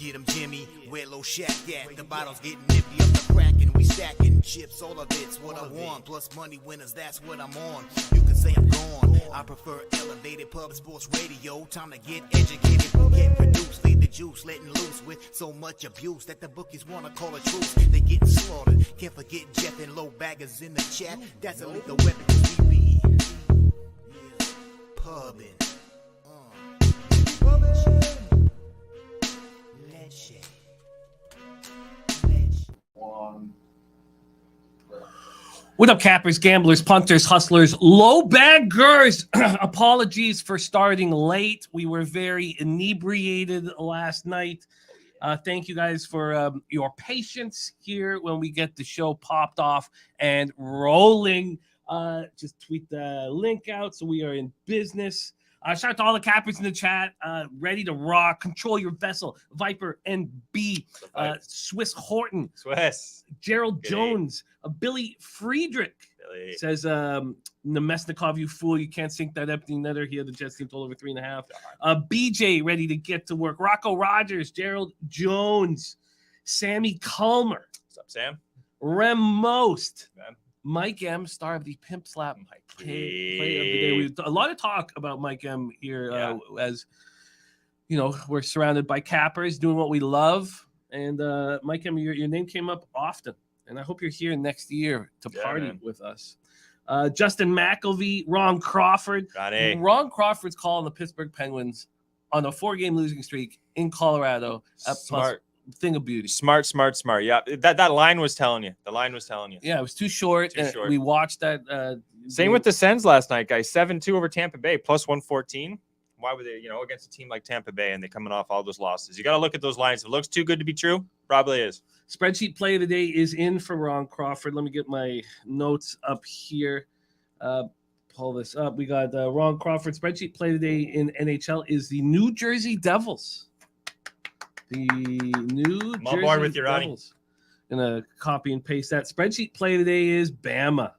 Get 'em, Jimmy, where low shack at? The bottle's getting empty up the crack, and we stacking chips. All of it's what I want, plus money winners, that's what I'm on. You can say I'm gone. I prefer elevated pub sports radio. Time to get educated, get produced, leave the juice, letting loose with so much abuse that the bookies wanna call a truce. They getting slaughtered. Can't forget Jeff and low baggers in the chat. That's a lethal weapon, 'cause we be pubbing. What up, cappers, gamblers, punters, hustlers, low baggers? Apologies for starting late. We were very inebriated last night. Thank you guys for your patience here when we get the show popped off and rolling. Just tweet the link out so we are in business. Shout out to all the cappers in the chat. Ready to rock. Control your vessel. Viper NB. Swiss Horton. Swiss. Gerald Jones. Billy Friedrich. Billy. Says, Nemesnikov, you fool. You can't sink that empty netter. He had the Jets team total over 3.5. BJ ready to get to work. Rocco Rogers. Gerald Jones. Sammy Culmer. What's up, Sam? Rem Most. Man. Mike M, star of the Pimp Slap play of the day. We've a lot of talk about Mike M here, as you know, we're surrounded by cappers doing what we love. And Mike M, your name came up often, and I hope you're here next year to party with us. Justin McElvey, Ron Crawford. Ron Crawford's calling the Pittsburgh Penguins on a 4-game losing streak in Colorado. Smart. Thing of beauty. Smart. Yeah, that line was telling you. The line was telling you. Yeah, it was too short. We watched that. Same with the Sens last night, guys. 7-2 over Tampa Bay, plus 114. Why would they, against a team like Tampa Bay and they're coming off all those losses? You got to look at those lines. If it looks too good to be true, probably is. Spreadsheet play of the day is in for Ron Crawford. Let me get my notes up here. Pull this up. We got Ron Crawford. Spreadsheet play of the day in NHL is the New Jersey Devils. The New Jersey Devils. Gonna copy and paste that. Spreadsheet play today is Bama.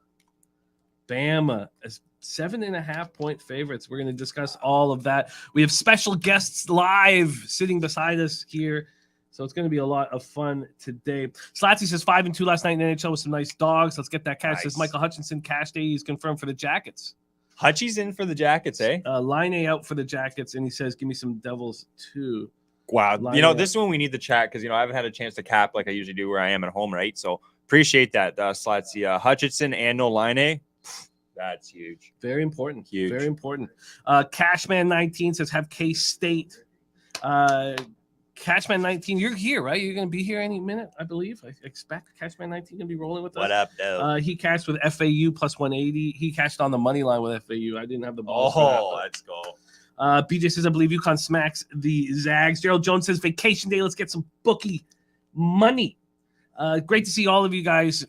Bama as 7.5 point favorites. We're gonna discuss all of that. We have special guests live sitting beside us here, so it's gonna be a lot of fun today. Slatsy says 5-2 last night in NHL with some nice dogs. Let's get that cash. Nice. Says Michael Hutchinson. Cash day is confirmed for the Jackets. Hutchie's in for the Jackets, eh? Line A out for the Jackets, and he says, "Give me some Devils too." Wow. This is when we need the chat because, I haven't had a chance to cap like I usually do where I am at home, right? So appreciate that, Slatsy. Hutchinson and no line A. That's huge. Very important. Huge. Very important. Cashman19 says, have K-State. Cashman19, you're here, right? You're going to be here any minute, I believe. I expect Cashman19 going to be rolling with us. What up, though? He cashed with FAU plus 180. He cashed on the money line with FAU. I didn't have the ball. Oh, let's go. BJ says, I believe UConn smacks the Zags. Gerald Jones says, vacation day. Let's get some bookie money. Great to see all of you guys.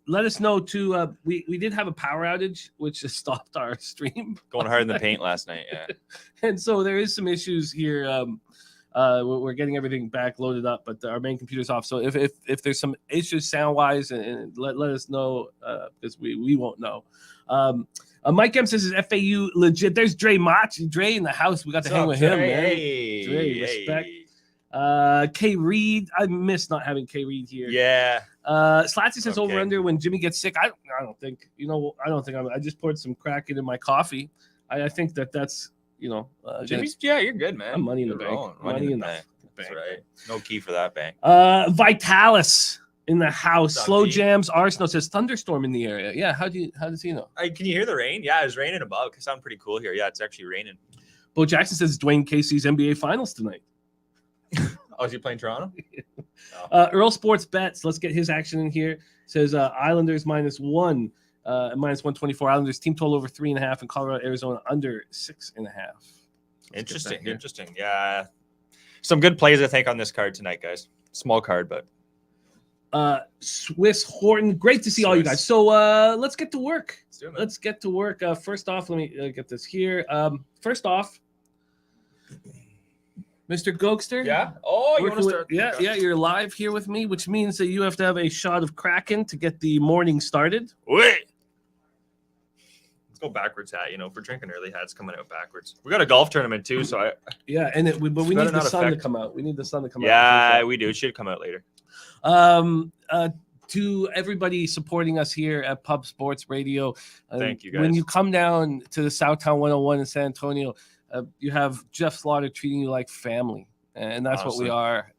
Let us know, too. We did have a power outage, which has stopped our stream. Going hard in the paint last night, yeah. And so there is some issues here. We're getting everything back loaded up, but our main computer's off. So if there's some issues sound-wise, and let us know because we won't know. Mike M says, is FAU legit? There's Dre Mach. Dre in the house. We got to hang with him, man. Dre, respect. K Reed. I miss not having K Reed here. Yeah. Slatsy says over under when Jimmy gets sick. I don't think. I don't think I just poured some crack into my coffee. I think that's Jimmy's. Yeah, you're good, man. Money in the bank. Money in the bank. That's right. No key for that bank. Vitalis in the house. Slow Jams. Arsenal says thunderstorm in the area. Yeah. How does he know? Can you hear the rain? Yeah, it's raining above. It sounds pretty cool here. Yeah, it's actually raining. Bo Jackson says Dwayne Casey's NBA Finals tonight. Oh, is he playing Toronto? Earl Sports Bets. Let's get his action in here. Says Islanders -1, -124. Islanders team total over 3.5, and Colorado, Arizona under 6.5. Interesting. Yeah, some good plays I think on this card tonight, guys. Small card, but. Swiss Horton. Great to see all you guys. So let's get to work. Let's get to work. First off, let me get this here. First off, Mr. Gokster. Yeah. Oh, you want to start? Yeah. You're live here with me, which means that you have to have a shot of Kraken to get the morning started. Wait. Let's Go backwards hat. You know, if we're drinking early, hat's coming out backwards. We got a golf tournament too, so yeah, but we need better the not sun to affect- come out. We need the sun to come out. yeah, we do. It should come out later. To everybody supporting us here at Pub Sports Radio, Thank you, When guys. you come down to the Southtown 101 in San Antonio, you have Jeff Slaughter treating you like family, and that's what we are.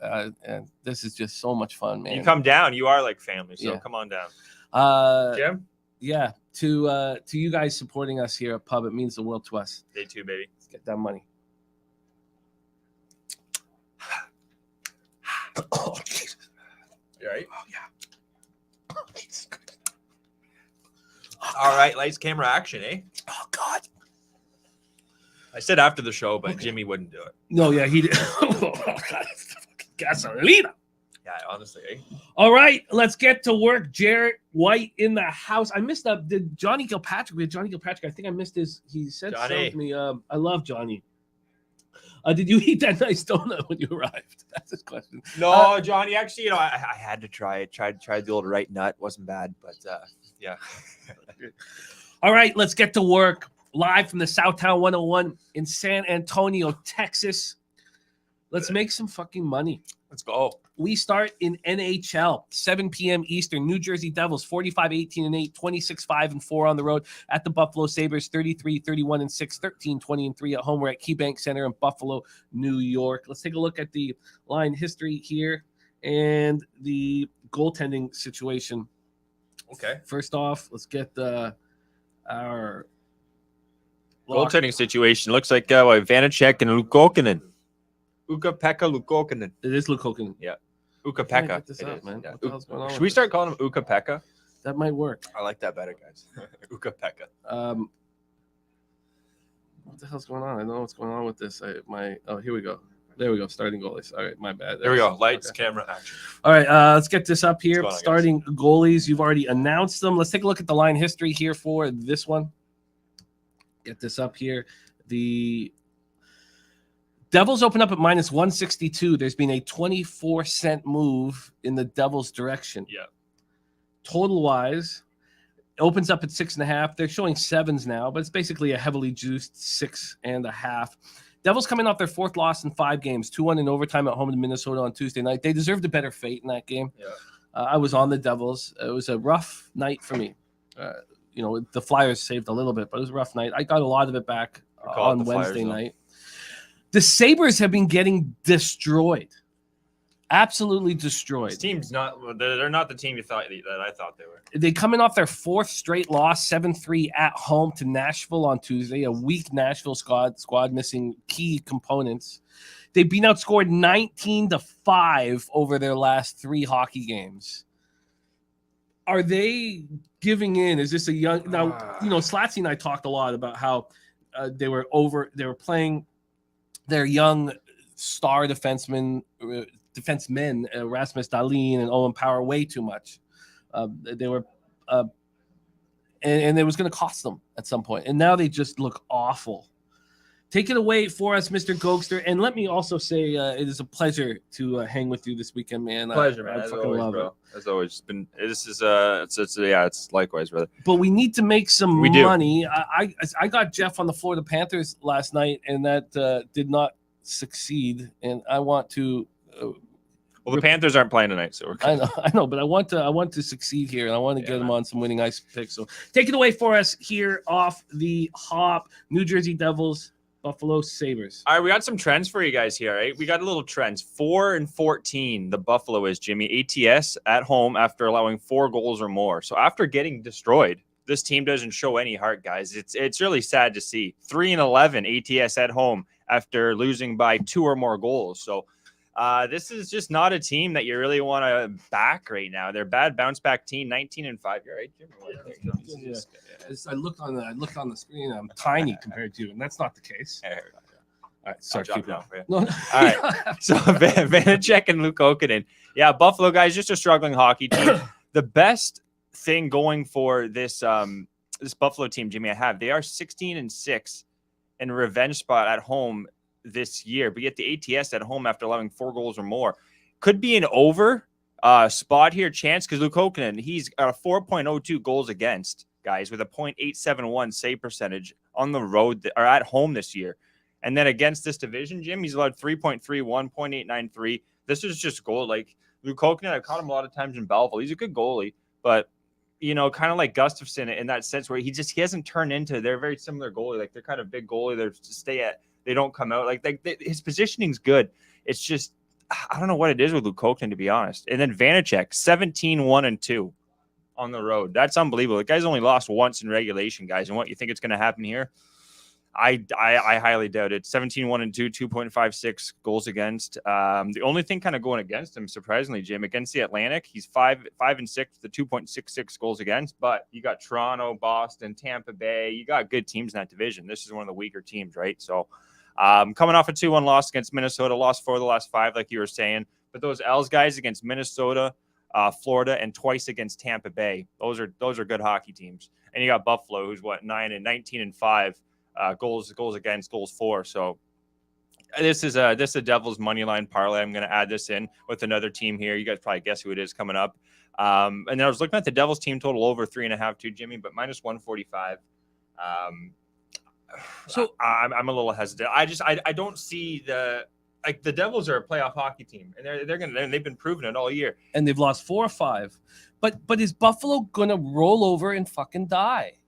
And this is just so much fun, man. You come down, you are like family, so Yeah. come on down. Jim? Yeah, to you guys supporting us here at Pub, it means the world to us. Day 2, baby. Let's get that money. Oh, Jesus. You all right? Oh, yeah. Oh, Jesus. All right, lights, camera, action, eh? Oh, God. I said after the show, but Okay. Jimmy wouldn't do it. No, yeah, he did. Oh, God, it's fucking gasolina. Yeah, honestly, eh? All right, let's get to work. Jarrett White in the house. I missed up. Did Johnny Kilpatrick? We had Johnny Kilpatrick. I think I missed his. He said something Johnny. to me. I love Johnny. Did you eat that nice donut when you arrived? That's his question. No, Johnny, actually, you know, I had to try it. Tried the old right nut. Wasn't bad, but yeah. All right, let's get to work. Live from the Southtown 101 in San Antonio, Texas. Let's make some fucking money. Let's go. We start in NHL, 7 p.m. Eastern. New Jersey Devils, 45-18-8, 26-5-4 on the road at the Buffalo Sabres, 33-31-6, 13-20-3 at home. We're at KeyBank Center in Buffalo, New York. Let's take a look at the line history here and the goaltending situation. Okay. First off, let's get our Goaltending situation looks like Vanacek and Lukokkinen. Ukko-Pekka Lukokkinen. It is Luke Hogan. Ukko-Pekka. Get this It up, is, man. yeah. What the hell's going on Should with we this? start calling him Ukko-Pekka? That might work. I like that better, guys. Ukko-Pekka. What the hell's going on? I don't know what's going on with this. Here we go. There we go. Starting goalies. All right, my bad. There we go. Lights, Okay. camera, action. All right, let's get this up here. What's going on, Starting goalies. You've already announced them. Let's take a look at the line history here for this one. Get this up here. The Devils open up at minus 162. There's been a 24-cent move in the Devils' direction. Yeah. Total wise, opens up at 6.5. They're showing 7s now, but it's basically a heavily juiced 6.5. Devils coming off their 4th loss in 5 games, 2-1 in overtime at home in Minnesota on Tuesday night. They deserved a better fate in that game. Yeah. I was on the Devils. It was a rough night for me. The Flyers saved a little bit, but it was a rough night. I got a lot of it back on Wednesday night. The Sabres have been getting destroyed. Absolutely destroyed. This team's not. They're not the team that I thought they were. They coming off their 4th straight loss, 7-3 at home to Nashville on Tuesday. A weak Nashville squad missing key components. They've been outscored 19-5 over their last 3 hockey games. Are they giving in? Is this a young now? Slatsy and I talked a lot about how they were playing their young star defensemen, Rasmus Dahlin and Owen Power way too much. They were, and it was going to cost them at some point. And now they just look awful. Take it away for us, Mr. Gokster. And let me also say it is a pleasure to hang with you this weekend, man. Pleasure, man. I As fucking always, love bro. it. As always, it's likewise, brother. But we need to make some We do. money. I got Jeff on the Florida Panthers last night, and that did not succeed. And I want to. Well, the Panthers aren't playing tonight, so we're good. I know, but I want to succeed here, and I want to get Yeah, them man. on some winning ice picks. So take it away for us here off the hop. New Jersey Devils, Buffalo Sabres. All right, we got some trends for you guys here, right? We got a little trends. 4-14, the Buffalo is, Jimmy. ATS at home after allowing 4 goals or more. So after getting destroyed, this team doesn't show any heart, guys. It's really sad to see. 3-11 ATS at home after losing by 2 or more goals. So this is just not a team that you really want to back right now. They're a bad bounce back team, 19-5. You're right, Jim? Yeah. I looked on the screen. I'm tiny compared to you, and that's not the case. All All right, sorry, drop keep it going. down for you. No, All right. So Vanacek and Lukokkinen. Yeah, Buffalo guys, just a struggling hockey team. The best thing going for this this Buffalo team, Jimmy, they are 16-6 in revenge spot at home this year, but yet the ATS at home after allowing 4 goals or more could be an over spot here chance because Lukokkinen, he's got a 4.02 goals against. guys, with a .871 save percentage on the road or at home this year. And then against this division, Jim, he's allowed 3.31, .893. This is just goal. Like Luke Kokanen, I've caught him a lot of times in Belleville. He's a good goalie, but kind of like Gustafson in that sense where he hasn't turned into. They're very similar goalie. Like they're kind of big goalie. They don't come out. His positioning's good. It's just I don't know what it is with Luke Kokanen, to be honest. And then Vanacek, 17-1-2 on the road. That's unbelievable. The guy's only lost once in regulation, guys. And what you think it's going to happen here? I highly doubt it. 17-1-2, 2.56 goals against. The only thing kind of going against him, surprisingly, Jim, against the Atlantic, he's 5-6, the 2.66 goals against. But you got Toronto, Boston, Tampa Bay. You got good teams in that division. This is one of the weaker teams, right? So coming off a 2-1 loss against Minnesota, lost 4 of the last 5, like you were saying. But those L's, guys, against Minnesota, Florida, and twice against Tampa Bay. Those are good hockey teams. And you got Buffalo, who's 19-5. Goals against, goals for. So this is a Devils money line parlay. I'm going to add this in with another team here. You guys probably guess who it is coming up. And then I was looking at the Devils team total over 3.5 too, Jimmy, but -145. So I'm a little hesitant. I don't see the Devils are a playoff hockey team, and they've been proving it all year. And they've lost 4 or 5. But is Buffalo gonna roll over and fucking die?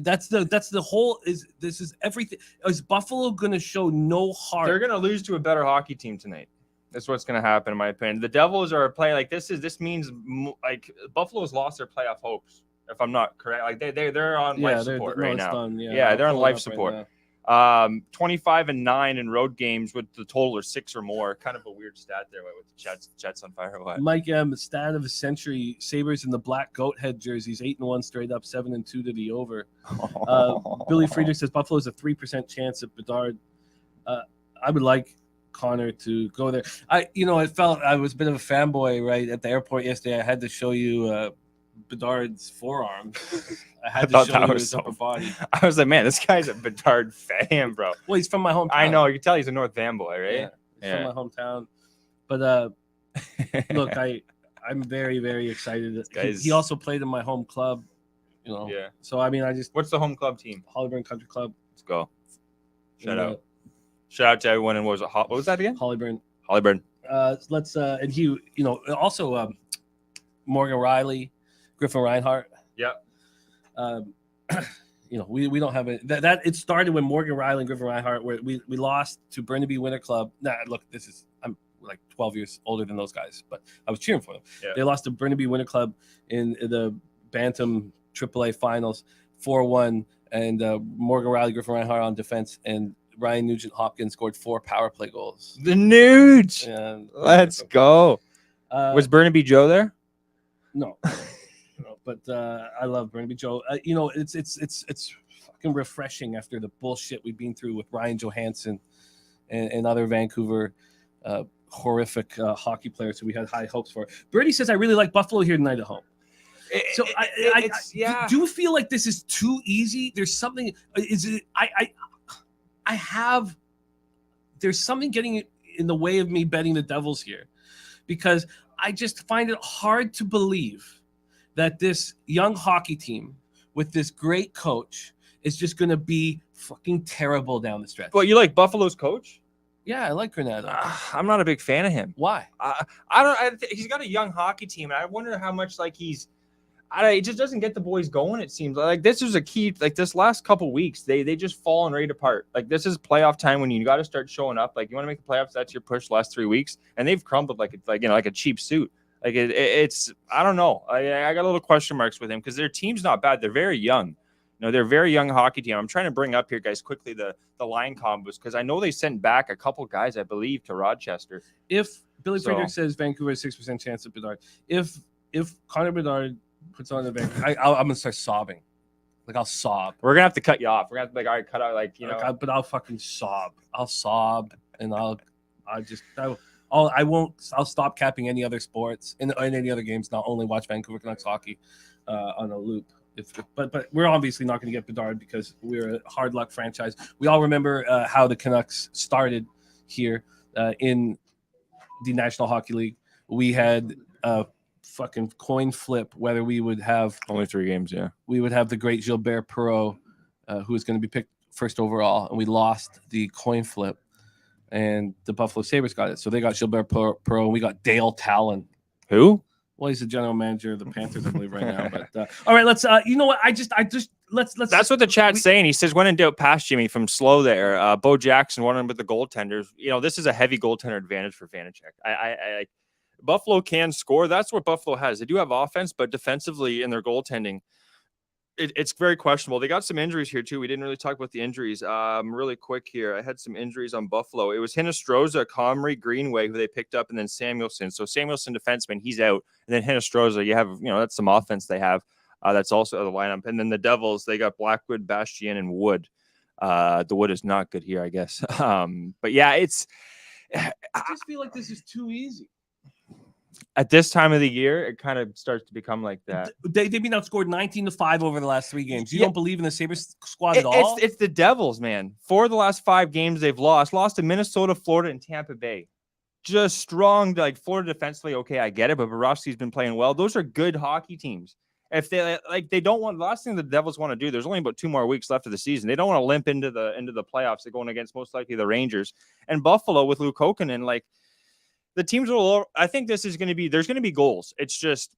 That's the whole this is everything. Is Buffalo going to show no heart? They're going to lose to a better hockey team tonight. That's what's going to happen, in my opinion. The Devils are a play like this. This means like Buffalo's lost their playoff hopes. If I'm not correct, like they're on life support right now. Done, they're on life support. Right 25-9 in road games with the total or 6 or more. Kind of a weird stat there with the Jets on fire. What? Mike M, stat of the century: Sabres in the black goat head jerseys, 8-1 straight up, 7-2 to the over. Billy Friedrich says Buffalo's a 3% chance at Bedard. I would like Connor to go there. I felt I was a bit of a fanboy right at the airport yesterday. I had to show you Bedard's forearm. I had to show you his upper body. I was like, man, this guy's a Bedard fan, bro. Well, he's from my hometown. I know. You can tell he's a North Van boy, right? Yeah, from my hometown. But look, I'm very, very excited. He also played in my home club, Yeah. So I mean, What's the home club team? Hollyburn Country Club. Let's go. Shout out to everyone. And what was that again? Hollyburn. Let's and he, also Morgan Riley, Griffin Reinhart. Yeah. We don't have it. That it started when Morgan Riley and Griffin Reinhart where we lost to Burnaby Winter Club. Look, I'm like 12 years older than those guys, but I was cheering for them. Yeah. They lost to Burnaby Winter Club in the Bantam AAA Finals, 4-1, and Morgan Riley, Griffin Reinhart on defense, and Ryan Nugent-Hopkins scored 4 power play goals. The Nuge! Let's go. Was Burnaby Joe there? No. But I love Burnaby Joe. It's fucking refreshing after the bullshit we've been through with Ryan Johansson and other Vancouver horrific hockey players who we had high hopes for. Birdie says, I really like Buffalo here tonight at home. I do feel like this is too easy. There's something. There's something getting in the way of me betting the Devils here, because I just find it hard to believe that this young hockey team with this great coach is just going to be fucking terrible down the stretch. Well, you like Buffalo's coach? Yeah, I like Granado. I'm not a big fan of him. Why? He's got a young hockey team, and I wonder how much he just doesn't get the boys going. It seems like this was a key. Like this last couple weeks, they just fallen right apart. Like this is playoff time when you got to start showing up. Like you want to make the playoffs, that's your push. Last 3 weeks, and they've crumbled like a cheap suit. Like it's I don't know. I got a little question marks with him because their team's not bad. They're very young. They're a very young hockey team. I'm trying to bring up here, guys, quickly the line combos because I know they sent back a couple guys, I believe, to Rochester. If Billy Friedrich says Vancouver has 6% chance at Bedard, if Connor Bedard puts on the bench, I'm gonna start sobbing. Like I'll sob. We're gonna have to cut you off. We're gonna have to all right, cut out but I'll fucking sob. I'll sob and I'll stop capping any other sports in any other games. Not only watch Vancouver Canucks hockey on a loop. But we're obviously not going to get Bedard because we're a hard luck franchise. We all remember how the Canucks started here in the National Hockey League. We had fucking coin flip whether we would have Only 3 games, yeah. we would have the great Gilbert Perreault, who is going to be picked first overall, and we lost the coin flip, and the Buffalo Sabres got it. So they got Gilbert Perreault, and we got Dale Talon. Who? Well, he's the general manager of the Panthers, I believe, right now. But all right, let's. You know what? Let's. That's what the chat's saying. He says, when in doubt, pass Jimmy from slow there. Bo Jackson, one with the goaltenders. This is a heavy goaltender advantage for Vanacek. I Buffalo can score. That's what Buffalo has. They do have offense, but defensively in their goaltending, it's very questionable. They got some injuries here too. We didn't really talk about the injuries. Really quick here. I had some injuries on Buffalo. It was Hinostroza, Comrie, Greenway, who they picked up, and then Samuelson. So Samuelson, defenseman, he's out. And then Hinostroza, you have, that's some offense they have. That's also the lineup. And then the Devils, they got Blackwood, Bastien, and Wood. The Wood is not good here, I guess. But yeah, I just feel like this is too easy. At this time of the year, it kind of starts to become like that. They've been outscored 19-5 over the last 3 games. You don't believe in the Sabres squad at all? It's the Devils, man. 4 of the last 5 games they've lost to Minnesota, Florida, and Tampa Bay. Just strong, like Florida defensively. Okay, I get it, but Bobrovsky's been playing well. Those are good hockey teams. If they don't want, the last thing the Devils want to do, there's only about 2 more weeks left of the season. They don't want to limp into the playoffs. They're going against most likely the Rangers and Buffalo with Luke Kokkonen. The teams are I think this is going to be, there's going to be goals. It's just,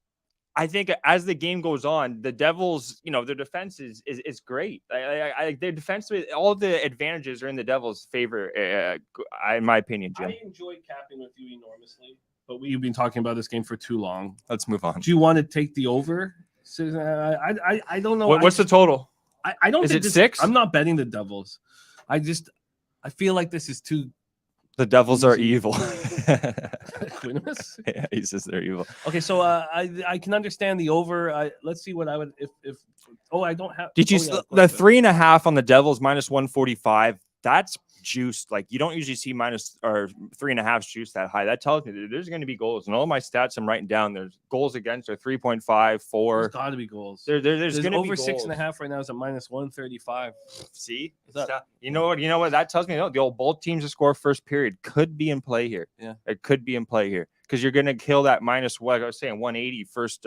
I think as the game goes on, the Devils, their defense is great. Their defense, all of the advantages are in the Devils' favor, in my opinion, Jim. I enjoyed capping with you enormously, but we've been talking about this game for too long. Let's move on. Do you want to take the over? I don't know. What's the total? I don't. Is it 6? I'm not betting the Devils. I feel like this is too. The Devils are evil. Quintus? Yeah, he says they're evil. Okay, so I can understand the over. Let's see what I would if. Oh, I don't have. Did you the 3.5 on the Devils minus 145? That's juiced. You don't usually see minus or 3.5 juice that high. That tells me that there's going to be goals. And all my stats I'm writing down, there's goals against are 3.5, 4. There's got to be goals. There's going to be over goals. 6.5 right now is at minus 135. See, you know what that tells me. The old both teams to score first period could be in play here. Yeah, it could be in play here because you're going to kill that minus what I was saying 180 first.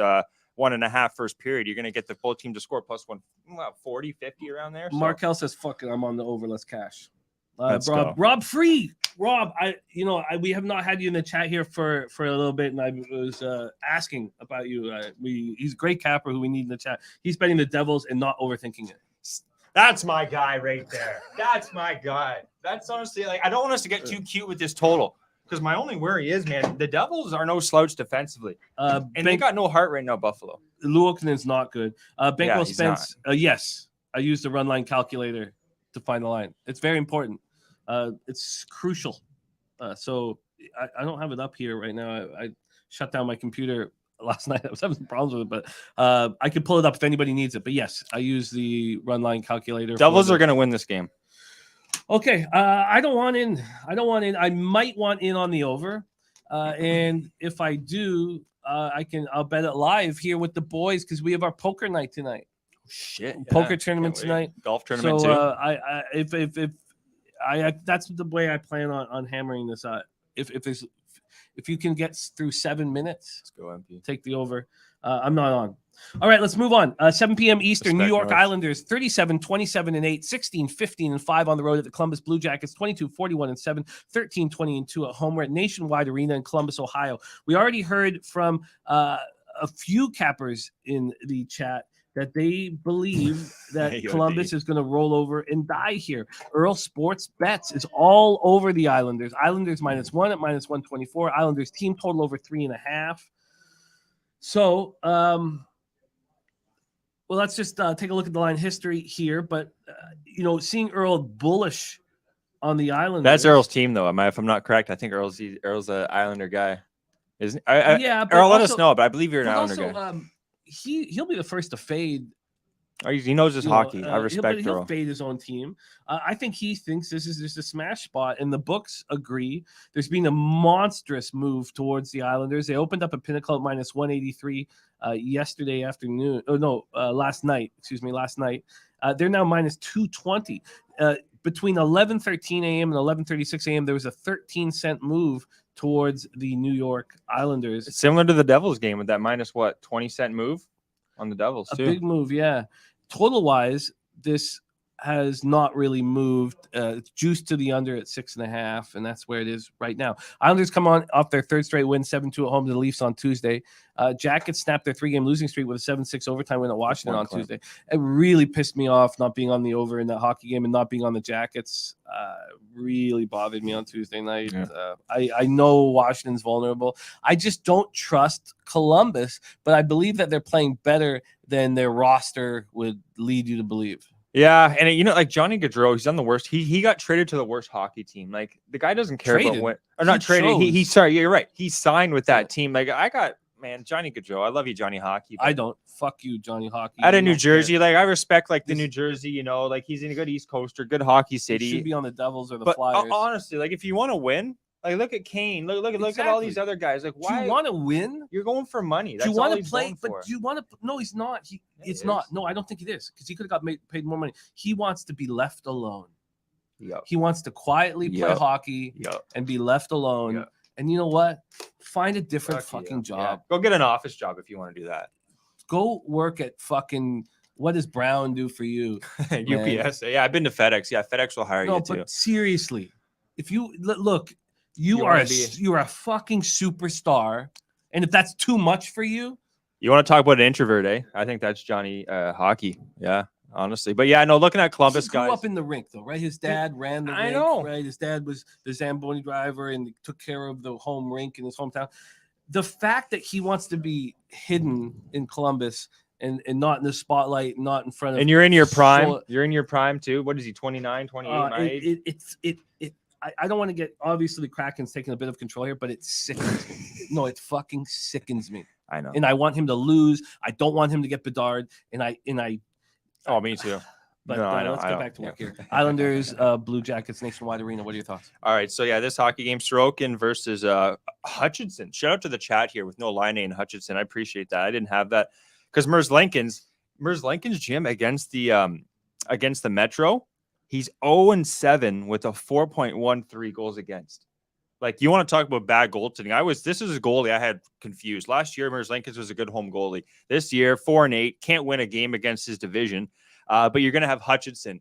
1.5 first period. You're going to get the both team to score plus 140, 50 around there. So. Markel says, "Fuck it, I'm on the over. Let's cash." Rob Free. Rob, we have not had you in the chat here for a little bit, and I was asking about you. He's a great capper who we need in the chat. He's betting the Devils and not overthinking it. That's my guy right there. That's my guy. That's honestly I don't want us to get too cute with this total because my only worry is, man, the Devils are no slouch defensively, and they got no heart right now. Buffalo. Luokanen's not good. Benko Spence. Not. Yes, I used the run line calculator to find the line. It's very important. It's crucial. So I don't have it up here right now. I shut down my computer last night. I was having some problems with it, but I could pull it up if anybody needs it. But yes, I use the run line calculator. Devils are going to win this game. Okay. I don't want in. I might want in on the over. And if I do, I'll bet it live here with the boys because we have our poker night tonight. Shit. Poker tournament tonight. Golf tournament too. If that's the way I plan on hammering this out. If you can get through 7 minutes, let's go MP. Take the over. I'm not on. All right, let's move on. 7 p.m. Eastern, New York Islanders 37, 27 and 8, 16, 15 and 5 on the road at the Columbus Blue Jackets, 22, 41 and 7, 13, 20 and 2 at home. We're at Nationwide Arena in Columbus, Ohio. We already heard from a few cappers in the chat that they believe that Columbus is going to roll over and die here. Earl Sports Bets is all over the Islanders. Islanders -1 at minus 124. Islanders team total over 3.5. So, well, let's just take a look at the line history here. But, seeing Earl bullish on the Islanders. That's Earl's team, though. If I'm not correct, I think Earl's an Islander guy. Isn't yeah, Earl, let us know, but I believe you're an Islander guy. He'll be the first to fade. He knows his hockey. I respect he'll fade his own team. I think he thinks this is just a smash spot, and the books agree. There's been a monstrous move towards the Islanders. They opened up a Pinnacle at minus 183 yesterday afternoon. Oh no, last night. Excuse me, last night. They're now minus 220. Between 11:13 a.m. and 11:36 a.m., there was a 13-cent move towards the New York Islanders. It's similar to the Devils game with that minus 20-cent move on the Devils too. A big move, yeah. Total wise, this has not really moved. It's juiced to the under at 6.5, and that's where it is right now. Islanders come on off their third straight win, 7-2 at home to the Leafs on Tuesday. Jackets snapped their 3-game losing streak with a 7-6 overtime win at Washington on Tuesday. It really pissed me off not being on the over in that hockey game and not being on the Jackets. Really bothered me on Tuesday night. Yeah. I know Washington's vulnerable. I just don't trust Columbus, but I believe that they're playing better than their roster would lead you to believe. Yeah, and like Johnny Gaudreau, he's on the worst. He got traded to the worst hockey team. Like the guy doesn't care about what, or not traded. He sorry, you're right. He signed with that team. Like Johnny Gaudreau. I love you, Johnny Hockey. I don't. Fuck you, Johnny Hockey. Out of New Jersey, like I respect the New Jersey. Like he's in a good East Coaster, good hockey city. He should be on the Devils or the Flyers. Honestly, like if you want to win. Like look at Kane. Look at all these other guys. Like why do you want to win? You're going for money. Do you want to play? But do you want to? No, he's not. It's not. No, I don't think it is because he could have got paid more money. He wants to be left alone. Yep. He wants to quietly play hockey and be left alone. Yep. And you know what? Find a different fucking job. Yeah. Go get an office job if you want to do that. Go work at fucking. What does Brown do for you? UPS. Yeah, I've been to FedEx. Yeah, FedEx will hire you too. But seriously, if you look. You are a fucking superstar, and if that's too much for you, you want to talk about an introvert, eh? I think that's Johnny Hockey. Yeah, honestly, but yeah, no. Looking at Columbus he grew guys, up in the rink though, right? His dad ran the rink. I know, right? His dad was the Zamboni driver and took care of the home rink in his hometown. The fact that he wants to be hidden in Columbus and not in the spotlight, not in front of, and you're in your prime. You're in your prime too. What is he? 29, 28? I don't want to get, obviously the Kraken's taking a bit of control here, but it sickens me. No, it fucking sickens me. I know. And I want him to lose. I don't want him to get Bedard. Oh, me too. But let's get back to work here. Islanders, Blue Jackets, Nationwide Arena. What are your thoughts? All right. So yeah, this hockey game, Sorokin versus Hutchinson. Shout out to the chat here with no Line and Hutchinson. I appreciate that. I didn't have that because Merzlikins Jim against the Metro. He's 0-7 with a 4.13 goals against. Like, you want to talk about bad goaltending. This is a goalie I had confused. Last year, Merzlikins was a good home goalie. This year, 4-8, can't win a game against his division. But you're going to have Hutchinson.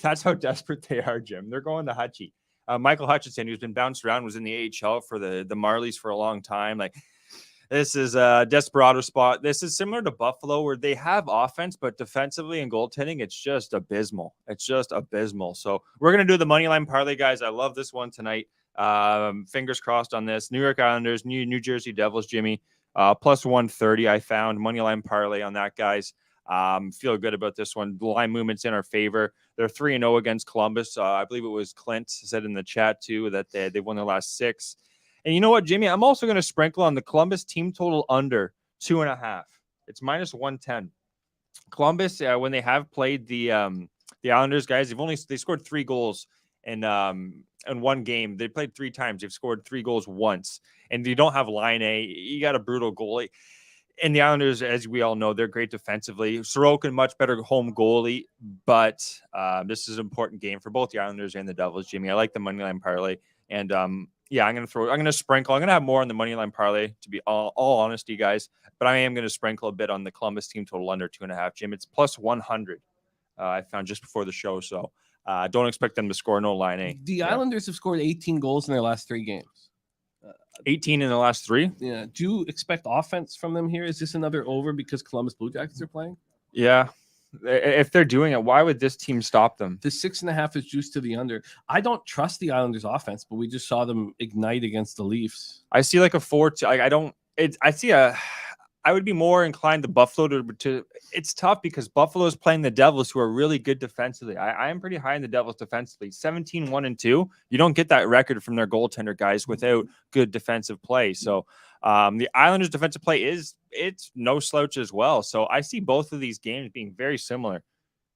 That's how desperate they are, Jim. They're going to Hutchie. Michael Hutchinson, who's been bounced around, was in the AHL for the Marlies for a long time. Like, this is a desperado spot. This is similar to Buffalo where they have offense, but defensively and goaltending, it's just abysmal. So we're going to do the money line parlay, guys. I love this one tonight. Fingers crossed on this. New York Islanders, New Jersey Devils, Jimmy, plus 130. I found money line parlay on that, guys. Feel good about this one. The line movement's in our favor. They're 3-0 against Columbus. I believe it was Clint said in the chat too that they won their last 6. And you know what, Jimmy? I'm also going to sprinkle on the Columbus team total under 2.5. It's minus 110. Columbus, when they have played the Islanders, guys, they scored 3 goals in one game. They played 3 times. They've scored 3 goals once. And you don't have Line A. You got a brutal goalie. And the Islanders, as we all know, they're great defensively. Sorokin, much better home goalie. But this is an important game for both the Islanders and the Devils, Jimmy. I like the money line parlay. And yeah, I'm going to sprinkle. I'm going to have more on the money line parlay, to be all honesty, guys. But I am going to sprinkle a bit on the Columbus team total under 2.5, Jim. It's plus 100. I found just before the show. So don't expect them to score no Line A. The Islanders have scored 18 goals in their last 3 games. 18 in the last 3? Yeah. Do you expect offense from them here? Is this another over because Columbus Blue Jackets are playing? Yeah. If they're doing it, why would this team stop them? The 6.5 is juiced to the under. I don't trust the Islanders offense, but we just saw them ignite against the Leafs. I see like a 4-2. I would be more inclined to Buffalo to. It's tough because Buffalo is playing the Devils, who are really good defensively. I am pretty high in the Devils defensively. 17-1-2. You don't get that record from their goaltender guys without good defensive play. So the Islanders' defensive play it's no slouch as well. So I see both of these games being very similar,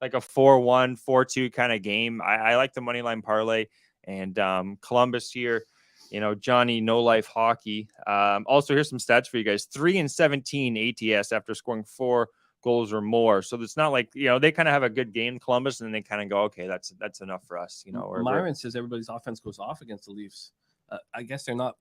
like a 4-1, 4-2 kind of game. I like the money line parlay and Columbus here. You know, Johnny, no life hockey. Also, here's some stats for you guys. 3-17 ATS after scoring 4 goals or more. So it's not like, they kind of have a good game, Columbus, and then they kind of go, okay, that's enough for us. Myron says everybody's offense goes off against the Leafs. I guess they're not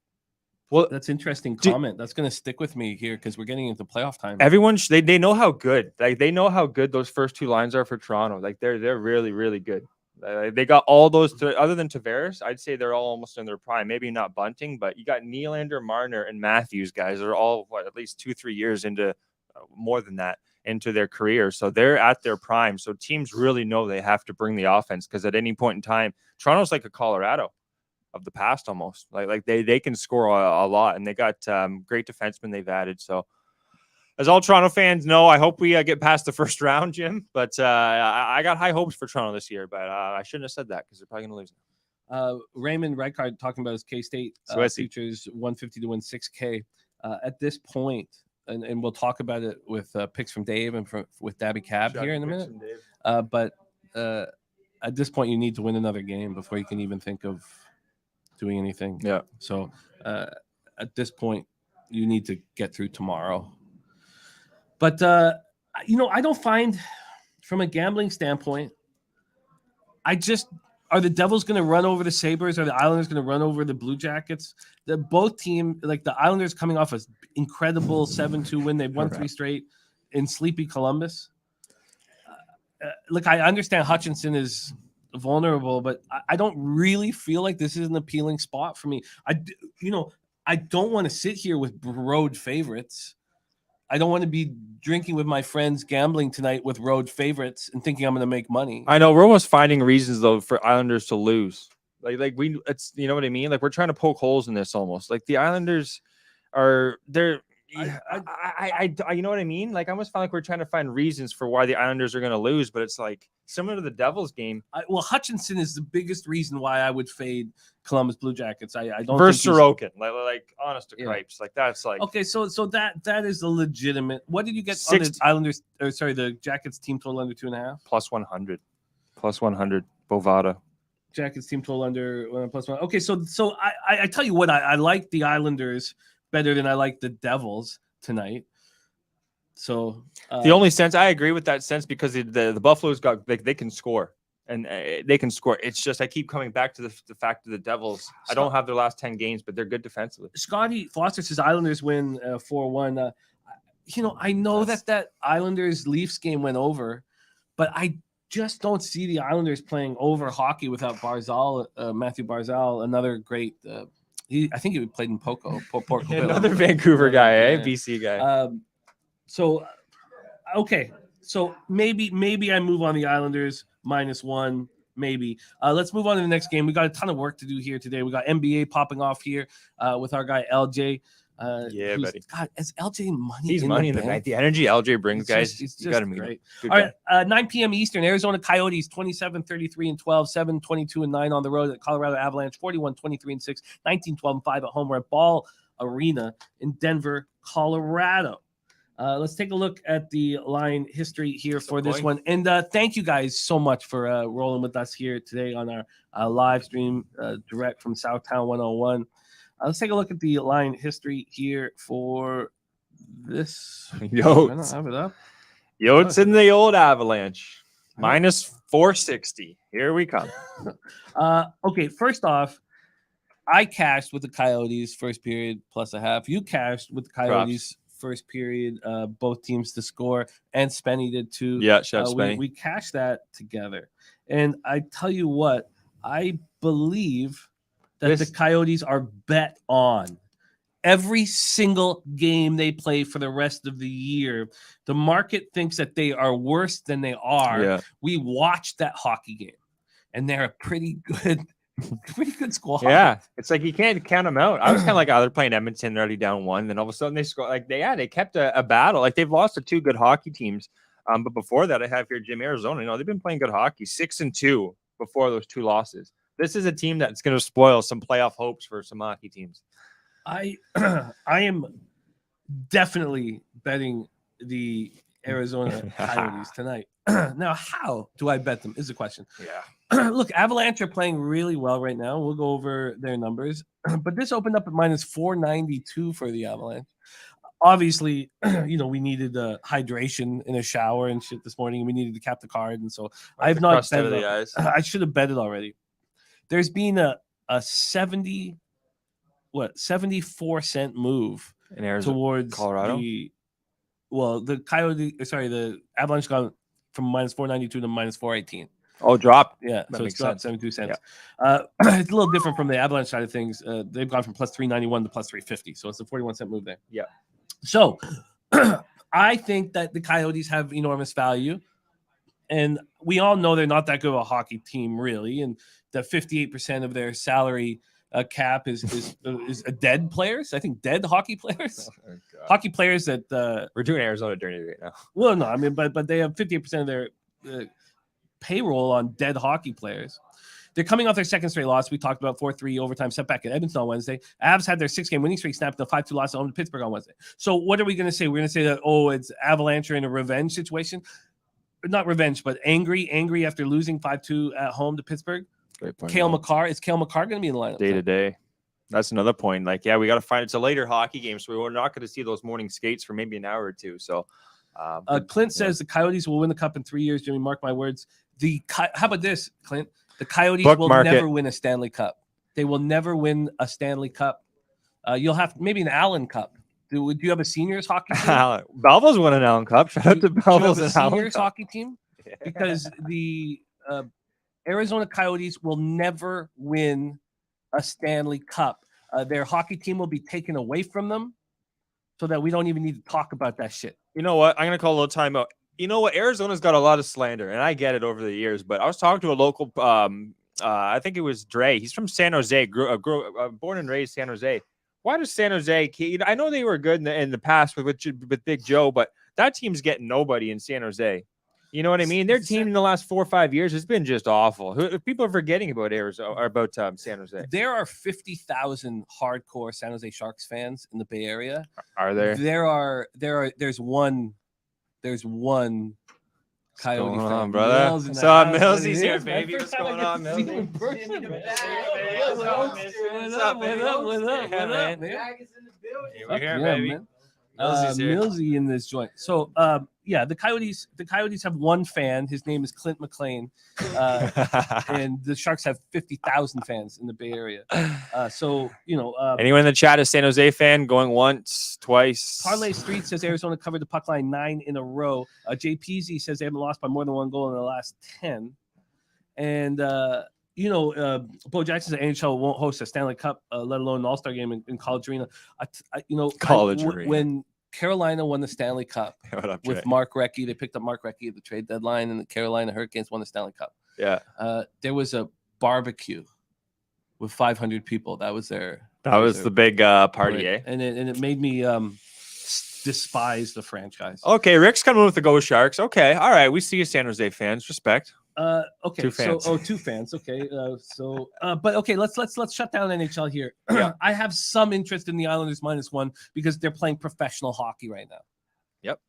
Well, That's interesting comment. That's going to stick with me here because we're getting into playoff time. everyone they know how good. Like they know how good those first two lines are for Toronto. Like they're really really good. They got all those other than Tavares. I'd say they're all almost in their prime. Maybe not Bunting, but you got Nylander, Marner, and Matthews. Guys are all at least 2-3 years into more than that into their career. So they're at their prime. So teams really know they have to bring the offense because at any point in time, Toronto's like a Colorado of the past almost. Like they can score a lot, and they got great defensemen they've added. So as all Toronto fans know, I hope we get past the first round, Jim. But I got high hopes for Toronto this year, but I shouldn't have said that because they're probably going to lose. Raymond Reichard talking about his K-State futures 150 to win 6K. At this point, and we'll talk about it with picks from Dave and with Dabby Cab here in a minute. But at this point, you need to win another game before you can even think of doing anything. Yeah. So at this point, you need to get through tomorrow. But, I don't find from a gambling standpoint, are the Devils going to run over the Sabres? Are the Islanders going to run over the Blue Jackets? Both team, like the Islanders coming off an incredible 7-2 win. They've won 3 straight in sleepy Columbus. Look, I understand Hutchinson is vulnerable, but I don't really feel like this is an appealing spot for me. I don't want to sit here with road favorites. I don't want to be drinking with my friends gambling tonight with road favorites and thinking I'm going to make money. I know we're almost finding reasons though for Islanders to lose. It's you know what I mean? Like we're trying to poke holes in this almost. Like the Islanders they're I you know what I mean? Like I almost feel like we're trying to find reasons for why the Islanders are going to lose, but it's like similar to the Devils game. Hutchinson is the biggest reason why I would fade Columbus Blue Jackets. I don't versus Sorokin, like honest to cripes, like that's like okay. So that is a legitimate. What did you get on the Islanders? The Jackets team total under 2.5 plus 100, plus 100. Bovada. Jackets team total under plus 1. Okay, so I tell you what, I like the Islanders better than I like the Devils tonight. So the only sense I agree with that sense because the Buffalo's got they can score and they can score. It's just I keep coming back to the fact of the Devils. I don't have their last 10 games, but they're good defensively. Scotty Foster says Islanders win 4-1. I know that Islanders Leafs game went over, but I just don't see the Islanders playing over hockey without Barzal, Matthew Barzal, another great. I think he played in Porco another Vancouver guy, BC guy. Okay. So maybe I move on the Islanders -1. Maybe. Let's move on to the next game. We got a ton of work to do here today. We got NBA popping off here with our guy LJ. Buddy. God, is LJ money? He's money in the bank. The energy LJ brings, guys. You got to meet him. All right, 9 p.m. Eastern. Arizona Coyotes 27-33-12, 7-22-9 on the road at Colorado Avalanche 41-23-6, 19-12-5 at home. We're at Ball Arena in Denver, Colorado. Let's take a look at the line history here for this one. And thank you guys so much for rolling with us here today on our live stream direct from Southtown 101. Let's take a look at the line history here for this. Yotes. Have it up. Yotes in the old Avalanche. -460. Here we come. Okay, first off, I cashed with the Coyotes first period +0.5. You cashed with the Coyotes first period, both teams to score, and Spenny did too. Yeah, shout Spenny. We cashed that together. And I tell you what, I believe that the Coyotes are bet on every single game they play for the rest of the year. The market thinks that they are worse than they are. Yeah. We watched that hockey game, and they're a pretty good squad. Yeah, it's like you can't count them out. I was kind of like, they're playing Edmonton, they're already down 1. Then all of a sudden they score. Like they kept a battle. Like they've lost to 2 good hockey teams. But before that, I have here Jim Arizona. They've been playing good hockey, 6-2 before those 2 losses. This is a team that's going to spoil some playoff hopes for some hockey teams. I am definitely betting the Arizona Coyotes tonight. Now, how do I bet them is the question. Yeah. Look, Avalanche are playing really well right now. We'll go over their numbers. But this opened up at -492 for the Avalanche. Obviously, we needed hydration in a shower and shit this morning. We needed to cap the card. And so I have not bet it. I should have bet it already. There's been a 71% what 74-cent move In Arizona, towards Colorado. the Avalanche gone from minus 492 to minus 418. Oh, dropped. Yeah, That so makes it's dropped sense. 72 cents. It's a little different from the Avalanche side of things. They've gone from plus 391 to plus 350, so it's a 41-cent move there. Yeah. So I think that the Coyotes have enormous value, and we all know they're not that good of a hockey team, really, and that 58% of their salary cap is dead players. I think dead hockey players. Hockey players that we're doing Arizona Dirty right now. Well, no, I mean, but they have 58% of their payroll on dead hockey players. They're coming off their second straight loss. We talked about 4-3 overtime setback at Edmonton on Wednesday. Avs had their 6-game winning streak snapped, the 5-2 loss at home to Pittsburgh on Wednesday. So what are we going to say? We're going to say that, it's Avalanche in a revenge situation. Not revenge, but angry after losing 5-2 at home to Pittsburgh. Great point. Cale Makar. Is Cale Makar going to be in the lineup? Day to day. That's another point. Like, yeah, we got to find it's a later hockey game, so we're not going to see those morning skates for maybe an hour or two. So, Clint says the Coyotes will win the cup in 3 years. Jimmy, mark my words. How about this, Clint? The Coyotes will never win a Stanley Cup. They will never win a Stanley Cup. You'll have maybe an Allen Cup. Do you have a seniors hockey team? Balbo's won an Allen Cup. Shout out to Balbo's and Allen seniors hockey team, because the Arizona Coyotes will never win a Stanley Cup. Their hockey team will be taken away from them, so that we don't even need to talk about that shit. You know what? I'm gonna call a little timeout. You know what? Arizona's got a lot of slander, and I get it over the years. But I was talking to a local, I think it was Dre. He's from San Jose, born and raised San Jose. Why does San Jose? I know they were good in the past with Big Joe, but that team's getting nobody in San Jose. You know what I mean? Their team in the last 4 or 5 years has been just awful. People are forgetting about Arizona or about San Jose. There are 50,000 hardcore San Jose Sharks fans in the Bay Area. Are there? There's one Coyote fan. On, brother? What's up, Millsy's here, baby. What's going on, Millsy? What's up, man? We're here, baby. Man. Millsy in this joint. So, the Coyotes have one fan. His name is Clint McLean, and the Sharks have 50,000 fans in the Bay Area. Anyone in the chat is San Jose fan? Going once, twice. Parlay Street says Arizona covered the puck line 9 in a row. JPZ says they haven't lost by more than one goal in the last 10. And Bo Jackson said NHL won't host a Stanley Cup, let alone an All-Star game in College Arena. When Carolina won the Stanley Cup with Mark Recchi, they picked up Mark Recchi at the trade deadline, and the Carolina Hurricanes won the Stanley Cup. Yeah. There was a barbecue with 500 people. That was the big party, parade. And it made me despise the franchise. Okay, Rick's coming with the Go Sharks. Okay, all right. We see you, San Jose fans. Respect. Okay. 2 fans. So, 2 fans. Okay. But okay, let's shut down NHL here. Yeah. I have some interest in the Islanders -1 because they're playing professional hockey right now. Yep.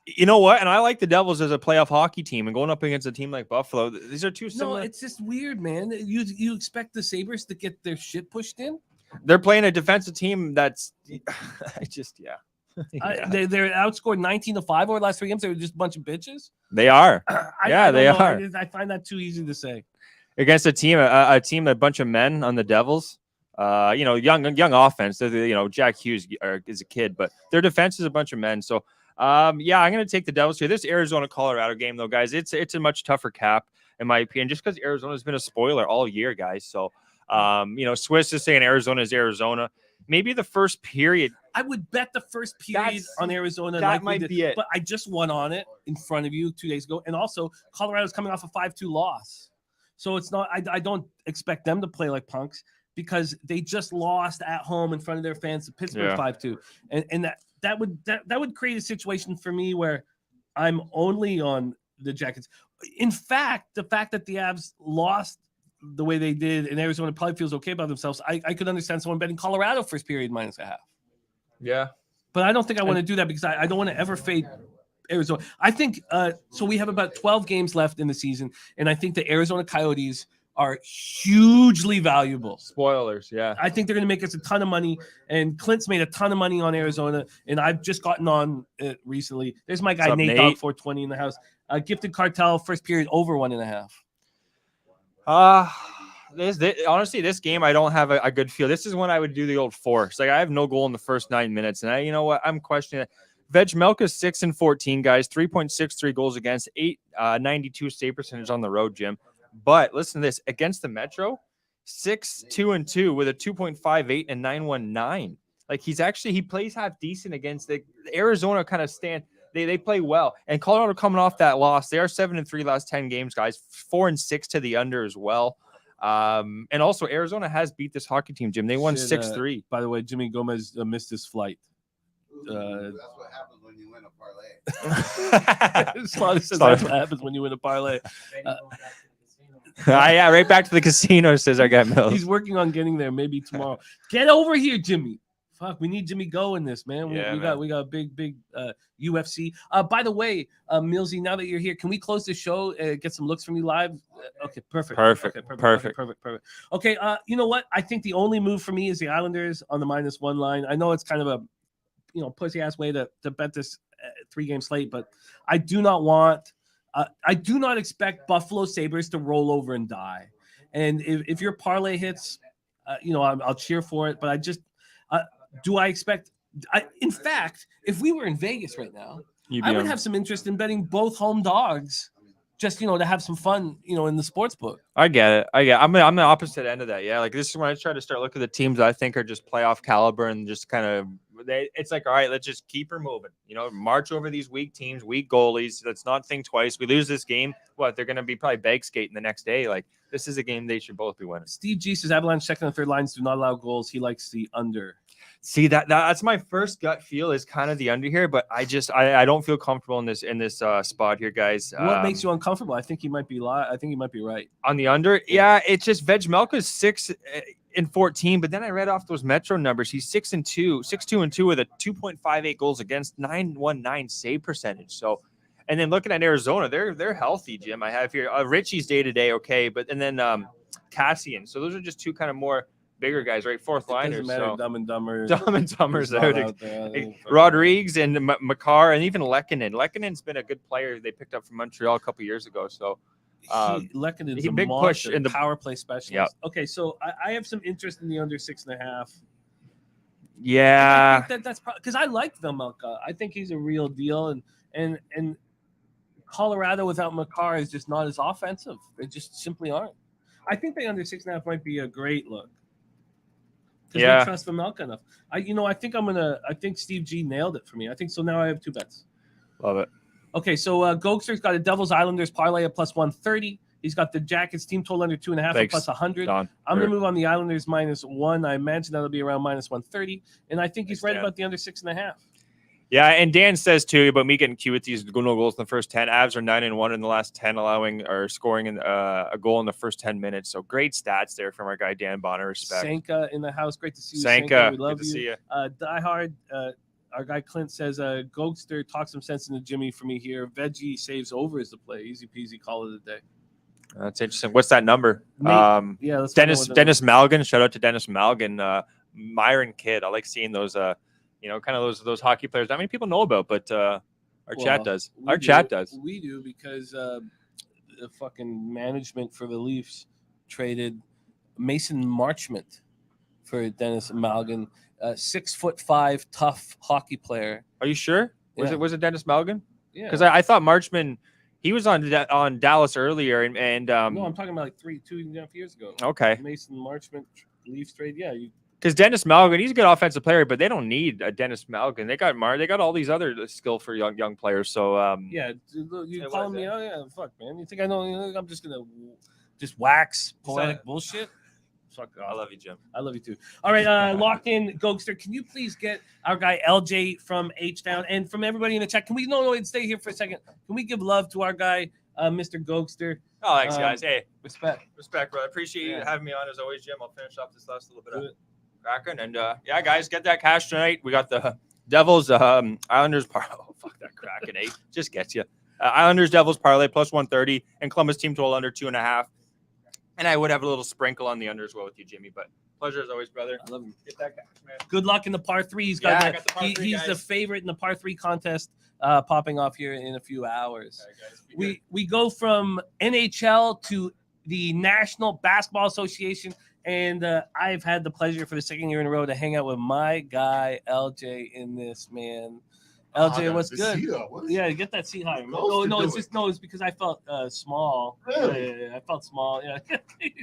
You know what? And I like the Devils as a playoff hockey team, and going up against a team like Buffalo. These are two similar. No, it's just weird, man. You expect the Sabres to get their shit pushed in? They're playing a defensive team that's They're outscored 19-5 over the last 3 games. They were just a bunch of bitches. They are. They are. I find that too easy to say. Against a team, a bunch of men on the Devils. Young offense. Jack Hughes is a kid, but their defense is a bunch of men. So, I'm going to take the Devils here. This Arizona-Colorado game, though, guys, it's a much tougher cap, in my opinion, just because Arizona's been a spoiler all year, guys. So, Swiss is saying Arizona is Arizona. Maybe the first period. I would bet the first period on Arizona. That might be it. But I just won on it in front of you 2 days ago. And also, Colorado's coming off a 5-2 loss. So it's not. I don't expect them to play like punks because they just lost at home in front of their fans to Pittsburgh 5-2. And that would create a situation for me where I'm only on the Jackets. In fact, the fact that the Avs lost the way they did, and Arizona probably feels okay about themselves. I could understand someone betting Colorado first period -0.5. Yeah. But I don't think I want to do that because I don't want to ever fade Arizona. I think so we have about 12 games left in the season, and I think the Arizona Coyotes are hugely valuable. Spoilers, yeah. I think they're going to make us a ton of money, and Clint's made a ton of money on Arizona, and I've just gotten on it recently. There's my guy, Nate Dog 420 in the house. Gifted Cartel, first period over 1.5. Honestly, this game I don't have a good feel. This is when I would do the old force. Like I have no goal in the first 9 minutes, and you know what? I'm questioning it. Vejmelka's 6-14, guys, 3.63 goals against, 892 save percentage on the road, Jim. But listen to this: against the Metro, 6-2-2 with a 2.58 and 919. Like he plays half decent against the Arizona. Kind of stand. They play well, and Colorado coming off that loss. They are 7-3 last 10 games, guys. 4-6 to the under as well. And also Arizona has beat this hockey team, Jim. They won 6-3. By the way, Jimmy Gomez missed his flight. That's what happens when you win a parlay. Slaughter says that's what happens when you win a parlay. Yeah, right back to the casino, says our guy Mills. He's working on getting there maybe tomorrow. Get over here, Jimmy. Fuck, we need Jimmy Go in this, man. We got a big UFC. By the way, Millsy, now that you're here, can we close the show? Get some looks from you live. Okay, perfect. Okay, you know what? I think the only move for me is the Islanders on the -1 line. I know it's kind of a pussy ass way to bet this 3-game slate, but I do not expect Buffalo Sabres to roll over and die. And if your parlay hits, I'll cheer for it. But I just do I expect? In fact, if we were in Vegas right now, I would have some interest in betting both home dogs, just to have some fun, in the sports book. I get it. I'm the opposite end of that. Yeah, like this is when I try to start looking at the teams that I think are just playoff caliber and just kind of it's like, all right, let's just keep her moving. March over these weak teams, weak goalies. Let's not think twice. We lose this game, they're going to be probably bag skating the next day. Like this is a game they should both be winning. Steve G says Avalanche second and third lines do not allow goals. He likes the under. See that's my first gut feel is kind of the under here, but I don't feel comfortable in this spot here, guys. What makes you uncomfortable? I think he might be right on the under. Yeah, it's just Vejmelka's 6-14, but then I read off those Metro numbers. He's 6-2 with a 2.58 goals against, 919 save percentage. So, and then looking at Arizona, they're healthy, Jim. I have here Richie's day to day, okay, but and then Cassian. So those are just two kind of more bigger guys, right? Fourth liners. So. Dumb and Dumber's out there. Rodriguez and Makar and even Lehkonen. Lehkonen's been a good player they picked up from Montreal a couple years ago. So Lehkonen's a big push in the power play specialist. Yep. Okay, so I have some interest in the under 6.5. Yeah, I think that's because I like Vejmelka. I think he's a real deal, and Colorado without Makar is just not as offensive. They just simply aren't. I think the under 6.5 might be a great look. Because I trust Vejmelka enough. I think Steve G nailed it for me. I think so. Now I have 2 bets. Love it. Okay, so Gokster's got a Devils Islanders parlay at +130. He's got the Jackets team total under 2.5 at +100. I'm going to move on the Islanders -1. I imagine that'll be around -130. And I think he's right about the under 6.5. Yeah, and Dan says too about me getting cute with these no goals in the first 10. Avs are 9-1 in the last 10, allowing or scoring a goal in the first 10 minutes. So great stats there from our guy Dan Bonner. Respect. Sanka in the house. Great to see you. Sanka, we love good to see you. Die Hard. Our guy Clint says Gokster talk some sense into Jimmy for me here. Veggie saves over is the play. Easy peasy. Call it a day. That's interesting. What's that number? Let's Dennis Malgin. Shout out to Dennis Malgin. Myron Kidd. I like seeing those. Kind of those hockey players not many people know about, but our chat does. Chat does. We do because the fucking management for the Leafs traded Mason Marchment for Dennis Malgin, 6'5" tough hockey player. Are you sure? Yeah. Was it Dennis Malgin? Yeah. Because I thought Marchman, he was on Dallas earlier, and no, I'm talking about like 2.5 years ago. Okay. Mason Marchment Leafs trade. Yeah. Because Dennis Malgin, he's a good offensive player, but they don't need a Dennis Malgin. They got all these other skillful young players. So you calling me? Oh yeah, fuck man. You think I know? I'm just gonna just wax poetic bullshit. Fuck off. I love you, Jim. I love you too. All right, locked in, Gokster. Can you please get our guy LJ from H-Town and from everybody in the chat? Can we stay here for a second? Can we give love to our guy, Mr. Gokster? Oh, thanks, guys. Hey, respect, bro. I appreciate you having me on as always, Jim. I'll finish off this last little bit of Kraken. And guys, get that cash tonight. We got the Devils, Islanders parlay. Oh, fuck that Kraken, just gets you. Islanders, Devils parlay +130, and Columbus team total under 2.5. And I would have a little sprinkle on the under as well with you, Jimmy. But pleasure as always, brother. I love him. Get that cash, man. Good luck in the par 3. He's the favorite in the par 3 contest, popping off here in a few hours. Right, we go from NHL to the National Basketball Association. And I've had the pleasure for the second year in a row to hang out with my guy, LJ, in this, man. LJ, what's good? Yeah, get that seat higher. It's because I felt small. Really? Yeah, I felt small. Yeah. Hey,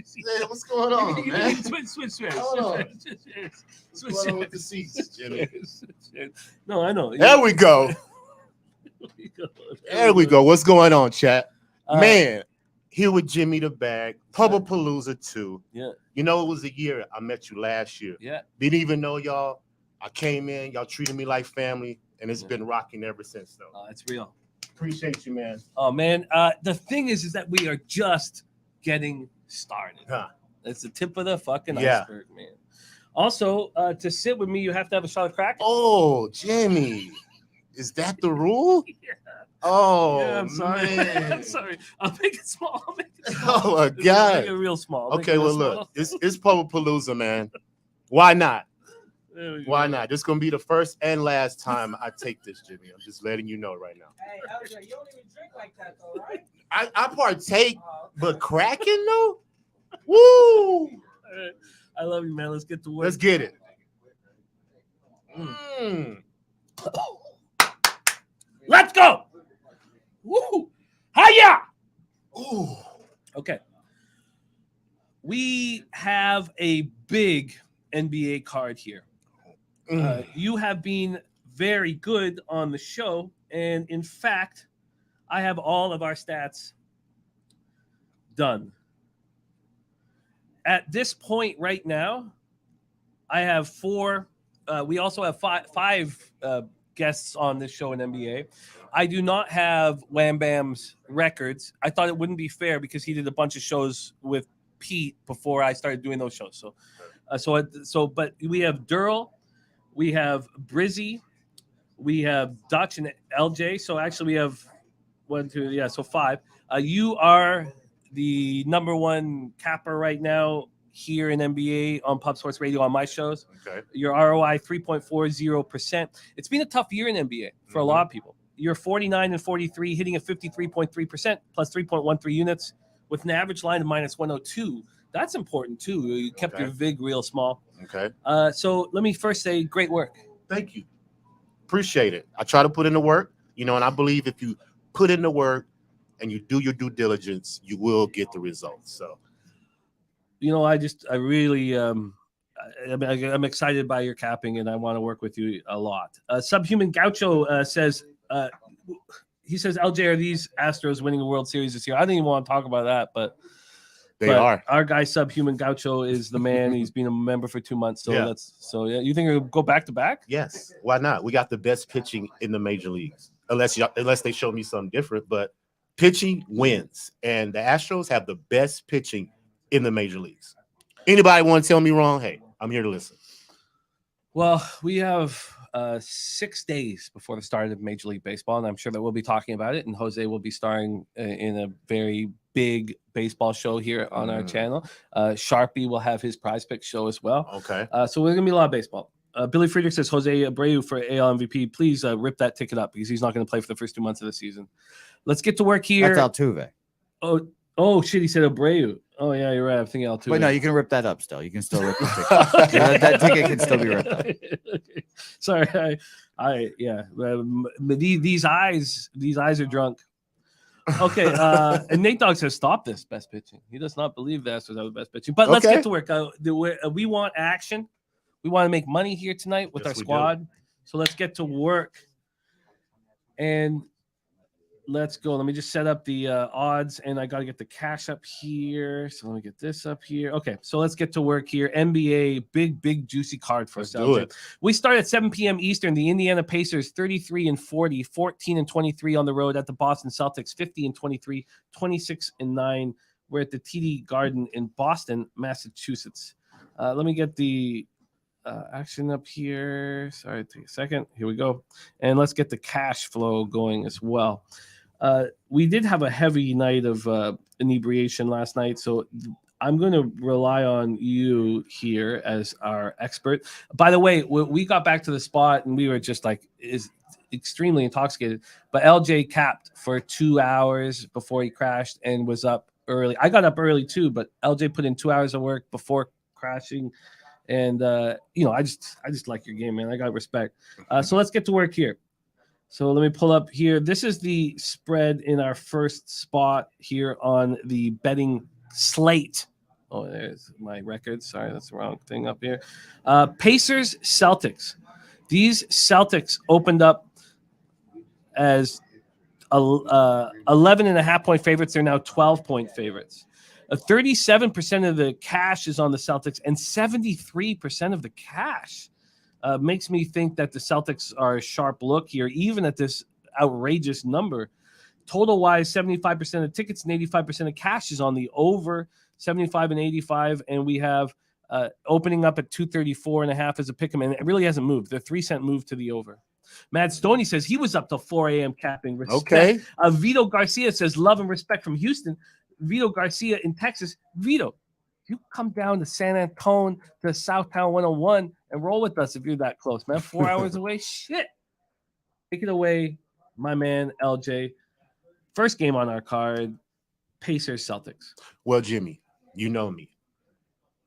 what's going on, man? Switch. Hold on. What's going on with the seats, Jimmy? No, I know. There we go. There we go. What's going on, chat? Man, here with Jimmy the Bag, Pubapalooza 2. Yeah. You know, it was a year. I met you last year. Yeah. Didn't even know y'all. I came in. Y'all treated me like family, and it's been rocking ever since, though. It's real. Appreciate you, man. Oh, man. The thing is that we are just getting started. Huh. It's the tip of the fucking iceberg, man. Also, to sit with me, you have to have a shot of crack. Oh, Jimmy. Is that the rule? Yeah. Oh, Yeah, I'm sorry. man. I'm sorry. I'll make it small. Oh, my I'll God. make it real small. Okay, well, look. It's Pubapalooza, man. Why not? Why not? This is going to be the first and last time I take this, Jimmy. I'm just letting you know right now. Hey, LJ, you don't even drink like that, though, right? I partake, but cracking, though? Woo! I love you, man. Let's get to work. Let's get it. Mm. Let's go. Woo! Hiya! Ooh. Okay. We have a big NBA card here. You have been very good on the show. And in fact, I have all of our stats done. At this point right now, I have four. We also have five guests on this show in NBA. I do not have Wham Bam's records. I thought it wouldn't be fair because he did a bunch of shows with Pete before I started doing those shows. But we have Durrell, we have Brizzy, we have Dutch and LJ. So actually, we have 1, 2, so 5. You are the number one capper right now here in NBA on Pub Sports Radio on my shows. Okay. Your ROI 3.40%. It's been a tough year in NBA for a lot of people. You're 49 and 43, hitting a 53.3% plus 3.13 units with an average line of minus 102. That's important too. You kept your vig real small. Okay. So let me first say great work. Thank you. Appreciate it. I try to put in the work, and I believe if you put in the work and you do your due diligence, you will get the results. So, I really, I'm excited by your capping, and I want to work with you a lot. Subhuman Gaucho says, he says, LJ, are these Astros winning the World Series this year? I didn't even want to talk about that, but they are. Our guy Subhuman Gaucho is the man. He's been a member for 2 months. So you think it'll go back to back? Yes. Why not? We got the best pitching in the major leagues, unless they show me something different. But pitching wins, and the Astros have the best pitching in the major leagues. Anybody want to tell me wrong? Hey, I'm here to listen. Well, we have 6 days before the start of Major League Baseball, and I'm sure that we'll be talking about it. And Jose will be starring in a very big baseball show here on our channel. Sharpie will have his Prize Pick show as well. Okay. So we're gonna be a lot of baseball. Billy Friedrich says Jose Abreu for AL MVP. Please rip that ticket up because he's not going to play for the first 2 months of the season. Let's get to work here. That's Altuve. Oh shit! He said Abreu. Oh yeah, you're right. I'm thinking Altuve. Wait, no, you can rip that up still. You can still rip the ticket. that ticket can still be ripped up. Okay. Sorry, these eyes are drunk. Okay, and Nate Dogg says stop this best pitching. He does not believe the Astros have the best pitching. But let's get to work. We want action. We want to make money here tonight with our squad. So let's get to work. And let's go. Let me just set up the odds, and I got to get the cash up here. So let me get this up here. Okay, so let's get to work here. NBA, big, juicy card for us. Let's do it. We start at 7 p.m. Eastern. The Indiana Pacers, 33 and 40, 14 and 23 on the road at the Boston Celtics, 50 and 23, 26 and 9. We're at the TD Garden in Boston, Massachusetts. Let me get the action up here. Sorry, take a second. Here we go. And let's get the cash flow going as well. We did have a heavy night of inebriation last night, so I'm going to rely on you here as our expert. By the way, we got back to the spot and we were just extremely intoxicated, but LJ capped for 2 hours before he crashed and was up early. I got up early too, but LJ put in 2 hours of work before crashing. And I just like your game, man. I got respect. So let's get to work here. So let me pull up here. This is the spread in our first spot here on the betting slate. Oh, there's my record. Sorry, that's the wrong thing up here. Pacers, Celtics. These Celtics opened up as 11.5-point favorites. They're now 12-point favorites. 37% of the cash is on the Celtics, and 73% of the cash makes me think that the Celtics are a sharp look here, even at this outrageous number. Total-wise, 75% of tickets and 85% of cash is on the over, 75 and 85, and we have opening up at 234.5 as a pick 'em, and it really hasn't moved. The 3-cent move to the over. Matt Stoney says he was up till 4 a.m. capping. Respect. Okay. Vito Garcia says love and respect from Houston. Vito Garcia in Texas. Vito, you come down to San Antonio to Southtown 101 and roll with us if you're that close, man. 4 hours away. Shit. Take it away, my man, LJ. First game on our card, Pacers Celtics. Well, Jimmy, you know me.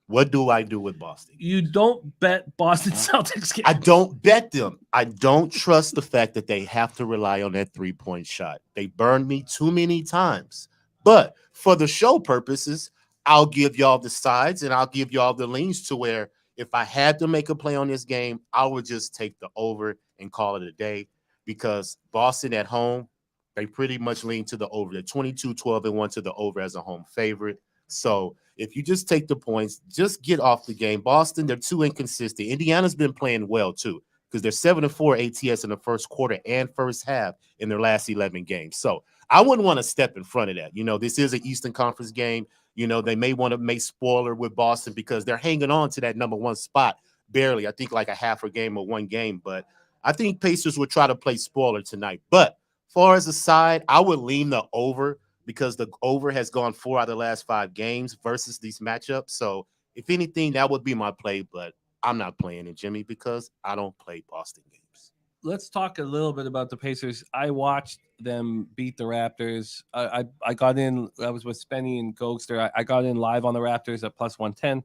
What do I do with Boston? You don't bet Boston Celtics games. I don't bet them. I don't trust the fact that they have to rely on that 3-point shot. They burned me too many times. But for the show purposes, I'll give y'all the sides and I'll give y'all the leans to where if I had to make a play on this game, I would just take the over and call it a day because Boston at home, they pretty much lean to the over. They're 22-12-1 to the over as a home favorite. So if you just take the points, just get off the game. Boston, they're too inconsistent. Indiana's been playing well, too, because they're 7-4 ATS in the first quarter and first half in their last 11 games. So I wouldn't want to step in front of that. This is an Eastern Conference game. They may want to make spoiler with Boston because they're hanging on to that number one spot barely. I think like a half a game or one game. But I think Pacers would try to play spoiler tonight. But as far as the side, I would lean the over because the over has gone 4 out of the last 5 games versus these matchups. So if anything, that would be my play, but I'm not playing it, Jimmy, because I don't play Boston games. Let's talk a little bit about the Pacers. I watched them beat the Raptors. I got in, I was with Spenny and Gogster. I got in live on the Raptors at plus 110.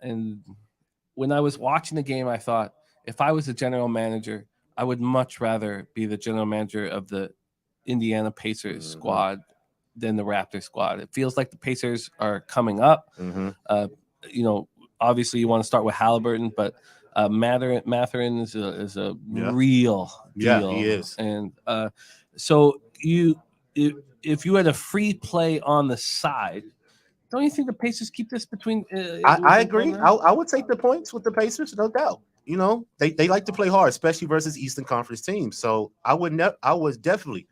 And when I was watching the game, I thought, if I was a general manager, I would much rather be the general manager of the Indiana Pacers squad than the Raptors squad. It feels like the Pacers are coming up. Obviously you want to start with Halliburton, but Mathurin is a real deal. Yeah, he is. And so if you had a free play on the side, don't you think the Pacers keep this between? I agree. I would take the points with the Pacers, no doubt. They like to play hard, especially versus Eastern Conference teams. So I would definitely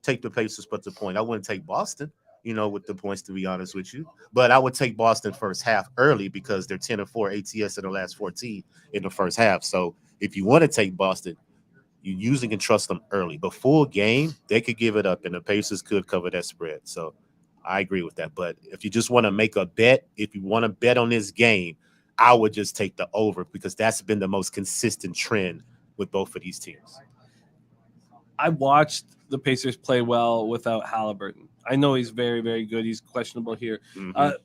take the Pacers, but the point. I wouldn't take Boston, with the points, to be honest with you. But I would take Boston first half early because they're 10-4 ATS in the last 14 in the first half. So if you want to take Boston, you usually can trust them early. But full game, they could give it up, and the Pacers could cover that spread. So I agree with that. But if you just want to make a bet, if you want to bet on this game, I would just take the over because that's been the most consistent trend with both of these teams. I watched the Pacers play well without Halliburton. I know he's very, very good. He's questionable here.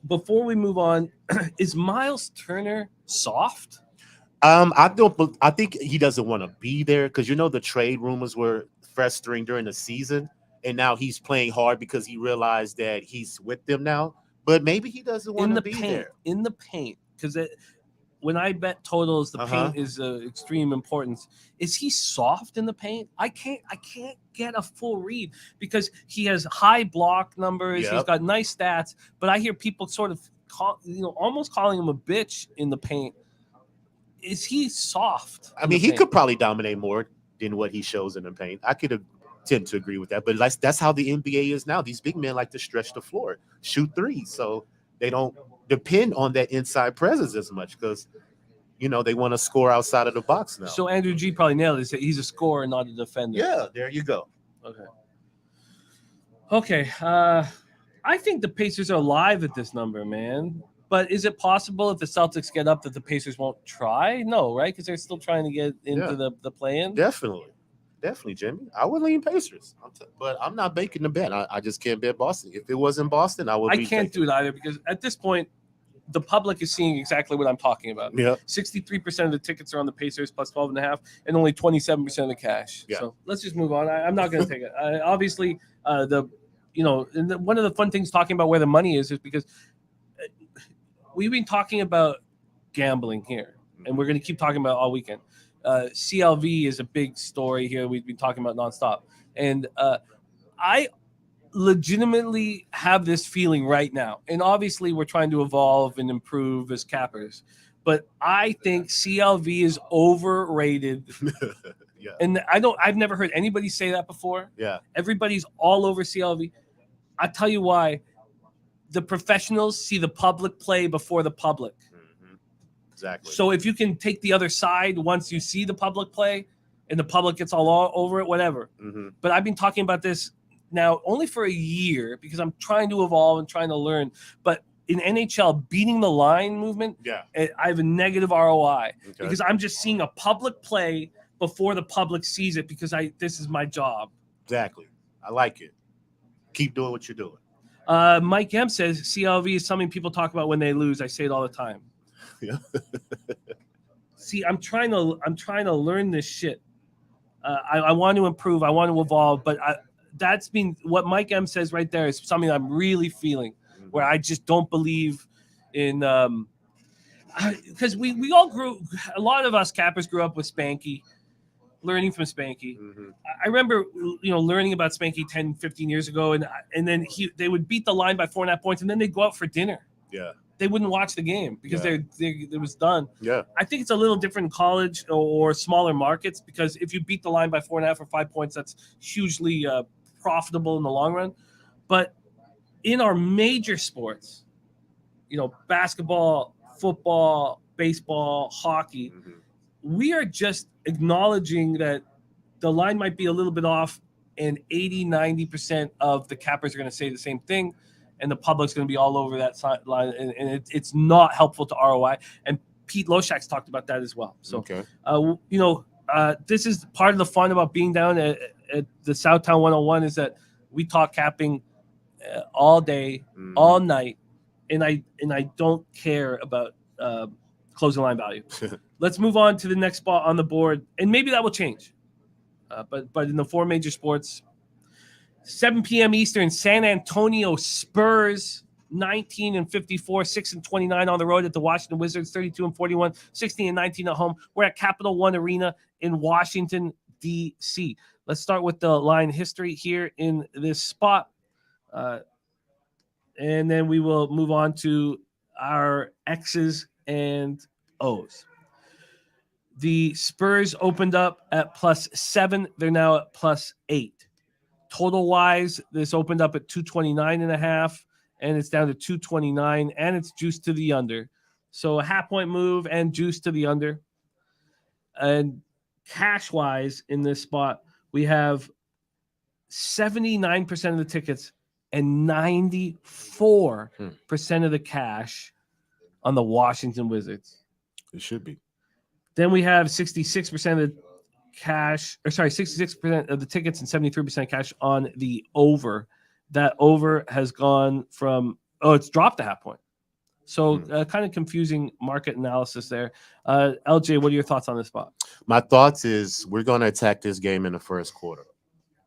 Before we move on, is Miles Turner soft? I think he doesn't want to be there because the trade rumors were festering during the season, and now he's playing hard because he realized that he's with them now. But maybe he doesn't want to be there in the paint because when I bet totals, the paint is extreme importance. Is he soft in the paint? I can't get a full read because he has high block numbers. Yep. He's got nice stats, but I hear people sort of almost calling him a bitch in the paint. Is he soft? I mean, he could probably dominate more than what he shows in the paint. I could tend to agree with that, but that's how the NBA is now. These big men like to stretch the floor, shoot threes, so they don't depend on that inside presence as much because they want to score outside of the box now. So Andrew G probably nailed it. He's a scorer, not a defender. Yeah, there you go. Okay. I think the Pacers are live at this number, man. But is it possible if the Celtics get up that the Pacers won't try? No, right? Because they're still trying to get into the play-in. Definitely. definitely, Jimmy. I would lean Pacers, but I'm not baking the bet. I just can't bet Boston. If it was in Boston, I would. I can't do it either because at this point, the public is seeing exactly what I'm talking about. Yeah. 63% of the tickets are on the Pacers plus 12.5, and only 27% of the cash. Yeah. So let's just move on. I'm not going to take it. Obviously, one of the fun things talking about where the money is because we've been talking about gambling here, and we're going to keep talking about it all weekend. CLV is a big story here. We've been talking about nonstop, and I legitimately have this feeling right now, and obviously we're trying to evolve and improve as cappers, but I think CLV is overrated. Yeah. And I've never heard anybody say that before. Yeah. Everybody's all over CLV. I tell you why. The professionals see the public play before the public. Mm-hmm. Exactly. So if you can take the other side once you see the public play and the public gets all over it, whatever. Mm-hmm. But I've been talking about this now only for a year because I'm trying to evolve and trying to learn. But in NHL, beating the line movement, Yeah. I have a negative ROI Okay. because I'm just seeing a public play before the public sees it because this is my job. Exactly. I like it. Keep doing what you're doing. Mike M says CLV is something people talk about when they lose. I say it all the time. Yeah. See, I'm trying to learn this shit. I want to improve. I want to evolve. But that's been what Mike M says right there is something I'm really feeling where I just don't believe in. Because we all a lot of us cappers grew up with Spanky, learning from Spanky. Mm-hmm. I remember, learning about Spanky 10, 15 years ago, and then they would beat the line by 4.5 points, and then they'd go out for dinner. Yeah. They wouldn't watch the game because Yeah. it was done. Yeah. I think it's a little different in college or smaller markets because if you beat the line by 4.5 or 5 points, that's hugely profitable in the long run. But in our major sports, basketball, football, baseball, hockey, Mm-hmm. we are just acknowledging that the line might be a little bit off and 80-90% of the cappers are going to say the same thing and the public's going to be all over that line and it's not helpful to ROI. And Pete Loshak's talked about that as well. So, Okay. this is part of the fun about being down at the Southtown 101 is that we talk capping all day, all night, and I don't care about closing line value. Let's move on to the next spot on the board, and maybe that will change. But in the four major sports, 7 p.m. Eastern, San Antonio Spurs 19-54, 6-29 on the road at the Washington Wizards, 32-41, 16-19 at home. We're at Capital One Arena in Washington, D.C. Let's start with the line history here in this spot. And then we will move on to our X's and O's. The Spurs opened up at +7. They're now at +8. Total wise, this opened up at 229.5, and it's down to 229, and it's juiced to the under. So a half-point move and juice to the under. And cash-wise in this spot, we have 79% of the tickets and 94% of the cash on the Washington Wizards. It should be. Then we have 66% of the 66% of the tickets and 73% cash on the over. That over has gone from, it's dropped a half point. So kind of confusing market analysis there. LJ, what are your thoughts on this spot? My thoughts is we're going to attack this game in the first quarter.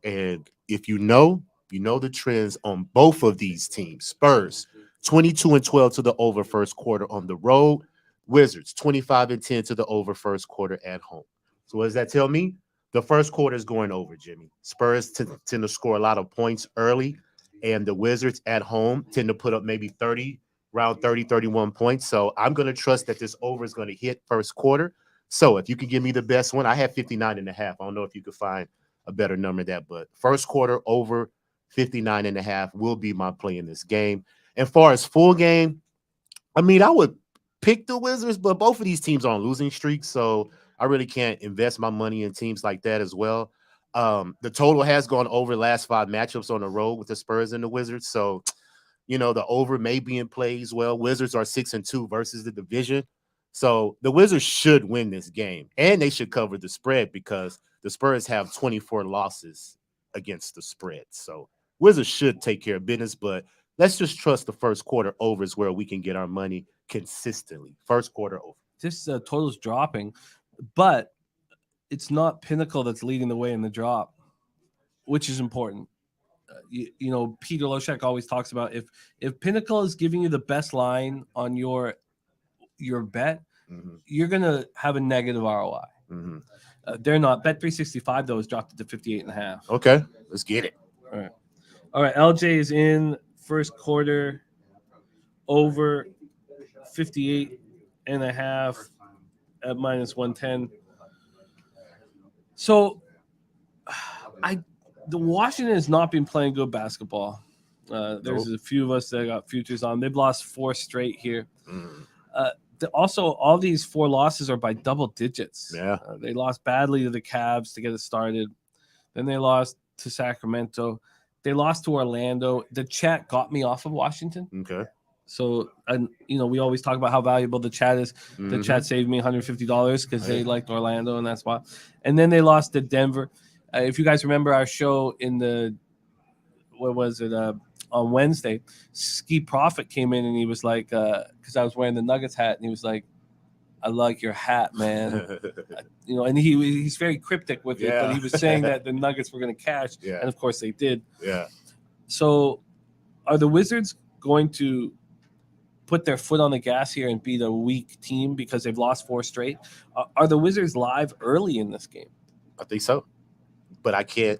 And if you know the trends on both of these teams. Spurs, 22-12 to the over first quarter on the road. Wizards, 25-10 to the over first quarter at home. So what does that tell me? The first quarter is going over, Jimmy. Spurs tend to score a lot of points early, and the Wizards at home tend to put up maybe 31 points. So I'm going to trust that this over is going to hit first quarter. So if you can give me the best one, I have 59.5. I don't know if you could find a better number than that, but first quarter over 59.5 will be my play in this game. And far as full game, I mean, I would pick the Wizards, but both of these teams are on losing streaks, so I really can't invest my money in teams like that as well. The total has gone over the last 5 matchups on the road with the Spurs and the Wizards, so the over may be in play as well. Wizards are 6-2 versus the division, So the Wizards should win this game, and they should cover the spread because the Spurs have 24 losses against the spread. So Wizards should take care of business, but let's just trust the first quarter over is where we can get our money consistently. First quarter over. This total's dropping, but it's not Pinnacle that's leading the way in the drop, which is important. You know, Peter Loshek always talks about if Pinnacle is giving you the best line on your bet, you're gonna have a negative ROI. They're not. Bet365 though has dropped it to 58.5. Okay, let's get it. All right. LJ is in first quarter over 58.5 at -110. So the Washington has not been playing good basketball. There's a few of us that got futures on. They've lost 4 straight here. Also, all these 4 losses are by double digits. Yeah. They lost badly to the Cavs to get it started. Then they lost to Sacramento. They lost to Orlando. The chat got me off of Washington. Okay. So, and we always talk about how valuable the chat is. The chat saved me $150 because they liked Orlando, and that's why. And then they lost to Denver. If you guys remember our show on Wednesday, Ski Prophet came in and he was like, because I was wearing the Nuggets hat, and he was like, "I like your hat, man." And he's very cryptic with it, but he was saying that the Nuggets were going to cash, and of course they did. Yeah. So, are the Wizards going to put their foot on the gas here and beat a weak team because they've lost 4 straight? Are the Wizards live early in this game? I think so, but I can't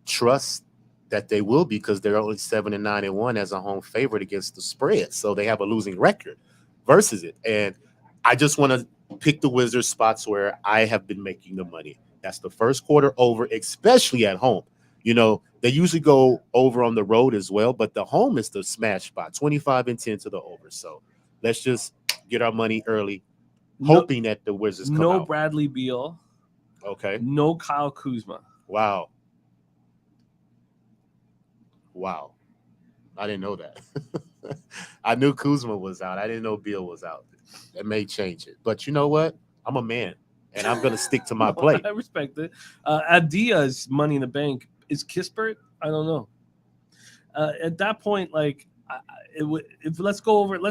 trust that they will because they're only 7-9-1 as a home favorite against the spread, so they have a losing record versus it. And I just want to pick the Wizards spots where I have been making the money. That's the first quarter over, especially at home. They usually go over on the road as well, but the home is the smash spot, 25-10 to the over. So let's just get our money early, hoping that the Wizards come out. No Bradley Beal. Okay. No Kyle Kuzma. Wow. I didn't know that. I knew Kuzma was out. I didn't know Beal was out. That may change it. But you know what? I'm a man, and I'm going to stick to my play. I respect it. Adia's Money in the Bank. Is Kispert? I don't know. At that point, let's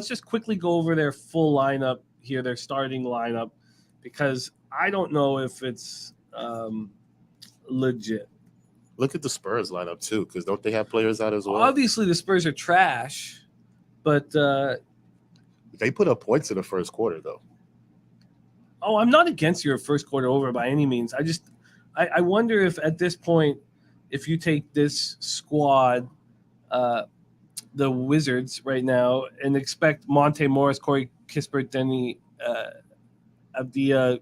just quickly go over their full lineup here, their starting lineup, because I don't know if it's legit. Look at the Spurs lineup too, because don't they have players out as well? Obviously, the Spurs are trash, but they put up points in the first quarter, though. Oh, I'm not against your first quarter over by any means. I wonder if at this point, if you take this squad, the Wizards right now, and expect Monte Morris, Corey Kispert, Denny, Avdia,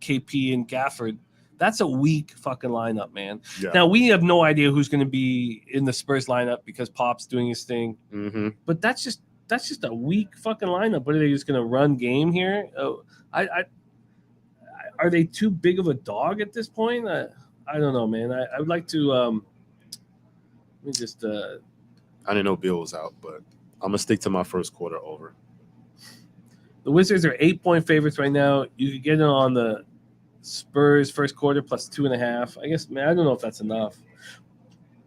KP, and Gafford, that's a weak fucking lineup, man. Yeah. Now, we have no idea who's going to be in the Spurs lineup because Pop's doing his thing. But that's just a weak fucking lineup. What are they just going to run game here? Are they too big of a dog at this point? I don't know, man. I would like to let me just I didn't know Bill was out, but I'm gonna stick to my first quarter over. The Wizards are 8-point favorites right now. You could get it on the Spurs first quarter plus 2.5. I guess, man, I don't know if that's enough.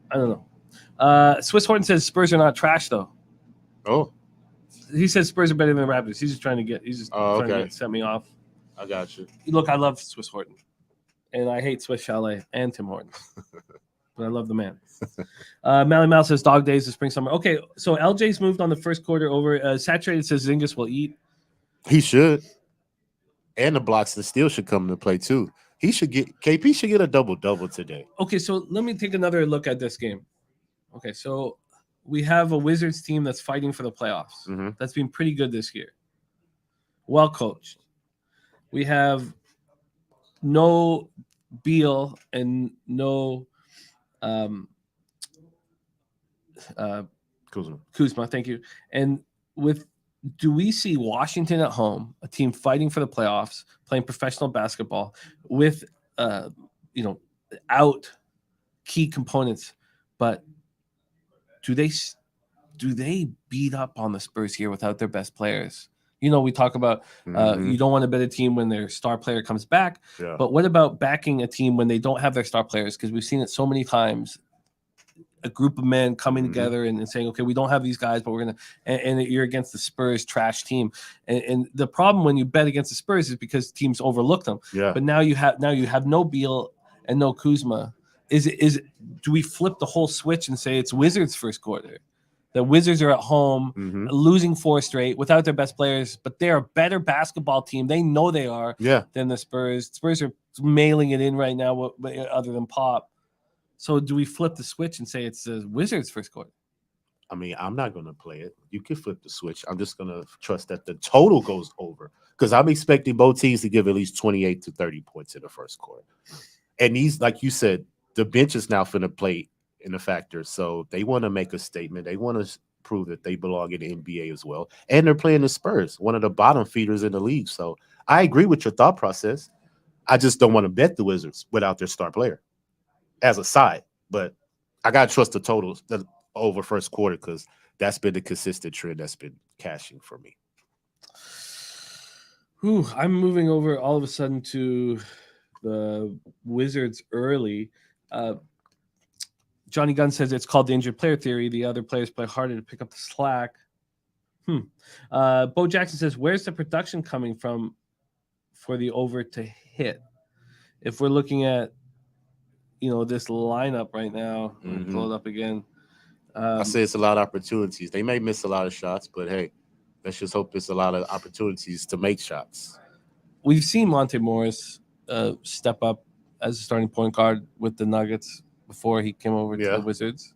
I don't know. Swiss Horton says Spurs are not trash though. Oh, he says Spurs are better than the Raptors. He's just trying to set me off. I got you. Look, I love Swiss Horton, and I hate Swiss Chalet and Tim Hortons, but I love the man. Mally Mal says dog days of spring summer. Okay, so LJ's moved on the first quarter over. Saturated says Zingas will eat. He should, and the blocks and steal should come into play too. KP should get a double today. Okay, so let me take another look at this game. Okay, so we have a Wizards team that's fighting for the playoffs. That's been pretty good this year. Well coached. We have no Beal and no Kuzma, thank you. And do we see Washington at home, a team fighting for the playoffs, playing professional basketball with out key components, but do they beat up on the Spurs here without their best players? We talk about you don't want to bet a team when their star player comes back. Yeah. But what about backing a team when they don't have their star players? Because we've seen it so many times. A group of men coming together and saying, okay, we don't have these guys, but we're going to, and you're against the Spurs trash team. And the problem when you bet against the Spurs is because teams overlook them. Yeah. But now you have no Beal and no Kuzma. Do we flip the whole switch and say it's Wizards first quarter? The Wizards are at home, losing 4 straight without their best players, but they're a better basketball team. They know they are than the Spurs. Spurs are mailing it in right now, other than Pop. So do we flip the switch and say it's the Wizards first quarter? I mean, I'm not going to play it. You can flip the switch. I'm just going to trust that the total goes over because I'm expecting both teams to give at least 28 to 30 points in the first quarter. And these, like you said, the bench is now going to play in a factor. So they want to make a statement. They want to prove that they belong in the NBA as well. And they're playing the Spurs, one of the bottom feeders in the league. So I agree with your thought process. I just don't want to bet the Wizards without their star player as a side. But I got to trust the totals over first quarter because that's been the consistent trend that's been cashing for me. I'm moving over all of a sudden to the Wizards early. Johnny Gunn says it's called the injured player theory. The other players play harder to pick up the slack. Bo Jackson says, where's the production coming from for the over to hit? If we're looking at, this lineup right now, pull it up again. I say it's a lot of opportunities. They may miss a lot of shots, but hey, let's just hope it's a lot of opportunities to make shots. We've seen Monte Morris step up as a starting point guard with the Nuggets before he came over to the Wizards.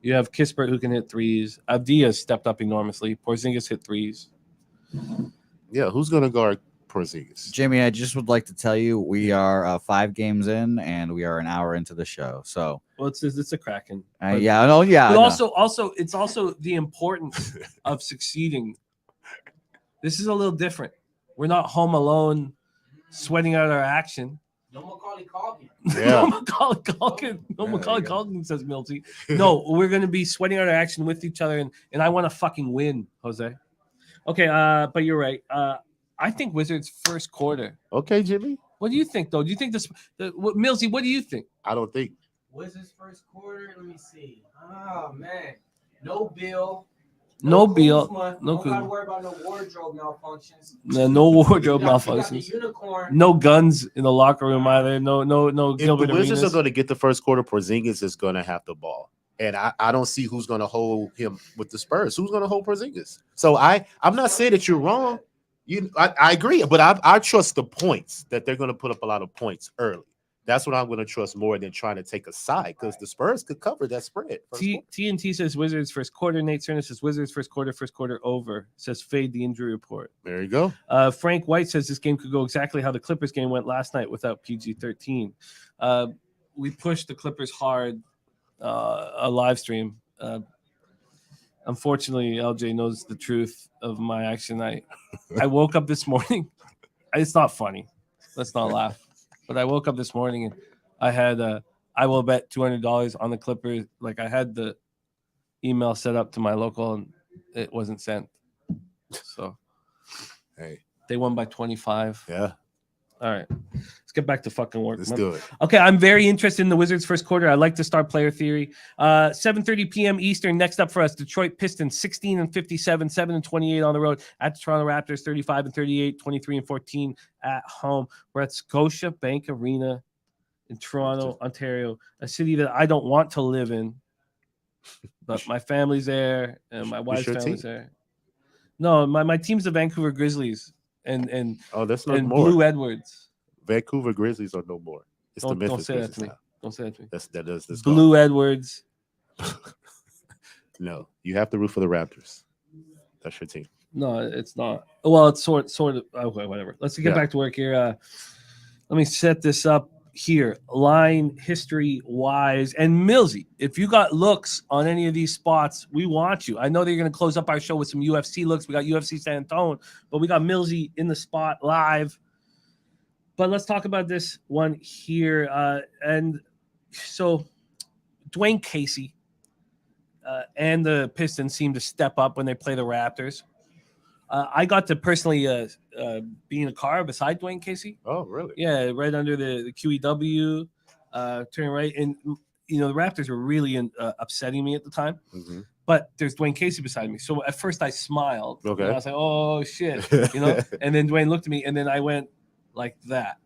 You have Kispert who can hit threes. Avdija stepped up enormously. Porzingis hit threes. Yeah, who's going to guard Porzingis? Jamie, I just would like to tell you we are 5 games in and we are an hour into the show. So it's a Kraken. But also it's also the importance of succeeding. This is a little different. We're not home alone, sweating out our action. No Macaulay Culkin. Yeah. No Macaulay Culkin. No Macaulay Culkin, says Milty. No, we're going to be sweating out our action with each other, and I want to fucking win, Jose. Okay, but you're right. I think Wizards first quarter. Okay, Jimmy. What do you think, though? Do you think Milty, what do you think? I don't think. Wizards first quarter? Let me see. Oh, man. No Bill. No Beal. Kuzma. No Don't got to Kuzma. worry about no wardrobe malfunctions. No wardrobe You got the malfunctions. unicorn. No guns in the locker room either. No If Gilbert the Wizards Arenas. are going to get the first quarter, Porzingis is going to have the ball. And I don't see who's going to hold him with the Spurs. Who's going to hold Porzingis? So I'm not saying that you're wrong. I agree, but I trust the points, that they're going to put up a lot of points early. That's what I'm going to trust more than trying to take a side because the Spurs could cover that spread. TNT says Wizards first quarter. Nate Cerna says Wizards first quarter over. Says fade the injury report. There you go. Frank White says this game could go exactly how the Clippers game went last night without PG-13. We pushed the Clippers hard, a live stream. Unfortunately, LJ knows the truth of my action. I woke up this morning. It's not funny. Let's not laugh. But I woke up this morning and I had I will bet $200 on the Clippers. Like I had the email set up to my local and it wasn't sent. So hey, they won by 25. Yeah. All right. Let's get back to fucking work. Let's do it. Okay, I'm very interested in the Wizards first quarter. I like the star player theory. 7:30 p.m. Eastern. Next up for us, Detroit Pistons 16-57, 7-28 on the road at the Toronto Raptors 35-38, 23-14 at home. We're at Scotia Bank Arena in Toronto, Ontario, a city that I don't want to live in, but my family's there and my wife's family's there. No, my team's the Vancouver Grizzlies and that's not and more. Blue Edwards. Vancouver Grizzlies are no more. It's the Memphis Grizzlies now. Don't say that to me. That's Blue Edwards. No, you have to root for the Raptors. That's your team. No, it's not. Well, it's sort of. Okay, whatever. Let's get back to work here. Let me set this up here, line history wise. And Millsy, if you got looks on any of these spots, we want you. I know that you're going to close up our show with some UFC looks. We got UFC San Antonio, but we got Millsy in the spot live. But let's talk about this one here. And so Dwayne Casey and the Pistons seem to step up when they play the Raptors. I got to personally be in a car beside Dwayne Casey. Oh, really? Yeah, right under the QEW, turning right. And, the Raptors were really upsetting me at the time. Mm-hmm. But there's Dwayne Casey beside me. So at first I smiled. Okay. And I was like, oh, shit. And then Dwayne looked at me, and then I went like that.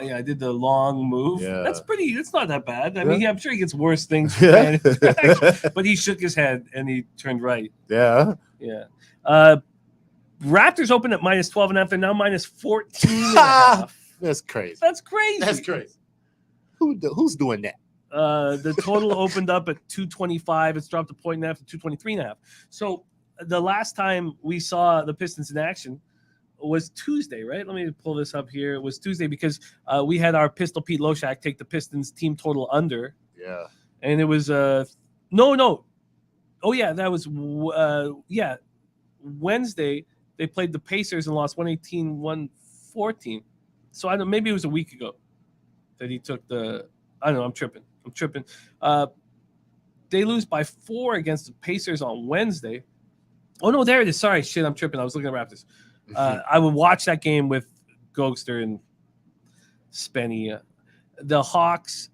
Yeah, I did the long move. Yeah. It's not that bad. I Yeah. mean, I'm sure he gets worse things. Yeah. But he shook his head, and he turned right. Yeah. Yeah. Raptors open at -12.5. They're now -14.5. That's crazy. That's crazy. That's crazy. Who's doing that? The total opened up at 225. It's dropped a 1.5 to 223.5. So the last time we saw the Pistons in action was Tuesday, right? Let me pull this up here. It was Tuesday because we had our Pistol Pete Loshak take the Pistons team total under. Yeah. And it was no. Oh yeah, that was Wednesday. They played the Pacers and lost 118-114. So I don't. Maybe it was a week ago that he took the. I don't know. I'm tripping. They lose by 4 against the Pacers on Wednesday. Oh no, there it is. Sorry, shit, I'm tripping. I was looking at Raptors. I would watch that game with Gogster and Spenny. The Hawks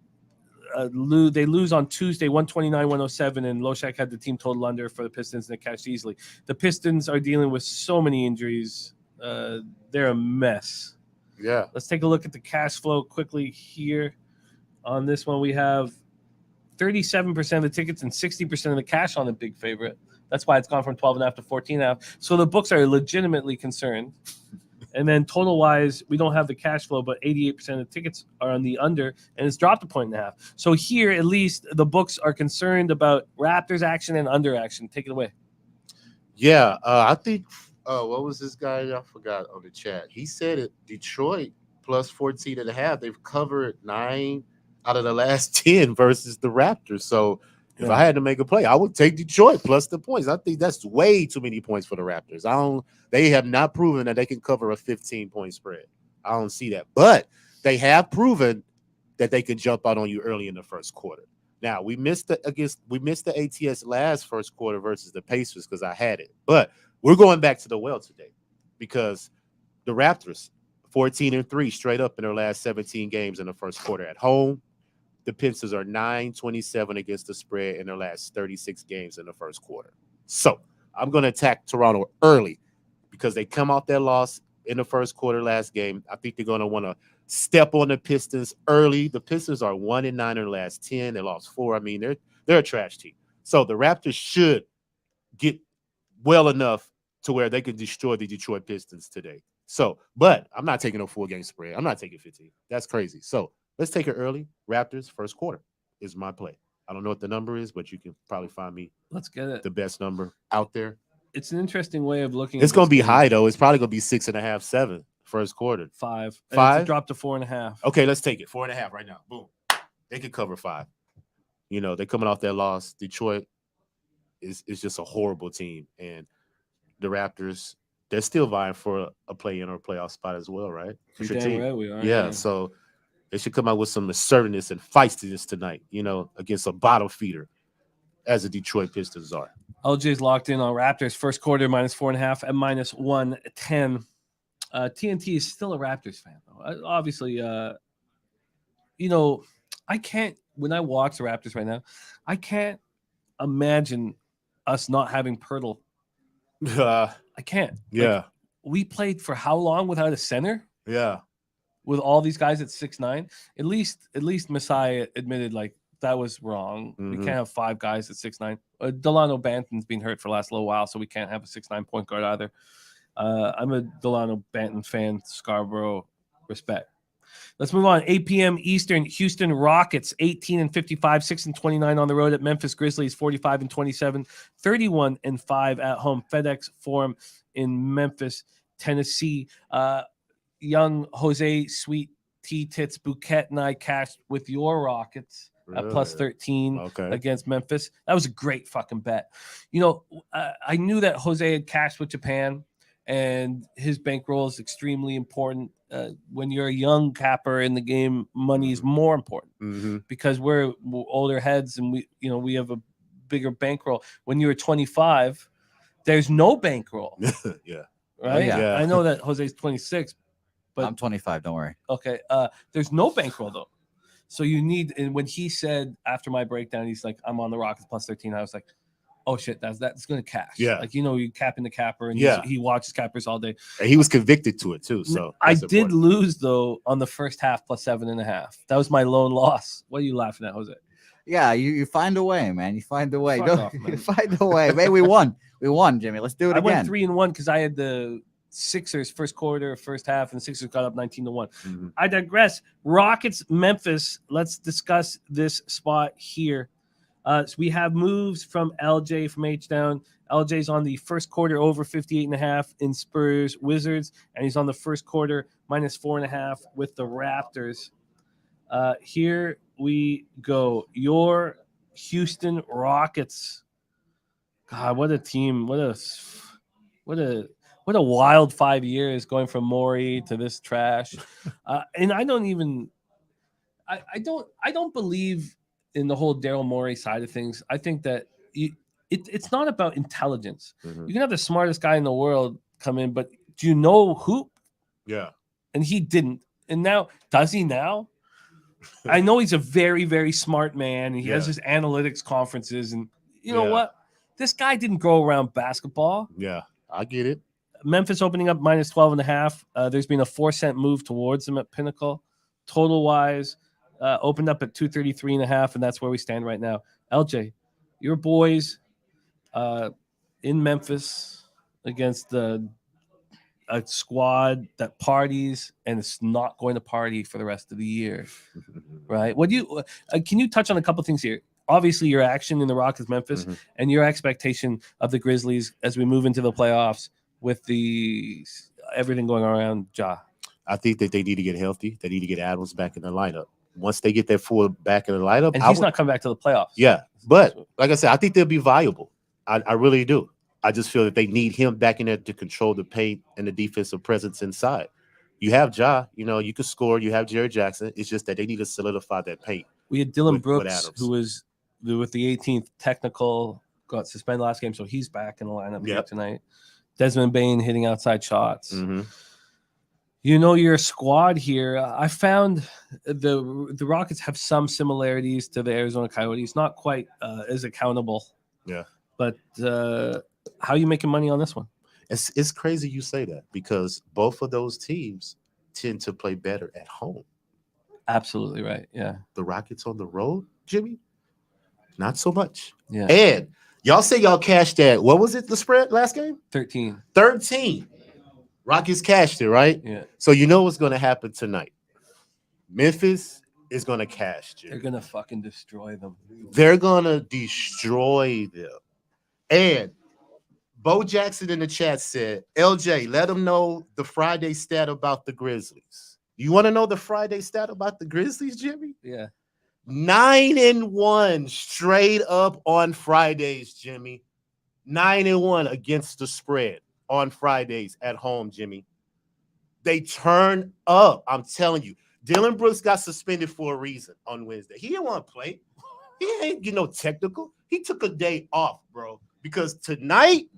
they lose on Tuesday, 129-107, and Loshak had the team total under for the Pistons, and they cashed easily. The Pistons are dealing with so many injuries. They're a mess. Yeah. Let's take a look at the cash flow quickly here. On this one, we have 37% of the tickets and 60% of the cash on the big favorite. That's why it's gone from 12.5 to 14.5. So the books are legitimately concerned. And then total-wise, we don't have the cash flow, but 88% of the tickets are on the under, and it's dropped a 1.5. So here, at least, the books are concerned about Raptors action and under action. Take it away. Yeah, I think what was this guy? I forgot on the chat. He said it. Detroit plus 14.5. They've covered 9 out of the last 10 versus the Raptors. So if I had to make a play, I would take Detroit plus the points. I think that's way too many points for the Raptors. They have not proven that they can cover a 15-point spread. I don't see that. But they have proven that they can jump out on you early in the first quarter. Now, we missed the ATS last first quarter versus the Pacers because I had it. But we're going back to the well today because the Raptors 14-3 straight up in their last 17 games in the first quarter at home. The Pistons are 9-27 against the spread in their last 36 games in the first quarter. So I'm going to attack Toronto early because they come off that loss in the first quarter last game. I think they're going to want to step on the Pistons early. The Pistons are 1-9 in their last 10. They lost 4. I mean, they're a trash team. So the Raptors should get well enough to where they can destroy the Detroit Pistons today. So, but I'm not taking a full game spread. I'm not taking 15. That's crazy. So let's take it early. Raptors first quarter is my play. I don't know what the number is, but you can probably find me. Let's get it. The best number out there. It's an interesting way of looking. It's going to be high though. It's probably going to be 6.5, 7 first quarter. 5. 5. It's dropped to 4.5. Okay, let's take it. 4.5 right now. Boom. They could cover 5. They're coming off that loss. Detroit is just a horrible team, and the Raptors, they're still vying for a play-in or playoff spot as well, right? For your team. Right, we are. Yeah, so they should come out with some assertiveness and feistiness tonight, against a bottom feeder, as the Detroit Pistons are. LJ's locked in on Raptors first quarter -4.5 and -110. TNT is still a Raptors fan, though. Obviously, I can't. When I watch the Raptors right now, I can't imagine us not having Pirtle. I can't. Yeah. We played for how long without a center? Yeah. With all these guys at 6'9", at least Masai admitted that was wrong. Mm-hmm. We can't have 5 guys at 6'9". Delano Banton's been hurt for the last little while, so we can't have a 6'9" point guard either. I'm a Delano Banton fan. Scarborough, respect. Let's move on. 8 p.m. Eastern. Houston Rockets 18-55, 6-29 on the road at Memphis Grizzlies 45-27, 31-5 at home. FedEx Forum in Memphis, Tennessee. Young Jose Sweet T Tits Bouquet and I cashed with your Rockets at +13 against Memphis. That was a great fucking bet. I knew that Jose had cashed with Japan, and his bankroll is extremely important. When you're a young capper in the game, money is more important because we're older heads and we have a bigger bankroll. When you're 25, there's no bankroll. Yeah. right? yeah. I know that Jose's 26, but I'm 25. Don't worry. okay. There's no bankroll though. So you need, and when he said after my breakdown, he's like, I'm on the Rockets plus 13. I was like, oh shit, that's going to cash. Yeah. Like, you capping the capper, and Yeah. he watches cappers all day. And he was convicted to it too. So I that's did important. lose though on the first half plus 7.5. That was my lone loss. What are you laughing at, Jose? Yeah, you find a way, man. You find a way. Fuck Don't off, man. you find a way. Man, we won. We won, Jimmy. Let's do it I again. went 3-1 because I had the Sixers first quarter, first half, and the Sixers got up 19-1. Mm-hmm. I digress. Rockets, Memphis. Let's discuss this spot here. So we have moves from LJ from H-Down. LJ's on the first quarter over 58.5 in Spurs Wizards, and he's on the first quarter minus 4.5 with the Raptors. Here we go. Your Houston Rockets. God, what a team! What a wild 5 years going from Morey to this trash. And I don't believe in the whole Daryl Morey side of things. I think that it's not about intelligence. Mhm. You can have the smartest guy in the world come in, but do you know hoop? Yeah. And he didn't. And now, does he now? I know he's a very, very smart man, and he has his analytics conferences. And you know what? This guy didn't grow around basketball. Yeah, I get it. Memphis opening up minus 12.5. There's been a 4-cent move towards them at Pinnacle. Total wise, opened up at 233.5, and that's where we stand right now. LJ, your boys in Memphis against a squad that parties and it's not going to party for the rest of the year, right? What do you can you touch on a couple things here? Obviously, your action in the Rockets, Memphis, and your expectation of the Grizzlies as we move into the playoffs with the everything going around Ja. I think that they need to get healthy. They need to get Adams back in the lineup. Once they get that full back in the lineup, And he's not coming back to the playoffs. Yeah, but like I said, I think they'll be viable. I really do. I just feel that they need him back in there to control the paint and the defensive presence inside. You have Ja, you can score. You have Jerry Jackson. It's just that they need to solidify that paint. We had Dylan with Brooks, Adams. who was with the 18th technical, got suspended last game, so he's back in the lineup here tonight. Desmond Bane hitting outside shots. Mm-hmm. Your squad here. I found the Rockets have some similarities to the Arizona Coyotes, not quite as accountable. Yeah. But how are you making money on this one? It's crazy you say that because both of those teams tend to play better at home. Absolutely right. Yeah. The Rockets on the road, Jimmy, not so much. Yeah. And y'all say y'all cashed that. What was it, the spread last game? 13. Rockets cashed it, right? Yeah. So you know what's going to happen tonight. Memphis is going to cash, Jimmy. They're going to fucking destroy them. They're going to destroy them. And Bo Jackson in the chat said, LJ, let them know the Friday stat about the Grizzlies. You want to know the Friday stat about the Grizzlies, Jimmy? Yeah. 9-1 straight up on Fridays, Jimmy. 9-1 against the spread on Fridays at home, Jimmy. They turn up. I'm telling you. Dylan Brooks got suspended for a reason on Wednesday. He didn't want to play. He ain't technical. He took a day off, bro, because tonight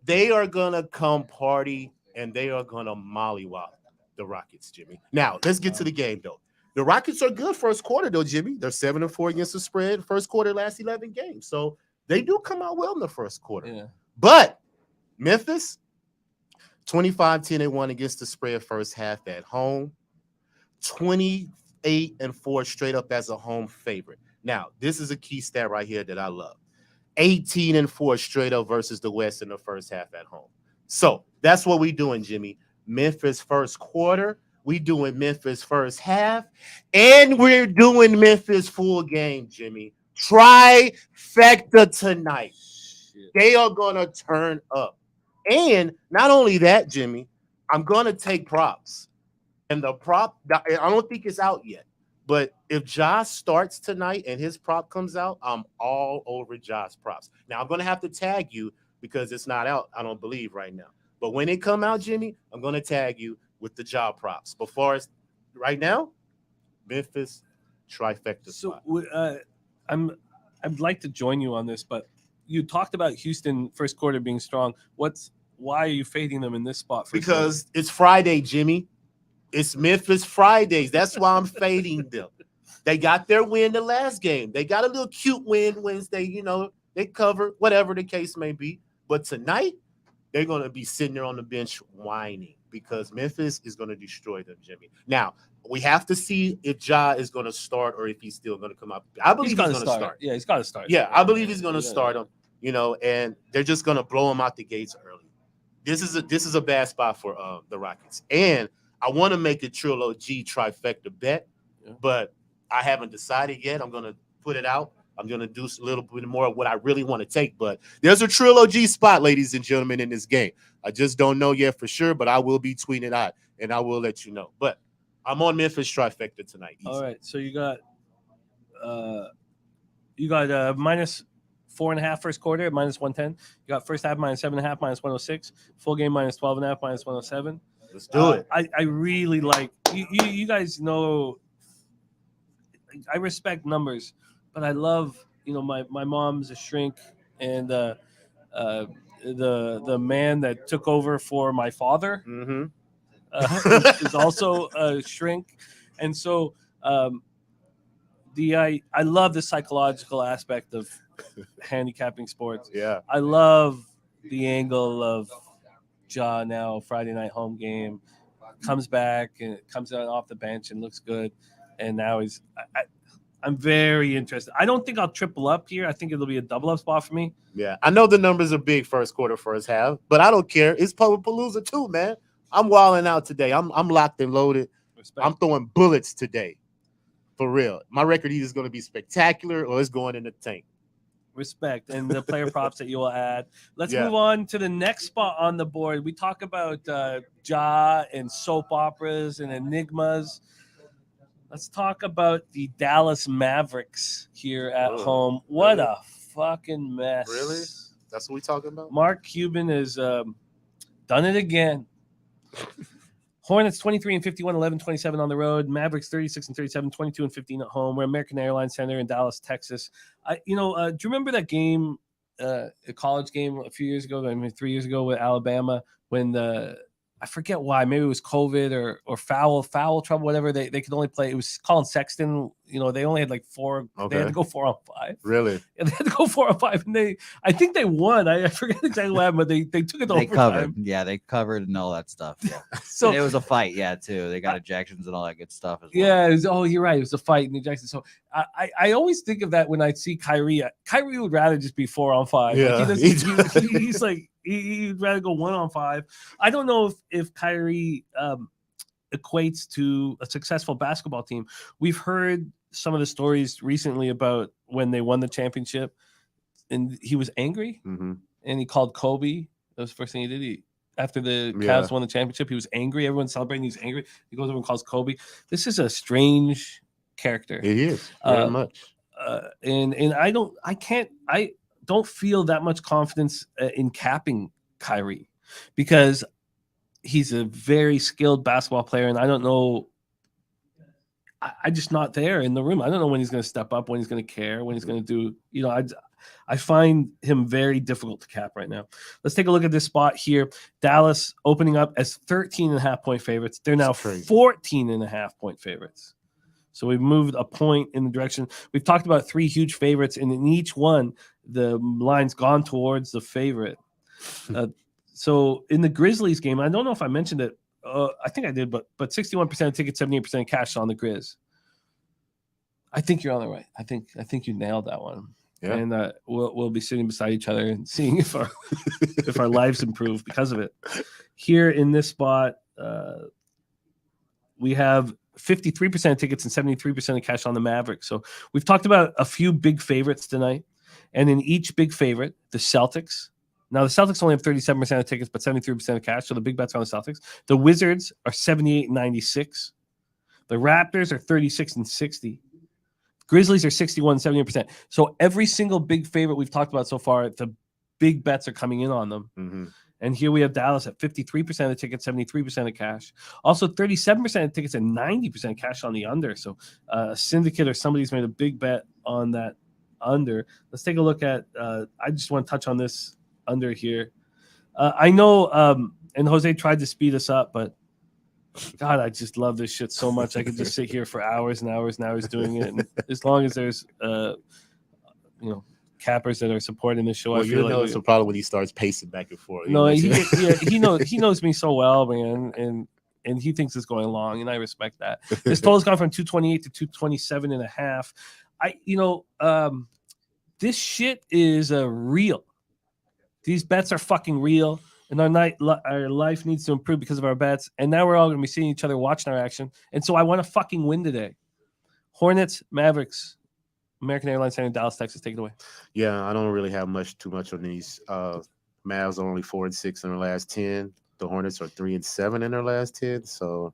they are going to come party and they are going to mollywop the Rockets, Jimmy. Now, let's get to the game, though. The Rockets are good first quarter, though, Jimmy. They're 7-4 against the spread. First quarter, last 11 games. So they do come out well in the first quarter. Yeah. But Memphis, 25-10-1 against the spread first half at home. 28-4 straight up as a home favorite. Now, this is a key stat right here that I love. 18-4 straight up versus the West in the first half at home. So that's what we're doing, Jimmy. Memphis first quarter. We doing Memphis first half. And we're doing Memphis full game, Jimmy. Trifecta tonight. Shit. They are going to turn up. And not only that, Jimmy, I'm going to take props. And the prop, I don't think it's out yet. But if Josh starts tonight and his prop comes out, I'm all over Josh's props. Now, I'm going to have to tag you because it's not out, I don't believe, right now. But when it come out, Jimmy, I'm going to tag you with the job props. But far as right now, Memphis trifecta spot. So I'd like to join you on this, but you talked about Houston first quarter being strong. What's why are you fading them in this spot? Because it's Friday, Jimmy. It's Memphis Fridays. That's why I'm fading them. They got their win the last game. They got a little cute win Wednesday. They covered, whatever the case may be. But tonight, they're going to be sitting there on the bench whining because Memphis is going to destroy them, Jimmy. Now, we have to see if Ja is going to start or if he's still going to come out. I believe he's going to start. Yeah, he's got to start. Yeah, I believe he's going to start him, and they're just going to blow him out the gates early. This is a bad spot for the Rockets. And I want to make a trilogy trifecta bet, but I haven't decided yet. I'm going to put it out. I'm going to do a little bit more of what I really want to take. But there's a trilogy spot, ladies and gentlemen, in this game. I just don't know yet for sure, but I will be tweeting it out, and I will let you know. But I'm on Memphis trifecta tonight. Easy. All right, so you got minus 4.5 first quarter, minus 110. You got first half minus 7.5, minus 106. Full game minus 12.5, minus 107. Let's do it. I really like you guys know. I respect numbers, but I love my mom's a shrink, and the man that took over for my father is also a shrink, and so I love the psychological aspect of handicapping sports. Yeah, I love the angle of Ja now Friday night home game comes back and comes out off the bench and looks good, and now I'm very interested. I don't think I'll triple up here. I think it'll be a double up spot for me. Yeah, I know the numbers are big first quarter, first half, but I don't care. It's Pubapalooza too, man. I'm wilding out today. I'm locked and loaded. Respect. I'm throwing bullets today, for real. My record either is going to be spectacular or it's going in the tank. Respect and the player props that you will add. Let's move on to the next spot on the board. We talk about Ja and soap operas and enigmas. Let's talk about the Dallas Mavericks here at home. What a fucking mess. Really? That's what we're talking about? Mark Cuban has done it again. Hornets 23-51, 11-27 on the road. Mavericks 36-37, 22-15 at home. We're American Airlines Center in Dallas, Texas. Do you remember that game, a college game a few years ago, 3 years ago with Alabama, when I forget why, maybe it was COVID or foul trouble, whatever. They could only play. It was Colin Sexton. They only had like 4. Okay. They had to go 4-on-5. Really? And they had to go 4-on-5, and I think they won. I forget exactly what happened, but they took it to overtime. Covered. Yeah, they covered and all that stuff. Yeah. So and it was a fight. Yeah, too. They got ejections and all that good stuff as well. Yeah. You're right. It was a fight in ejection. So I always think of that when I see Kyrie. Kyrie would rather just be 4-on-5. Yeah. Like he's like he'd rather go 1-on-5. I don't know if Kyrie equates to a successful basketball team. We've heard some of the stories recently about when they won the championship, and he was angry, and he called Kobe. That was the first thing he did. After the Cavs won the championship, he was angry. Everyone's celebrating. He's angry. He goes over and calls Kobe. This is a strange character. It is very much. And I don't feel that much confidence in capping Kyrie, because he's a very skilled basketball player, and I don't know. I'm just not there in the room. I don't know when he's going to step up, when he's going to care, when he's going to do. I find him very difficult to cap right now. Let's take a look at this spot here. Dallas opening up as 13.5-point favorites. They're now 14.5-point favorites. So we've moved a point in the direction. We've talked about 3 huge favorites, and in each one, the line's gone towards the favorite. So in the Grizzlies game, I don't know if I mentioned it. I think I did, but 61% of tickets, 78% cash on the Grizz. I think you're on the right. I think you nailed that one. Yeah. And we'll be sitting beside each other and seeing if our lives improve because of it. Here in this spot, we have 53% of tickets and 73% of cash on the Mavericks. So we've talked about a few big favorites tonight, and in each big favorite, the Celtics. Now, the Celtics only have 37% of tickets, but 73% of cash, so the big bets are on the Celtics. The Wizards are 78-96. The Raptors are 36-60. Grizzlies are 61-70%. So every single big favorite we've talked about so far, the big bets are coming in on them. Mm-hmm. And here we have Dallas at 53% of the tickets, 73% of cash. Also, 37% of tickets and 90% cash on the under. So a syndicate or somebody's made a big bet on that under. Let's take a look at I just want to touch on this under here. I know, and Jose tried to speed us up, but God, I just love this shit so much. I could just sit here for hours and hours and hours doing it. And as long as there's, cappers that are supporting the show, Well, I feel like it's a problem when he starts pacing back and forth. no, he knows me so well, man, and he thinks it's going long, and I respect that. This total's gone from 228 to 227.5. This shit is real. These bets are fucking real. And our life needs to improve because of our bets. And now we're all going to be seeing each other watching our action. And so I want to fucking win today. Hornets, Mavericks, American Airlines Center, Dallas, Texas. Take it away. Yeah, I don't really have too much on these. Mavs are only 4-6 in their last 10. The Hornets are 3-7 in their last 10. So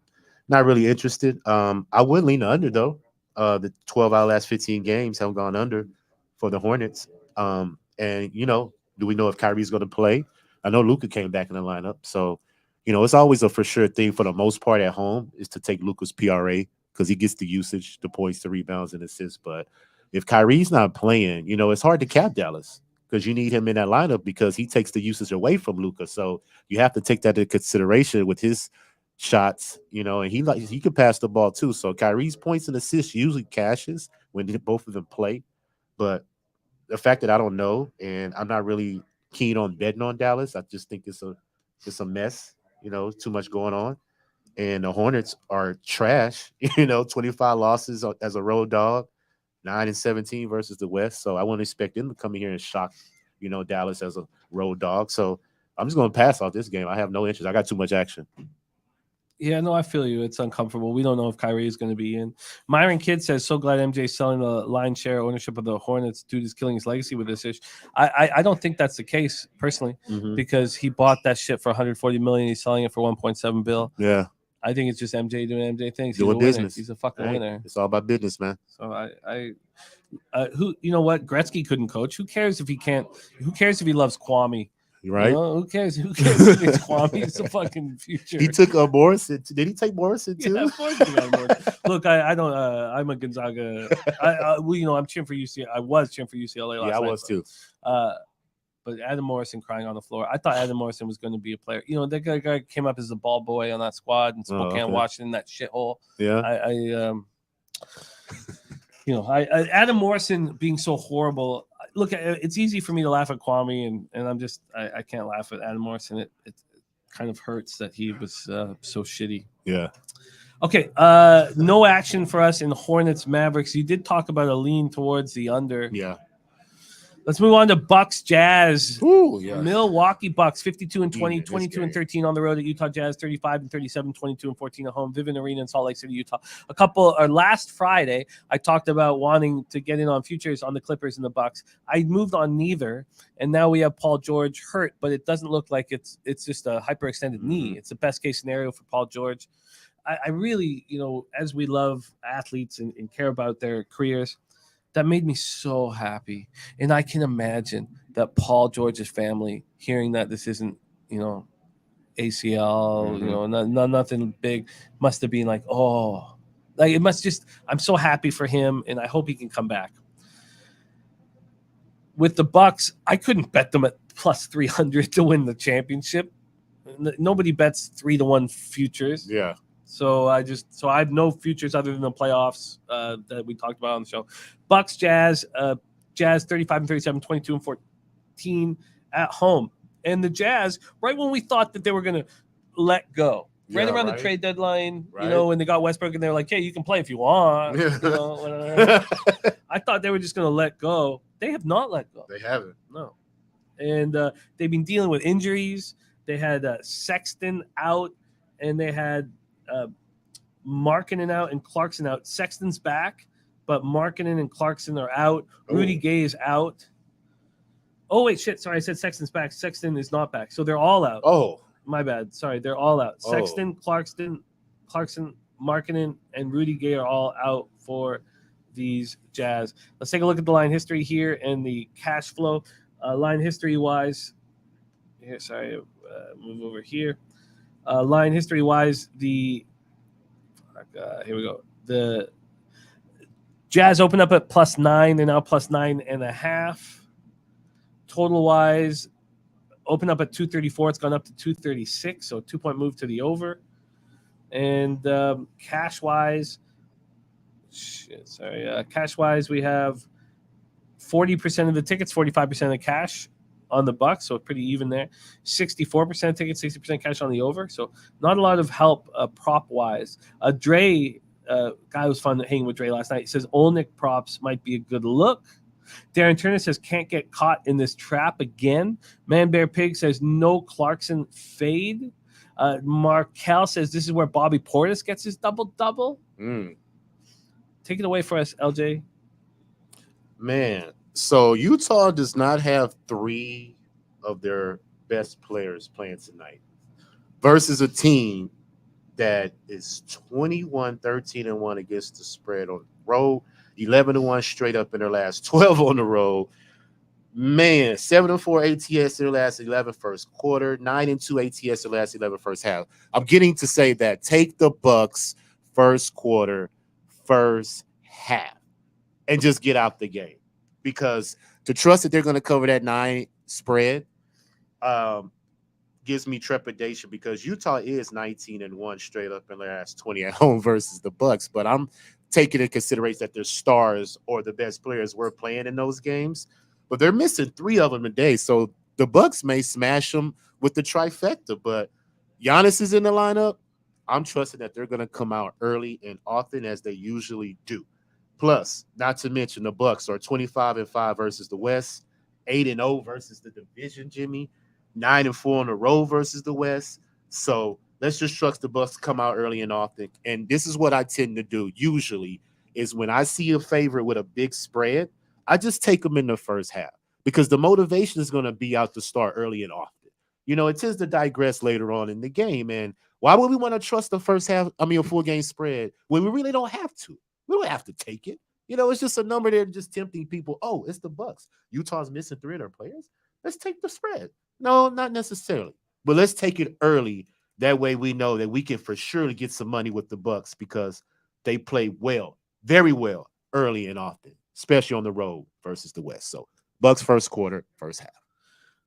not really interested. I would lean the under though. The 12 out of the last 15 games have gone under for the Hornets. And do we know if Kyrie's going to play? I know Luka came back in the lineup. So, it's always a for sure thing for the most part at home is to take Luka's PRA because he gets the usage, the points, the rebounds, and assists. But if Kyrie's not playing, it's hard to cap Dallas because you need him in that lineup because he takes the usage away from Luka. So you have to take that into consideration with his shots, and he can pass the ball too. So Kyrie's points and assists usually cashes when both of them play. But the fact that I don't know and I'm not really keen on betting on Dallas. I just think it's a mess, too much going on. And the Hornets are trash, 25 losses as a road dog, 9-17 versus the West. So I wouldn't expect them to come in here and shock, Dallas as a road dog. So I'm just going to pass off this game. I have no interest. I got too much action. Yeah, no, I feel you. It's uncomfortable. We don't know if Kyrie is going to be in. Myron Kidd says, so glad MJ's selling the line share ownership of the Hornets. Dude is killing his legacy with this ish. I don't think that's the case, personally, because he bought that shit for $140 million. He's selling it for $1.7 billion. Yeah. I think it's just MJ doing MJ things. Doing business. He's a fucking winner. It's all about business, man. So you know what? Gretzky couldn't coach. Who cares if he can't? Who cares if he loves Kwame? Right? Who cares? Who cares if it's Kwame? It's a fucking future. He took Morrison. Did he take Morrison too? Yeah, of course he got Morrison. Look, I don't. I'm a Gonzaga. I'm cheering for UCLA. I was cheering for UCLA last night. Yeah, I was too. But Adam Morrison crying on the floor. I thought Adam Morrison was going to be a player. That guy came up as a ball boy on that squad in Spokane, Washington, that shithole. Yeah. Adam Morrison being so horrible. Look, it's easy for me to laugh at Kwame, and I'm just I can't laugh at Adam Morrison. It kind of hurts that he was so shitty. Yeah. Okay. No action for us in Hornets Mavericks. You did talk about a lean towards the under. Yeah. Let's move on to Bucks Jazz. Ooh, yeah. Milwaukee Bucks 52-20, Yeah, 22-13 on the road at Utah Jazz, 35-37, 22-14 at home. Vivint Arena in Salt Lake City, Utah. Last Friday, I talked about wanting to get in on futures on the Clippers and the Bucks. I moved on neither, and now we have Paul George hurt, but it doesn't look like it's just a hyperextended knee. It's the best case scenario for Paul George. I really, as we love athletes and care about their careers, that made me so happy. And I can imagine that Paul George's family hearing that this isn't, ACL, nothing big, must have been like, oh, like it must just, I'm so happy for him and I hope he can come back. With the Bucks, I couldn't bet them at plus 300 to win the championship. Nobody bets 3-1 futures. Yeah. So I have no futures other than the playoffs that we talked about on the show. Bucks, Jazz, Jazz 35-37, 22-14 at home. And the Jazz, right when we thought that they were going to let go, right around the trade deadline, when they got Westbrook and they were like, hey, you can play if you want. I thought they were just going to let go. They have not let go. They haven't. No. And they've been dealing with injuries. They had Sexton out, and they had Markkanen out and Clarkson out. Sexton's back, but Markkanen and Clarkson are out. Rudy Gay is out. Oh, wait, shit. Sorry, I said Sexton's back. Sexton is not back. So they're all out. Oh. My bad. Sorry, they're all out. Sexton, Clarkson, Markkanen, and Rudy Gay are all out for these Jazz. Let's take a look at the line history here and the cash flow. Line history-wise, move over here. Line history-wise, here we go. The Jazz opened up at +9. They're now +9.5. Total-wise, opened up at 234. It's gone up to 236, so 2-point move to the over. And cash-wise, cash-wise, we have 40% of the tickets, 45% of the cash on the Bucks, so pretty even there. 64% tickets, 60% cash on the over. So not a lot of help prop-wise. Dre, guy was fun hanging with Dre last night. He says Olnick props might be a good look. Darren Turner says can't get caught in this trap again. Man Bear Pig says no Clarkson fade. Markel says this is where Bobby Portis gets his double-double. Take it away for us, LJ. Man, so Utah does not have 3 of their best players playing tonight versus a team that is 21-13-1 against the spread on the road, 11-1 straight up in their last 12 on the road. Man, 7-4 ATS in their last 11 first quarter, 9-2 ATS in their last 11 first half. I'm getting to say that take the Bucks first quarter, first half, and just get out the game, because to trust that they're going to cover that 9 spread gives me trepidation, because Utah is 19-1 straight up in their last 20 at home versus the Bucks. But I'm taking into consideration that their stars or the best players were playing in those games, but they're missing 3 of them today. So the Bucks may smash them with the trifecta, but Giannis is in the lineup. I'm trusting that they're going to come out early and often, as they usually do. Plus, not to mention, the Bucks are 25-5 versus the West, 8-0 versus the division, Jimmy, 9-4 on the road versus the West. So let's just trust the Bucks come out early and often. And this is what I tend to do usually, is when I see a favorite with a big spread, I just take them in the first half, because the motivation is going to be out to start early and often. You know, it tends to digress later on in the game. And why would we want to trust the first half, a full game spread, when we really don't have to? We don't have to take it. You know, it's just a number there just tempting people. Oh, it's the Bucks. Utah's missing 3 of their players. Let's take the spread. No, not necessarily. But let's take it early. That way we know that we can for sure get some money with the Bucks, because they play well, very well, early and often, especially on the road versus the West. So Bucks first quarter, first half.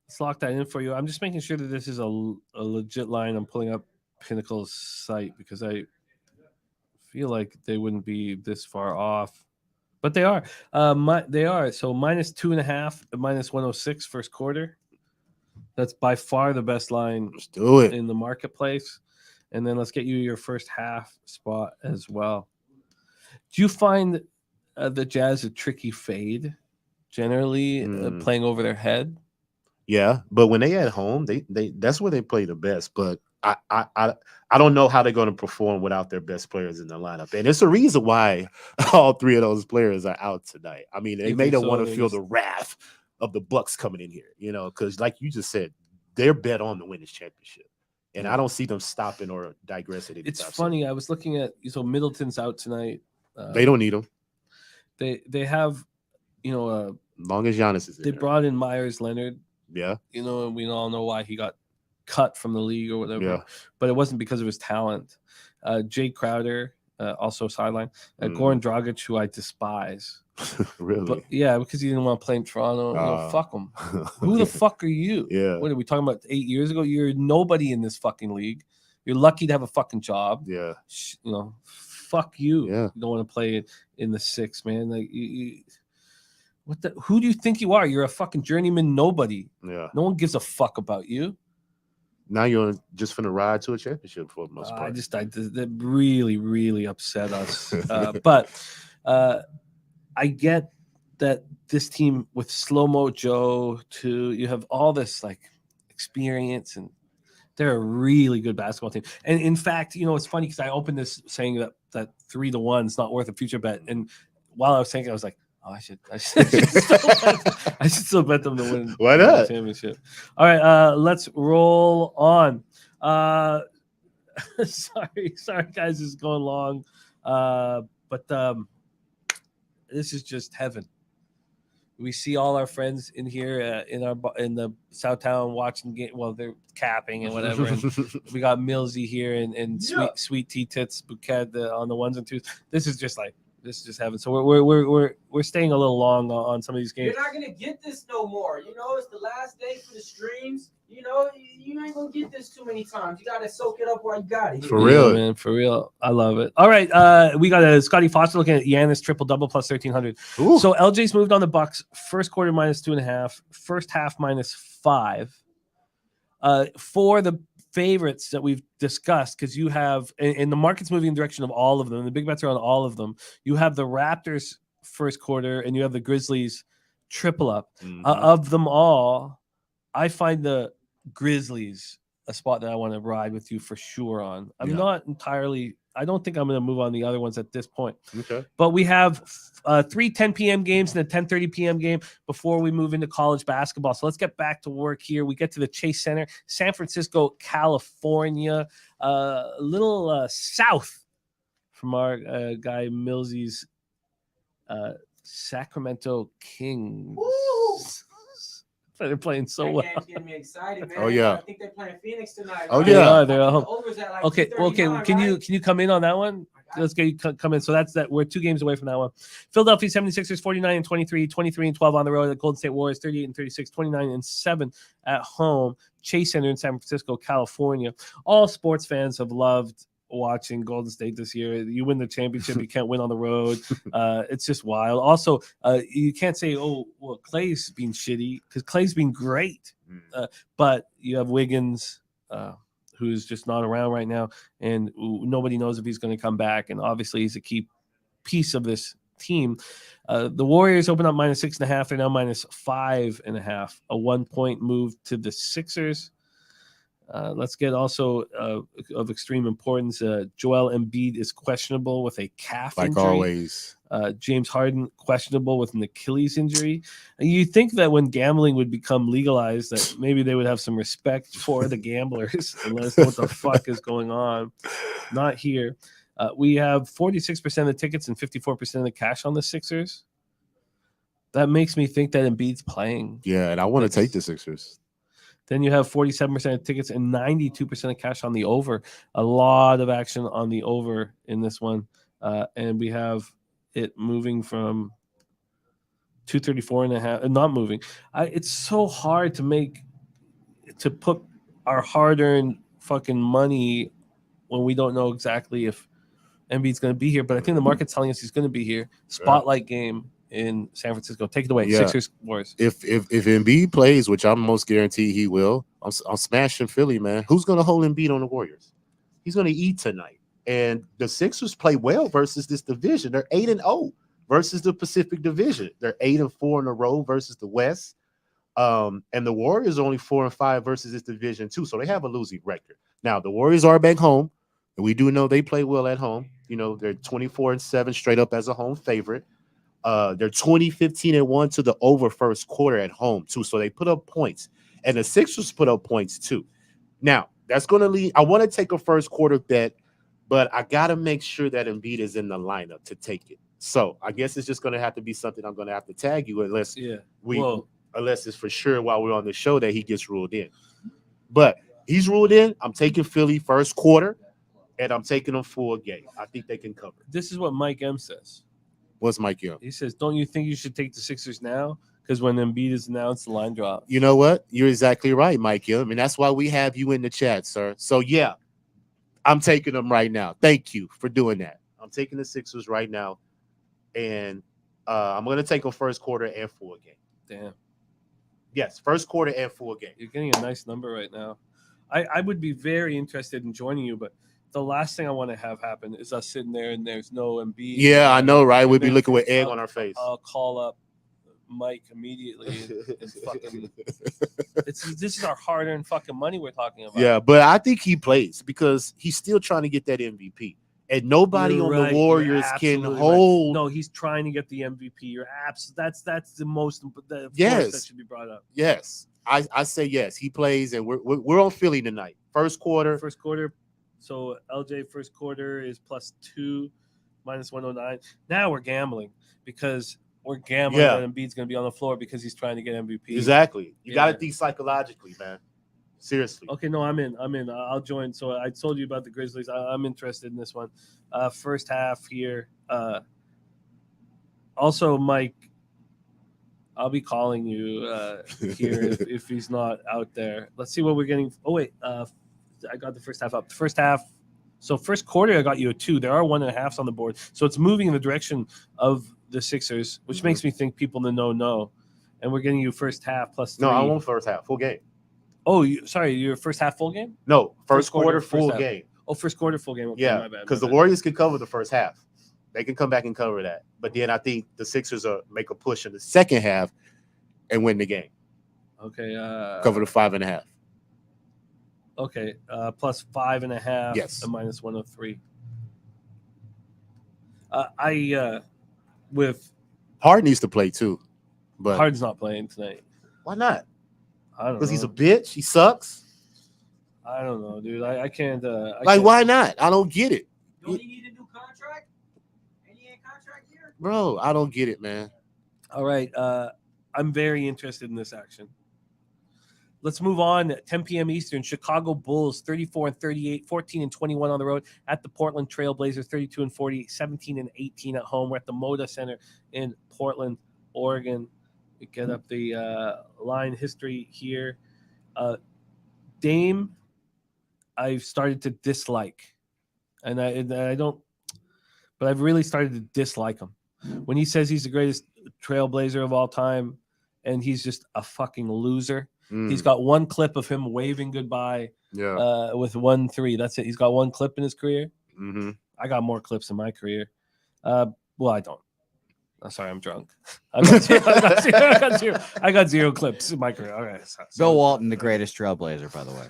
Let's lock that in for you. I'm just making sure that this is a legit line. I'm pulling up Pinnacle's site, because I feel like they wouldn't be this far off, but they are. They are. So -2.5, -106 first quarter. That's by far the best line. Let's do it in the marketplace. And then let's get you your first half spot as well. Do you find the Jazz a tricky fade generally, playing over their head? Yeah, but when they at home, they that's where they play the best. But I don't know how they're going to perform without their best players in the lineup, and it's a reason why all 3 of those players are out tonight. I mean, they may not want to feel the wrath of the Bucks coming in here, you know, because like you just said, they're bet on to win this championship, and I don't see them stopping or digressing. It's funny. I was looking at, so Middleton's out tonight. They don't need him. They have, you know, long as Giannis is in they there. Brought in Myers Leonard. Yeah, you know, and we all know why he got cut from the league or whatever. Yeah. But it wasn't because of his talent. Jay Crowder, also sideline. Goran Dragic, who I despise. Really? But, yeah, because he didn't want to play in Toronto. No, fuck him. Who the fuck are you? Yeah. What are we talking about? 8 years ago? You're nobody in this fucking league. You're lucky to have a fucking job. Yeah. You know, fuck you. Yeah. You don't want to play in the 6, man. Like, who do you think you are? You're a fucking journeyman nobody. Yeah. No one gives a fuck about you. Now you're just finna ride to a championship for the most part. That really, really upset us. But I get that this team with Slow-Mo Joe, too, you have all this like experience, and they're a really good basketball team. And in fact, you know, it's funny because I opened this saying that 3-1 is not worth a future bet. And while I was thinking, I was like, oh, I should still bet them to win. Why not? The championship. All right, let's roll on. Sorry, guys, this is going long. But this is just heaven. We see all our friends in here in the Southtown watching game. Well, they're capping and whatever. And we got Millsy here and Sweet Tea Tits Bouquet on the 1s and 2s. This is just like This is just happened. So we're staying a little long on some of these games. You're not gonna get this no more. You know, it's the last day for the streams. You know, you ain't gonna get this too many times. You gotta soak it up while you got it. For real. man. For real. I love it. All right. We got a Scotty Foster looking at Giannis triple double plus 1,300. Ooh. So LJ's moved on the Bucks. First quarter -2.5. First half -5. For the favorites that we've discussed, because you have, and the market's moving in the direction of all of them. The big bets are on all of them. You have the Raptors first quarter, and you have the Grizzlies triple up. Of them all, I find the Grizzlies a spot that I want to ride with you for sure on. I'm not entirely. I don't think I'm going to move on the other ones at this point. Okay. But we have 3 10 p.m. games and a 10:30 p.m. game before we move into college basketball. So let's get back to work here. We get to the Chase Center, San Francisco, California, a little south from our guy Millsy's Sacramento Kings. Woo! They're playing so That well. game's getting me excited, man. Oh, yeah. I think they're playing Phoenix tonight. Oh, right? yeah. They're at home. The over's at like Okay. 239, Can right? you come in on that one? Let's get you come in. So that's that. We're 2 games away from that one. Philadelphia 76ers 49-23, 23-12 on the road. The Golden State Warriors 38-36, 29-7 at home. Chase Center in San Francisco, California. All sports fans have loved watching Golden State this year. You win the championship, you can't win on the road. It's just wild. Also, you can't say, oh, well, Clay's been shitty, because Clay's been great. But you have Wiggins, who's just not around right now, and nobody knows if he's going to come back. And obviously, he's a key piece of this team. The Warriors open up -6.5. They're now -5.5. A 1-point move to the Sixers. Let's get also of extreme importance. Joel Embiid is questionable with a calf injury. always. James Harden questionable with an Achilles injury. And you think that when gambling would become legalized, that maybe they would have some respect for the gamblers and let us know what the fuck is going on. Not here. We have 46% of the tickets and 54% of the cash on the Sixers. That makes me think that Embiid's playing. Yeah, and I want to take the Sixers. Then you have 47% of tickets and 92% of cash on the over. A lot of action on the over in this one. And we have it moving from 234.5, not moving. It's so hard to put our hard-earned fucking money when we don't know exactly if Embiid's going to be here. But I think the market's telling us he's going to be here. Spotlight game in San Francisco. Take it away. Yeah. Sixers Warriors. If Embiid plays, which I'm most guaranteed he will, I'm smashing Philly, man. Who's going to hold Embiid on the Warriors? He's going to eat tonight. And the Sixers play well versus this division. They're 8-0 versus the Pacific Division. They're 8-4 in a row versus the West. And the Warriors are only 4-5 versus this division too. So they have a losing record. Now the Warriors are back home, and we do know they play well at home. You know, they're 24-7 straight up as a home favorite. They're 20-15-1 to the over first quarter at home too. So they put up points, and the Sixers put up points too. Now that's going to lead. I want to take a first quarter bet, but I got to make sure that Embiid is in the lineup to take it. So I guess it's just going to have to be something I'm going to have to tag you unless unless it's for sure while we're on the show that he gets ruled in. But he's ruled in. I'm taking Philly first quarter, and I'm taking them full game. I think they can cover. This is what Mike M says. What's Mike Young? He says, don't you think you should take the Sixers now? Because when Embiid is announced, the line drops. You know what? You're exactly right, Mike Young. And that's why we have you in the chat, sir. So, yeah, I'm taking them right now. Thank you for doing that. I'm taking the Sixers right now, and I'm going to take them first quarter and full game. Damn. Yes, first quarter and full game. You're getting a nice number right now. I would be very interested in joining you, but the last thing I want to have happen is us sitting there and there's no Embiid. Yeah, I know, right? We'd be looking with egg on our face. I'll call up Mike immediately and fucking. This is our hard-earned fucking money we're talking about. Yeah, but I think he plays because he's still trying to get that MVP, and nobody You're on right. the Warriors You're can absolutely hold. right. No, he's trying to get the MVP. That's the most. Yes. That should be brought up. Yes, I say yes. He plays, and we're on Philly tonight. First quarter. First quarter. So LJ first quarter is +2, -109. Now we're gambling because we're gambling that Embiid's going to be on the floor because he's trying to get MVP. Exactly. You got to think psychologically, man. Seriously. Okay, no, I'm in. I'll join. So I told you about the Grizzlies. I'm interested in this one. First half here. Also, Mike, I'll be calling you here if he's not out there. Let's see what we're getting. Oh wait, I got the first half up. The first half. So first quarter, I got you a 2. There are 1.5s on the board, so it's moving in the direction of the Sixers, which makes me think people in the know. And we're getting you first half plus 3. No, I want first half, full game. Oh, sorry, your first half full game? No, first quarter, first full half. game. Oh, first quarter full game. Okay, Yeah, my bad. because the Warriors can cover the first half. They can come back and cover that. But then I think the Sixers will make a push in the second half and win the game. Okay. Cover the 5.5. Okay. Plus 5.5. Yes. And minus 103. With Hard needs to play too, but Harden's not playing tonight. Why not? I don't know. Because he's a bitch. He sucks. I don't know, dude. I can't. why not? I don't get it, Don't he need a new contract? And he ain't contract here? bro. I don't get it, man. All right. I'm very interested in this action. Let's move on. 10 p.m. Eastern. Chicago Bulls 34-38, 14-21 on the road at the Portland Trail Blazers 32-40, 17-18 at home. We're at the Moda Center in Portland, Oregon. We get up the line history here. Dame, I've started to dislike, and I don't, but I've really started to dislike him. When he says he's the greatest Trailblazer of all time, and he's just a fucking loser. He's got one clip of him waving goodbye with 1 3. That's it. He's got one clip in his career. I got more clips in my career. Well, I don't. I'm sorry, I'm drunk. I got zero clips in my career. All right. Bill Walton, the greatest Trailblazer, by the way.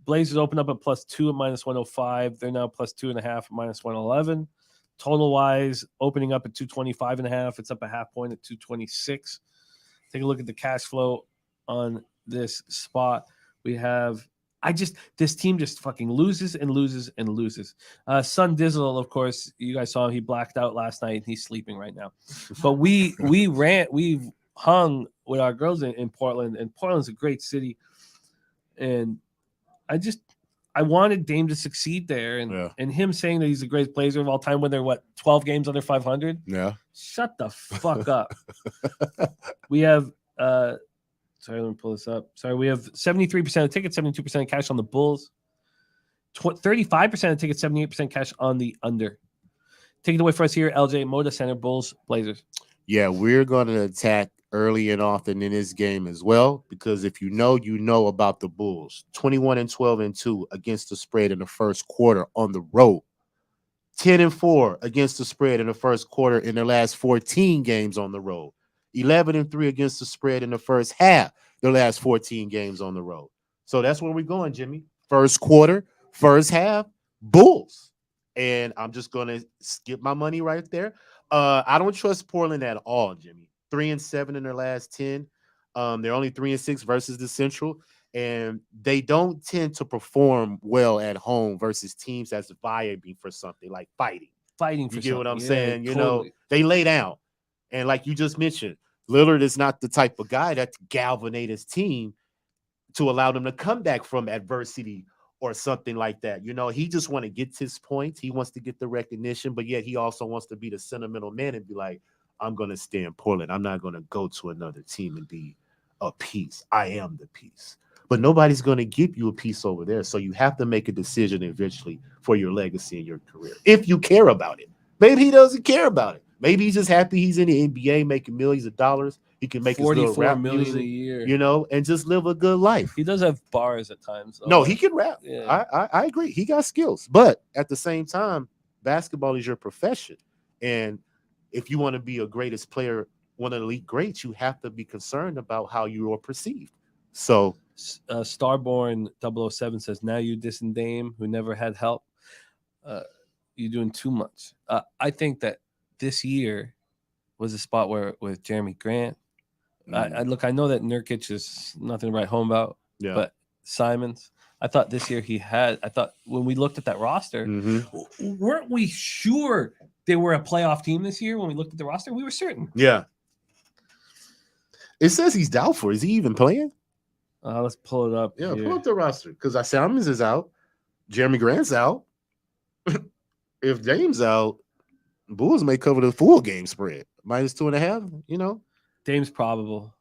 Blazers open up at +2 at minus 105. They're now +2.5 at minus 111. Total wise, opening up at 225.5. It's up a half point at 226. Take a look at the cash flow on this spot. We have this team just fucking loses and loses and loses. Sun Dizzle, of course, you guys saw him, he blacked out last night and he's sleeping right now. But we've hung with our girls in Portland, and Portland's a great city. And I wanted Dame to succeed there, and him saying that he's the greatest Blazer of all time when they're 12 games under 500. Yeah. Shut the fuck up. We have sorry, let me pull this up. Sorry, we have 73% of tickets, 72% of cash on the Bulls, 35% of tickets, 78% cash on the under. Take it away for us here, LJ, Moda Center, Bulls, Blazers. Yeah, we're going to attack early and often in this game as well, because if you know about the Bulls. 21-12-2 against the spread in the first quarter on the road. 10-4 against the spread in the first quarter in their last 14 games on the road. 11-3 against the spread in the first half, their last 14 games on the road. So that's where we're going, Jimmy. First quarter, first half, Bulls. And I'm just going to skip my money right there. I don't trust Portland at all, Jimmy. 3-7 in their last 10. They're only 3-6 versus the Central. And they don't tend to perform well at home versus teams that's vying for something, like fighting. You get what I'm saying? Totally. You know, they lay down. And like you just mentioned, Lillard is not the type of guy that galvanizes his team to allow them to come back from adversity or something like that. You know, he just want to get his points. He wants to get the recognition, but yet he also wants to be the sentimental man and be like, I'm going to stay in Portland. I'm not going to go to another team and be a piece. I am the piece. But nobody's going to give you a piece over there. So you have to make a decision eventually for your legacy and your career, if you care about it. Maybe he doesn't care about it. Maybe he's just happy he's in the NBA making millions of dollars. He can make his little rap million music, a year, you know, and just live a good life. He does have bars at times, though. No, he can rap. Yeah. I agree. He got skills. But at the same time, basketball is your profession. And if you want to be a greatest player, one of the elite greats, you have to be concerned about how you are perceived. So Starborn 007 says, now you dissing Dame, who never had help. You're doing too much. I think that this year was a spot where with Jeremy Grant. I know that Nurkic is nothing to write home about, but Simons, I thought this year I thought when we looked at that roster, weren't we sure they were a playoff team this year? When we looked at the roster, we were certain. Yeah. It says he's doubtful. Is he even playing? Let's pull it up. Yeah, here. pull up the roster. Because Simons is out. Jeremy Grant's out. If Dame's out, Bulls may cover the full game spread. minus 2.5. You know, Dame's probable.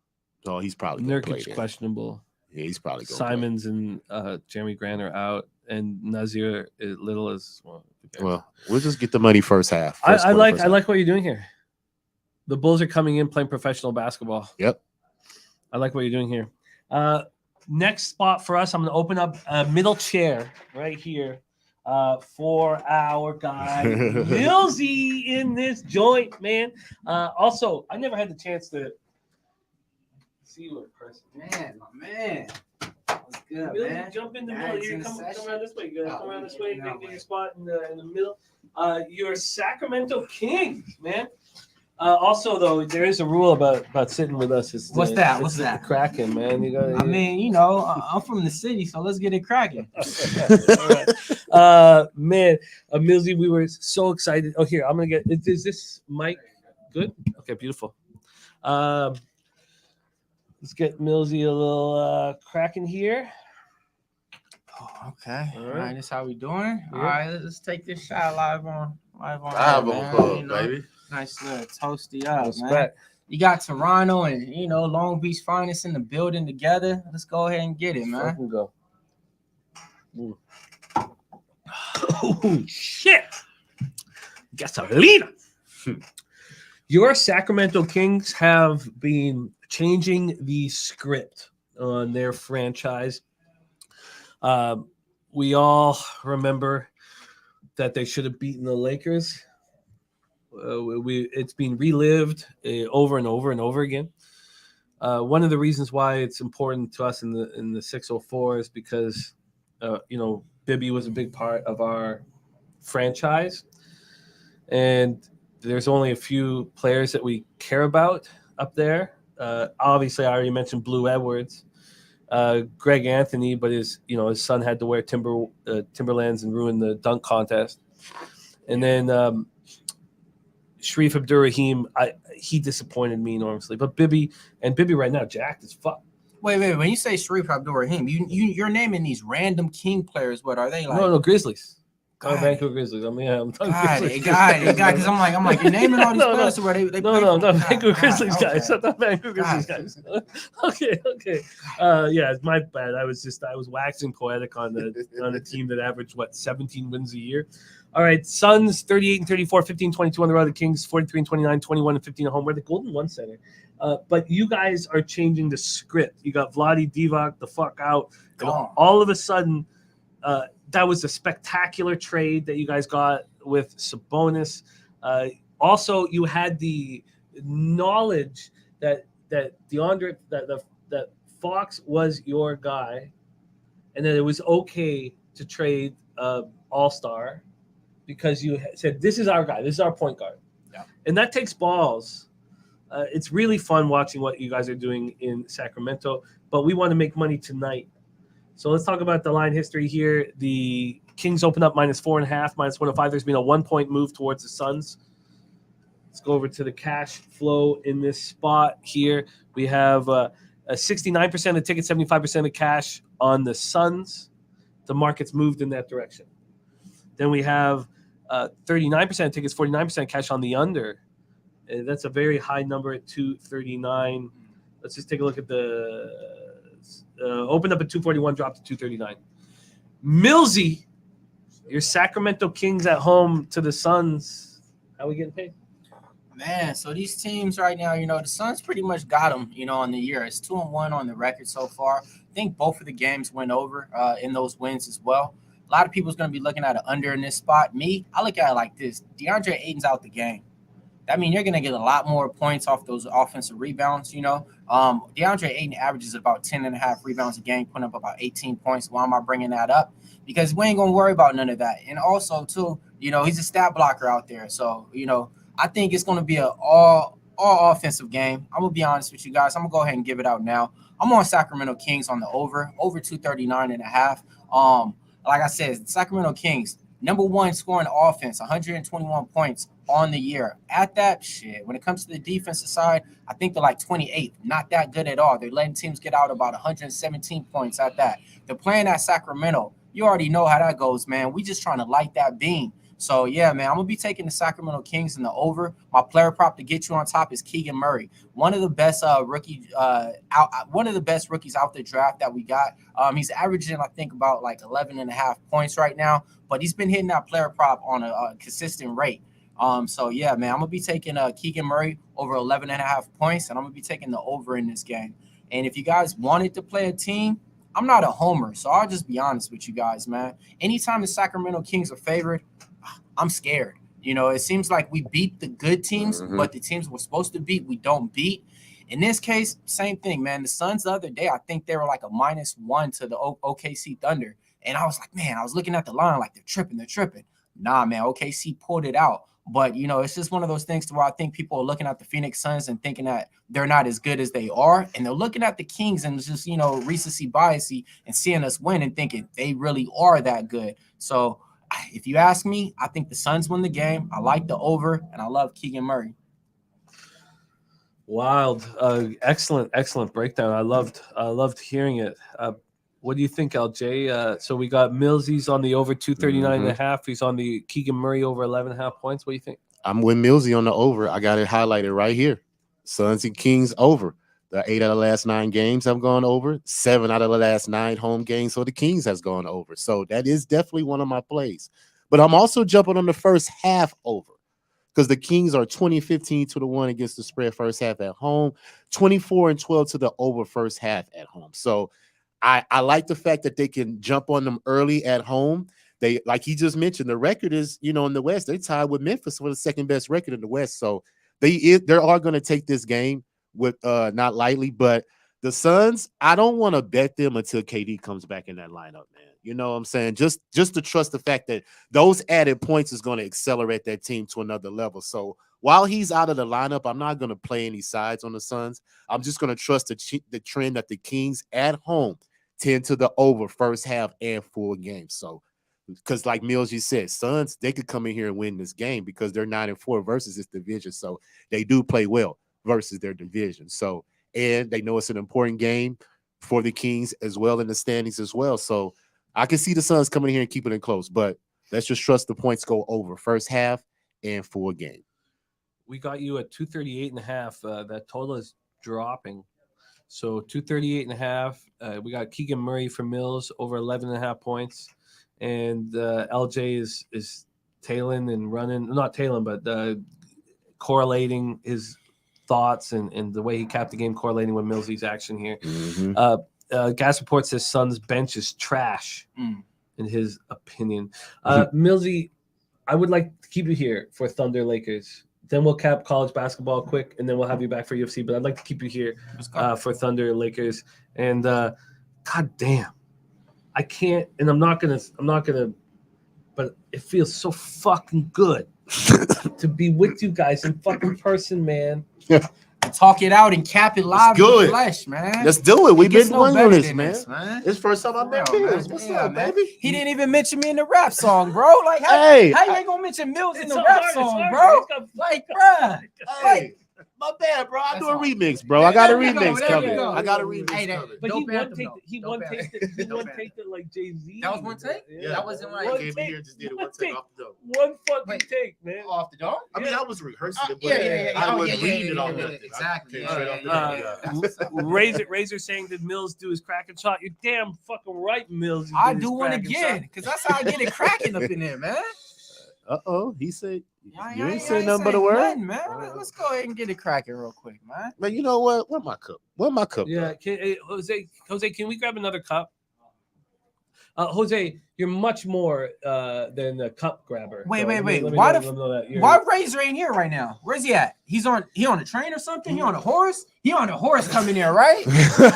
oh, he's probably gonna play Nurkic there. questionable. Yeah, he's probably going. Simons and Jeremy Grant are out, and Nazir Little is well. Well, we'll just get the money first half. I like what you're doing here. The Bulls are coming in playing professional basketball. Yep. I like what you're doing here. Next spot for us, I'm going to open up a middle chair right here for our guy Millsy in this joint, man. Also, I never had the chance to see you in person. Man, my man. What's good, Millsy, man? jump in the Yeah, middle it's here. in Come session. around this way. Come around this way. No, Get your spot in the middle. Your Sacramento Kings, man. Also, though, there is a rule about sitting with us. What's that? What's that? Cracking, man. You got. I mean, you know, I'm from the city, so let's get it cracking. Man, Millsy, we were so excited. Oh, here, I'm gonna get. Is this mic good? Okay, beautiful. Let's get Millsy a little cracking here. Oh, okay. All All right. right, that's how we doing. Yeah. All right, let's take this shot live on. Live air, on man. club, You know, baby. Nice little toasty up, man. Respect. You got Toronto and Long Beach Finest in the building together. Let's go ahead and get it, man. Fucking go. Oh shit! Gasolina. Your Sacramento Kings have been changing the script on their franchise. We all remember that they should have beaten the Lakers. It's been relived over and over and over again. One of the reasons why it's important to us in the 604 is because Bibby was a big part of our franchise, and there's only a few players that we care about up there. Obviously, I already mentioned Blue Edwards, Greg Anthony, but his son had to wear Timberlands and ruin the dunk contest, and then Sharif Abdurrahim, he disappointed me enormously. But Bibby right now jacked as fuck. Wait. When you say Sharif Abdurrahim, you're naming these random King players. What are they like? No, Grizzlies. Got it. Vancouver Grizzlies. I'm talking Got Grizzlies. it. Because I'm like, you're naming all these No, players where they No, play not for? Vancouver God, Grizzlies okay. guys. Not Vancouver Grizzlies God. guys. Okay. Yeah, it's my bad. I was waxing poetic on a team that averaged 17 wins a year. All right, Suns 38-34, 15-22 on the road. The Kings 43-29, 21-15 at home. We're the Golden One Center. But you guys are changing the script. You got Vlade Divac the fuck out. And Gone. all of a sudden, that was a spectacular trade that you guys got with Sabonis. Also, you had the knowledge that DeAndre that Fox was your guy, and that it was okay to trade All-Star because you said this is our guy, this is our point guard. Yeah. And that takes balls. It's really fun watching what you guys are doing in Sacramento, but we want to make money tonight. So let's talk about the line history here. The Kings open up -4.5, -105. There's been a 1-point move towards the Suns. Let's go over to the cash flow in this spot here. We have a 69% of tickets, 75% of cash on the Suns. The market's moved in that direction. Then we have 39% of tickets, 49% cash on the under. That's a very high number at 239. Let's just take a look at the opened up at 241, dropped to 239. Millsy, your Sacramento Kings at home to the Suns. How are we getting paid? Man, so these teams right now, the Suns pretty much got them, on the year. It's 2-1 on the record so far. I think both of the games went over in those wins as well. A lot of people's going to be looking at an under in this spot. Me, I look at it like this. DeAndre Ayton's out the game. That means you're going to get a lot more points off those offensive rebounds, DeAndre Ayton averages about 10.5 rebounds a game, putting up about 18 points. Why am I bringing that up? Because we ain't going to worry about none of that. And also, too, he's a stat blocker out there. So, I think it's going to be an all offensive game. I'm going to be honest with you guys. I'm going to go ahead and give it out now. I'm on Sacramento Kings on the over 239.5. Like I said, Sacramento Kings, number one scoring offense, 121 points on the year. At that shit, when it comes to the defensive side, I think they're like 28th. Not that good at all. They're letting teams get out about 117 points at that. They're playing at Sacramento. You already know how that goes, man. We just trying to light that beam. So yeah, man, I'm gonna be taking the Sacramento Kings in the over. My player prop to get you on top is Keegan Murray, one of the best rookies out the draft that we got. He's averaging, I think, about like 11.5 points right now, but he's been hitting that player prop on a consistent rate. So yeah, man, I'm gonna be taking Keegan Murray over 11.5 points, and I'm gonna be taking the over in this game. And if you guys wanted to play a team, I'm not a homer, so I'll just be honest with you guys, man. Anytime the Sacramento Kings are favored, I'm scared. You know, it seems like we beat the good teams, but the teams we're supposed to beat, we don't beat. In this case, same thing, man. The Suns the other day, I think they were like a -1 to the OKC Thunder. And I was like, man, I was looking at the line like they're tripping. Nah, man, OKC pulled it out. But, you know, it's just one of those things to where I think people are looking at the Phoenix Suns and thinking that they're not as good as they are. And they're looking at the Kings and just, you know, recency biasy and seeing us win and thinking they really are that good. So if you ask me, I think the Suns win the game. I like the over, and I love Keegan Murray. Wild. Excellent breakdown. I loved hearing it. What do you think, LJ? So we got Millsy's on the over 239.5. He's on the Keegan Murray over 11.5 points. What do you think? I'm with Millsy on the over. I got it highlighted right here. Suns and Kings over. The 8 out of the last 9 games have gone over. 7 out of the last 9 home games for the Kings has gone over. So that is definitely one of my plays. But I'm also jumping on the first half over because the Kings are 20-15-1 against the spread first half at home, 24-12 to the over first half at home. So I like the fact that they can jump on them early at home. They, like he just mentioned, the record is, you know, in the West, they're tied with Memphis for the second best record in the West. So they are going to take this game with not lightly, but the Suns, I don't want to bet them until KD comes back in that lineup, man. You know what I'm saying? Just to trust the fact that those added points is going to accelerate that team to another level. So while he's out of the lineup, I'm not going to play any sides on the Suns. I'm just going to trust the trend that the Kings at home tend to the over first half and full game. So because like Mills, you said, Suns, they could come in here and win this game because they're 9-4 versus this division. So they do play well versus their division. So, and they know it's an important game for the Kings as well in the standings as well. So I can see the Suns coming in here and keeping it close, but let's just trust the points go over first half and full game. We got you at 238.5. That total is dropping. So 238.5. We got Keegan Murray for Mills over 11.5 points. And LJ is tailing and running, not tailing, but correlating his thoughts and the way he capped the game, correlating with Millsy's action here. Gas Report says Suns bench is trash, in his opinion. Millsy, I would like to keep you here for Thunder Lakers. Then we'll cap college basketball quick, and then we'll have you back for UFC. But I'd like to keep you here for Thunder Lakers. And God damn, I can't, and I'm not gonna, but it feels so fucking good to be with you guys in fucking person, man. Talk it out and cap it live in the flesh, man. Let's do it. We've been waiting on this, man. It's first time I met Mills. What's up, baby? He didn't even mention me in the rap song, bro. Like, how you ain't gonna mention Mills in the rap song, bro? Like, bruh. Hey, my bad, bro. I do a remix, bro. I got a remix coming. I got a remix coming. But he one taked it like Jay-Z. That was one take? Yeah. That wasn't like I came in here and just did it one take off the dome. One fucking take, man. Off the dome? I mean, I was rehearsing it, but I was reading it all night. Exactly. Razor saying that Mills do his cracking shot. You're damn fucking right, Mills. I do one again, because that's how I get it cracking up in there, man. He said you ain't saying nothing but a word, nothing, man. Let's go ahead and get it cracking real quick, man. Man, you know what? Where's my cup? Yeah, Jose, can we grab another cup? Jose, you're much more than a cup grabber. Wait. Why Razor ain't here right now? Where's he at? He on a train or something? He on a horse? He on a horse coming here, right?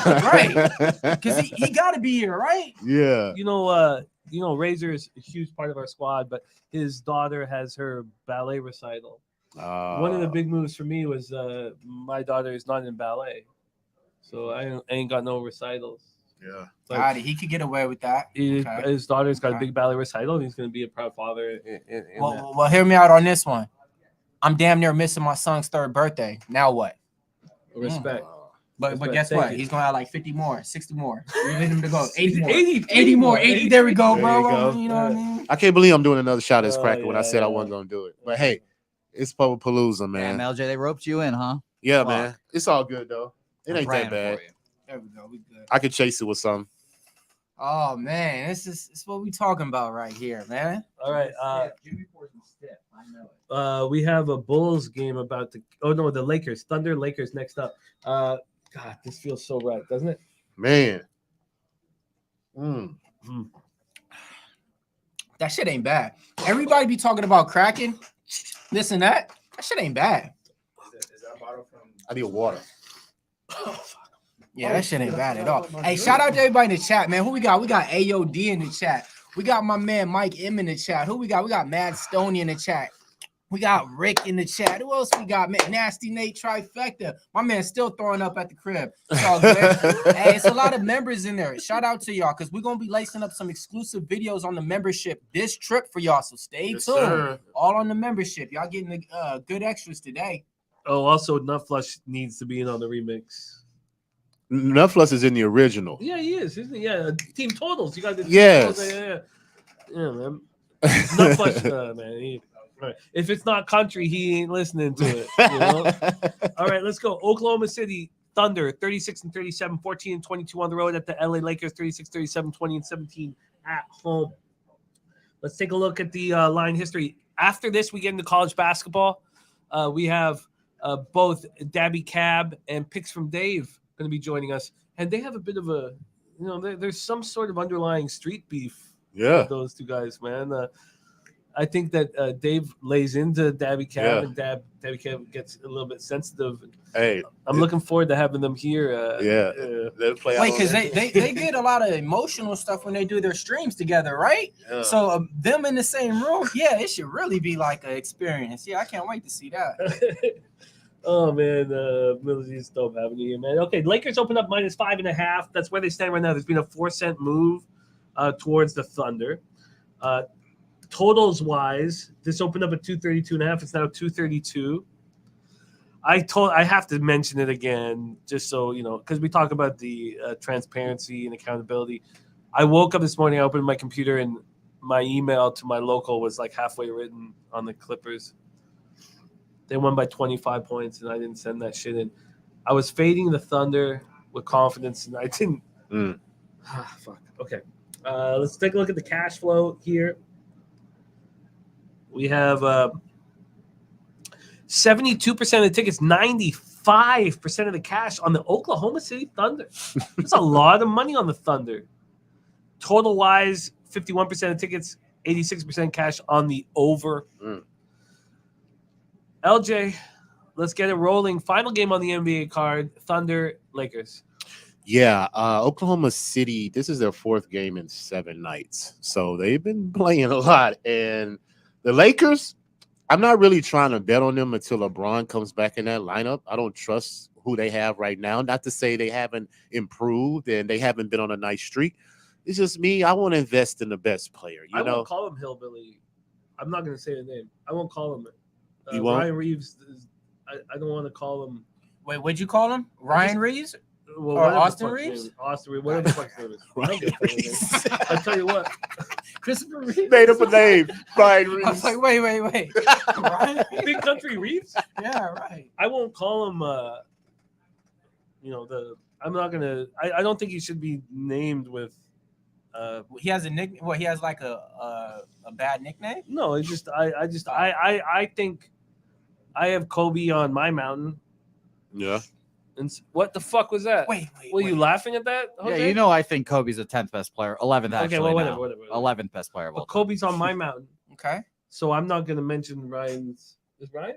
Right. Because he got to be here, right? Yeah. You know, Razor is a huge part of our squad, but his daughter has her ballet recital. One of the big moves for me was my daughter is not in ballet, so I ain't got no recitals. Yeah, like, he could get away with that. His daughter's got a big ballet recital, and he's going to be a proud father. Well, hear me out on this one. I'm damn near missing my son's 3rd birthday. Now what? Respect. But guess what? He's going to have like 50 more, 60 more. We need him to go 80 more. 80 more. 80. There we go, bro. You know what I mean? I can't believe I'm doing another shot at this Oh, cracker when I said I yeah. wasn't gonna do it. But hey, it's Pubapalooza, Man, man. LJ, they roped you in, huh? Yeah, Fuck. man. It's all good though. It I'm ain't praying that bad. for you. There we go. We good. I could chase it with something. Oh man, this is what we talking about right here, man. All right. Jimmy Port's stiff. I know it. We have a Bulls game about to. Oh no, the Lakers, Thunder, Lakers next up. God, this feels so right, doesn't it? Man. That shit ain't bad. Everybody be talking about cracking, this and that. That shit ain't bad. Is that bottle from? I need water. Yeah, that shit ain't bad at all. Hey, shout out to everybody in the chat, man. Who we got? We got AOD in the chat. We got my man Mike M in the chat. Who we got? We got Mad Stoney in the chat. We got Rick in the chat. Who else we got? Man, Nasty Nate Trifecta. My man's still throwing up at the crib. It's all good. Hey, it's a lot of members in there. Shout out to y'all because we're gonna be lacing up some exclusive videos on the membership this trip for y'all. So stay Yes, tuned. sir. All on the membership. Y'all getting good extras today. Oh, also Nut Flush needs to be in on the remix. Nuffless is in the original. Yeah, he is, isn't he? Yeah, Team Totals. You got the Team Yes. Totals. Yeah, man. Nut Flush, man. Right. If it's not country, he ain't listening to it. You know? All right, let's go. Oklahoma City Thunder, 36-37, 14-22 on the road at the LA Lakers, 36-37, 20-17 at home. Let's take a look at the line history. After this, we get into college basketball. We have both Dabby Cab and Picks from Dave going to be joining us. And they have a bit of a, there's some sort of underlying street beef Yeah. with those two guys, man. I think that Dave lays into Dabby Cab, and Dabby Cab gets a little bit sensitive. Hey, I'm looking forward to having them here. They'll play out Wait, on because that. they get a lot of emotional stuff when they do their streams together, right? Yeah. So them in the same room, yeah, it should really be like an experience. Yeah, I can't wait to see that. Oh man, Miller's dope having you here, man. Okay, Lakers open up -5.5. That's where they stand right now. There's been a 4-cent move towards the Thunder. Totals wise, this opened up at 232.5. It's now 232. I have to mention it again, just so you know, because we talk about the transparency and accountability. I woke up this morning, I opened my computer, and my email to my local was like halfway written on the Clippers. They won by 25 points, and I didn't send that shit in. I was fading the Thunder with confidence, and I didn't. Fuck. Okay. Let's take a look at the cash flow here. We have 72% of the tickets, 95% of the cash on the Oklahoma City Thunder. That's a lot of money on the Thunder. Total wise, 51% of tickets, 86% cash on the over. LJ, let's get it rolling. Final game on the NBA card, Thunder, Lakers. Yeah, Oklahoma City, this is their 4th game in 7 nights. So they've been playing a lot. And the Lakers, I'm not really trying to bet on them until LeBron comes back in that lineup. I don't trust who they have right now. Not to say they haven't improved and they haven't been on a nice streak. It's just me. I want to invest in the best player. I won't call him Hillbilly. I'm not going to say the name. I won't call him. You won't? Ryan Reeves. I don't want to call him. Wait, what'd you call him? Ryan Reeves? Well, Or whatever the Austin fuck's Reeves? name is. Austin Reeves. Whatever the fuck's name is. I don't give a fuck, man. I'll tell you what. Christopher Reeves? Made up a name. Ryan I was Reeves. like, wait. Ryan Reeves? Big Country Reeves? Yeah, right. I won't call him, I'm not going to, I don't think he should be named with, He has a nick. Well, he has like a bad nickname. no, it's just, I think I have Kobe on my mountain. Yeah. And what the fuck was that? Wait. Were you laughing at that? Yeah, Jose? you know, I think Kobe's the 10th best player, 11th actually. Okay, well, now. whatever. 11th best player of all But time. Kobe's on my mountain. Okay. So I'm not going to mention Ryan's. Is Ryan?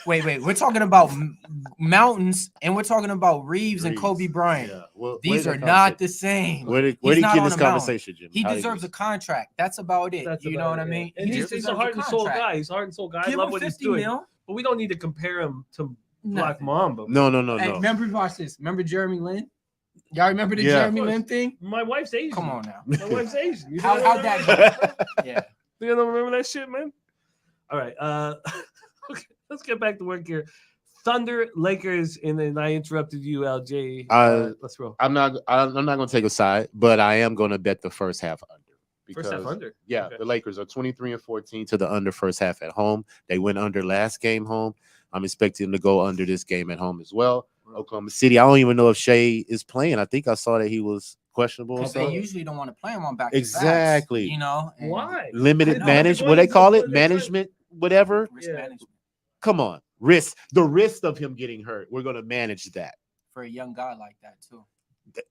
Wait. We're talking about mountains, and we're talking about Reeves and Reeves. Kobe Bryant. Yeah. Well, These are not the same. Where did He's he not get on this a mountain. conversation, Jimmy? He How deserves you- a contract. That's about it. That's You about know what it, I mean? And he's a deserves heart and soul contract. guy. He's a heart and soul guy. I Give love him what he's 50 doing. mil. But we don't need to compare him to No. Black Mamba. No. Hey, remember, watch this. Remember Jeremy Lin? Y'all remember the Yeah. Jeremy Lin thing? My wife's Asian. Come on now. My wife's Asian. You How'd don't that remember go? Yeah. You don't remember that shit, man? All right. Okay, let's get back to work here. Thunder, Lakers, and then I interrupted you, LJ. Let's roll. I'm not going to take a side, but I am going to bet the first half under because First half under. yeah, Okay. the Lakers are 23-14 to the under first half at home. They went under last game home. I'm expecting them to go under this game at home as well. Oklahoma City, I don't even know if Shea is playing. I think I saw that he was questionable. Because they usually don't want to play him on back. Exactly. You know and Why? Limited I know. manage, what they call it, management, whatever. risk Yeah. management Come on, the risk of him getting hurt. We're gonna manage that. for a young guy like that too.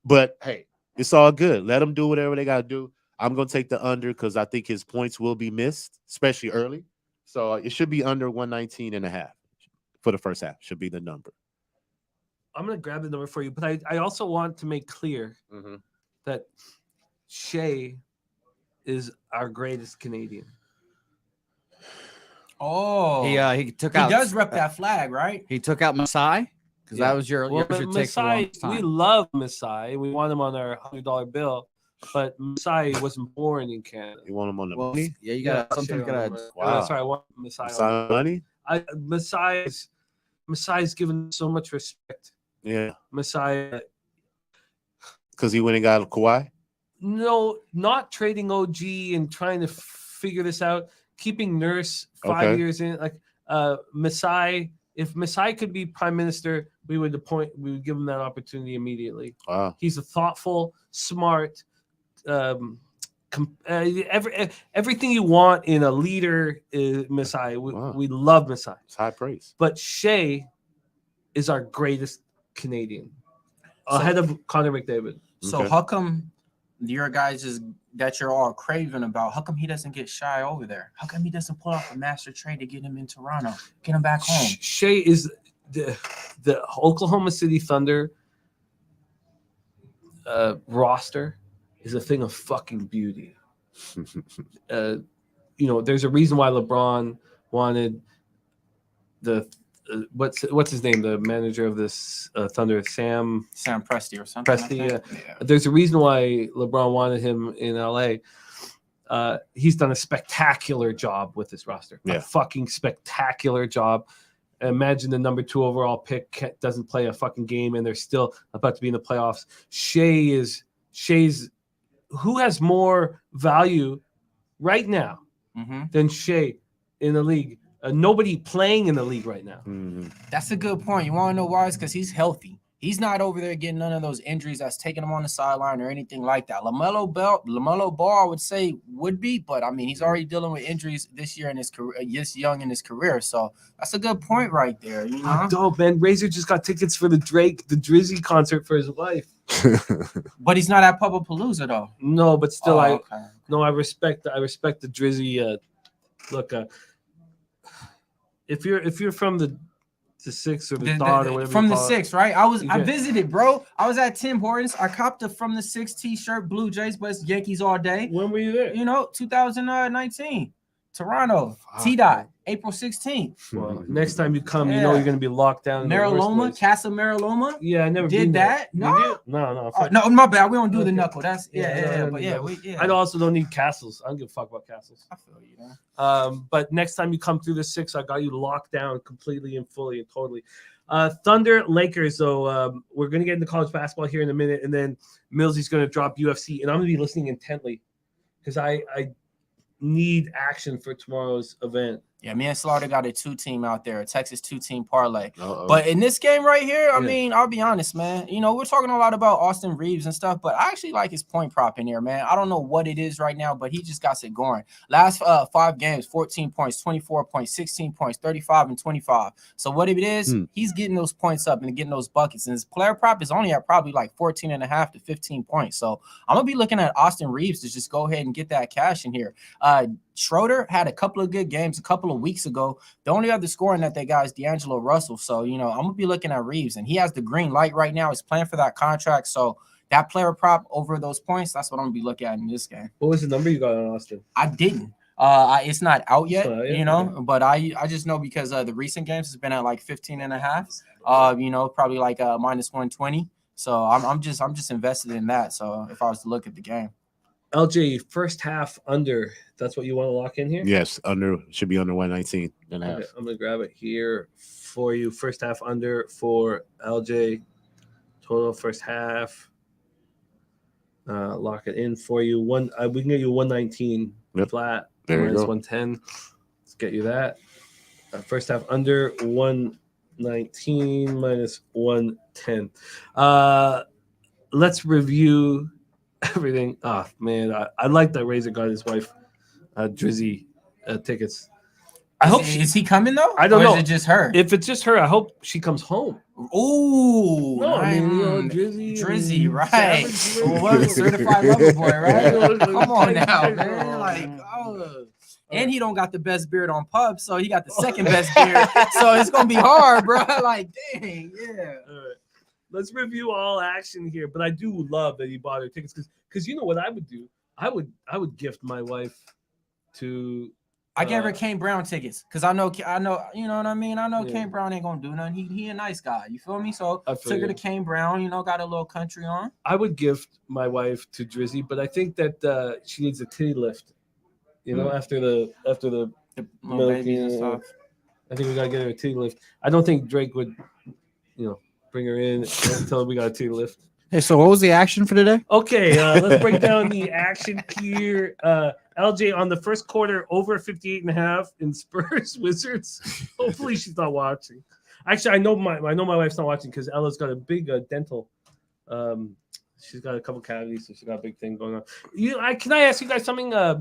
But hey, it's all good. Let them do whatever they gotta do. I'm gonna take the under because I think his points will be missed, especially early. So it should be under 119.5 for the first half. Should be the number. I'm gonna grab the number for you, but I also want to make clear that Shea is our greatest Canadian. Oh, He took he out. does rep that flag, right? He took out Masai because Yeah. that was your take for the Masai, longest time. we love Masai. We want him on our $100 bill, but Masai wasn't born in Canada. You want him on the Well, money? yeah, you got Shea something on gotta. him. Wow. That's right. I want Masai. Sign money? Masai's given so much respect. Yeah, Masai, because he went and got Kawhi. no, not trading OG and trying to figure this out. Keeping Nurse 5 Okay. years in, like Masai. If Masai could be prime minister, we would give him that opportunity immediately. Wow. He's a thoughtful, smart, everything you want in a leader is Masai. Wow. We love Masai, It's high praise. but Shea is our greatest Canadian, ahead of Connor McDavid. So Okay. how come your guys that you're all craving about? How come he doesn't get shy over there? How come he doesn't pull off a master trade to get him in Toronto, get him back home? Shea is the Oklahoma City Thunder roster is a thing of fucking beauty. There's a reason why LeBron wanted the what's his name, the manager of this Thunder, Sam Presti or something. Presti. I think. Yeah. There's a reason why LeBron wanted him in LA. He's done a spectacular job with this roster. Yeah. A fucking spectacular job. Imagine the number 2 overall pick doesn't play a fucking game and they're still about to be in the playoffs. Shea's who has more value right now than Shea in the league? Nobody playing in the league right now. That's a good point. You want to know why? It's because he's healthy. He's not over there getting none of those injuries that's taking him on the sideline or anything like that. LaMelo Ball, I would say, would be, but I mean, he's already dealing with injuries this year in his career, this young in his career. So that's a good point right there. You know, Dope, man. Razor just got tickets for the Drizzy concert for his wife. But he's not at Pubapalooza though. No, but still, I respect the Drizzy. Look, if you're from the 6 or the dot or whatever from the you call 6, right? I visited, bro. I was at Tim Hortons. I copped a from the 6 t-shirt, Blue Jays, but it's Yankees all day. When were you there? 2019, Toronto, T-Dot, April 16th. Well, next time you come, you know you're gonna be locked down. Mariloma, Casa Mariloma. Yeah, I never did that. No, No, no. No, my bad. We don't do the Okay. knuckle. That's but yeah. I also don't need castles. I don't give a fuck about castles. I feel you, man. But next time you come through the 6, I got you locked down completely and fully and totally. Thunder Lakers, though, we're gonna get into college basketball here in a minute, and then Millsy's gonna drop UFC, and I'm gonna be listening intently because I need action for tomorrow's event. Yeah, me and Slaughter got a 2-team out there, a Texas 2-team parlay. Uh-oh. But in this game right here, I mean, I'll be honest, man. We're talking a lot about Austin Reeves and stuff, but I actually like his point prop in here, man. I don't know what it is right now, but he just got it going. Last 5 games, 14 points, 24 points, 16 points, 35 and 25. So what it is, he's getting those points up and getting those buckets. And his player prop is only at probably like 14.5 to 15 points. So I'm going to be looking at Austin Reeves to just go ahead and get that cash in here. Schroeder had a couple of good games a couple of weeks ago. The only other scoring that they got is D'Angelo Russell. So, I'm going to be looking at Reeves, and he has the green light right now. He's playing for that contract. So that player prop over those points, that's what I'm going to be looking at in this game. What was the number you got on Austin? I didn't. It's not out yet, Okay. but I just know because the recent games has been at like 15.5, probably like minus 120. So I'm just invested in that. So if I was to look at the game. LJ, first half under. That's what you want to lock in here? Yes, should be under 119.5. Okay, I'm gonna grab it here for you. First half under for LJ. Total first half. Lock it in for you. We can get you 119 flat. There you minus go. 110. Let's get you that. First half under 119 minus 110. Let's review everything. Oh man, I like that Razor got his wife Drizzy tickets. Is he coming though? I don't or know. Is it just her? If it's just her, I hope she comes home. Ooh, No, I mean, Drizzy, right? Savage, Well, certified lover boy, right? Come on now, Come man. on. Like, and he don't got the best beard on pub, so he got the second best beard. So it's gonna be hard, bro. Like, dang, yeah. All right. Let's review all action here, but I do love that he bought her tickets because you know what I would do? I would gift my wife to. I gave her Kane Brown tickets because I know, you know what I mean. I know Kane Brown ain't gonna do nothing. He a nice guy. You feel me? So took her to Kane Brown. You know, got a little country on. I would gift my wife to Drizzy, but I think that she needs a titty lift. You know, after the babies and stuff. I think we gotta get her a titty lift. I don't think Drake would, bring her in until we got a titty lift. Hey, so what was the action for today? Okay, let's break down the action here. LJ on the first quarter over 58.5 in Spurs Wizards. Hopefully she's not watching. Actually, I know my wife's not watching because Ella's got a big dental. She's got a couple cavities, so she's got a big thing going on. Can I ask you guys something? I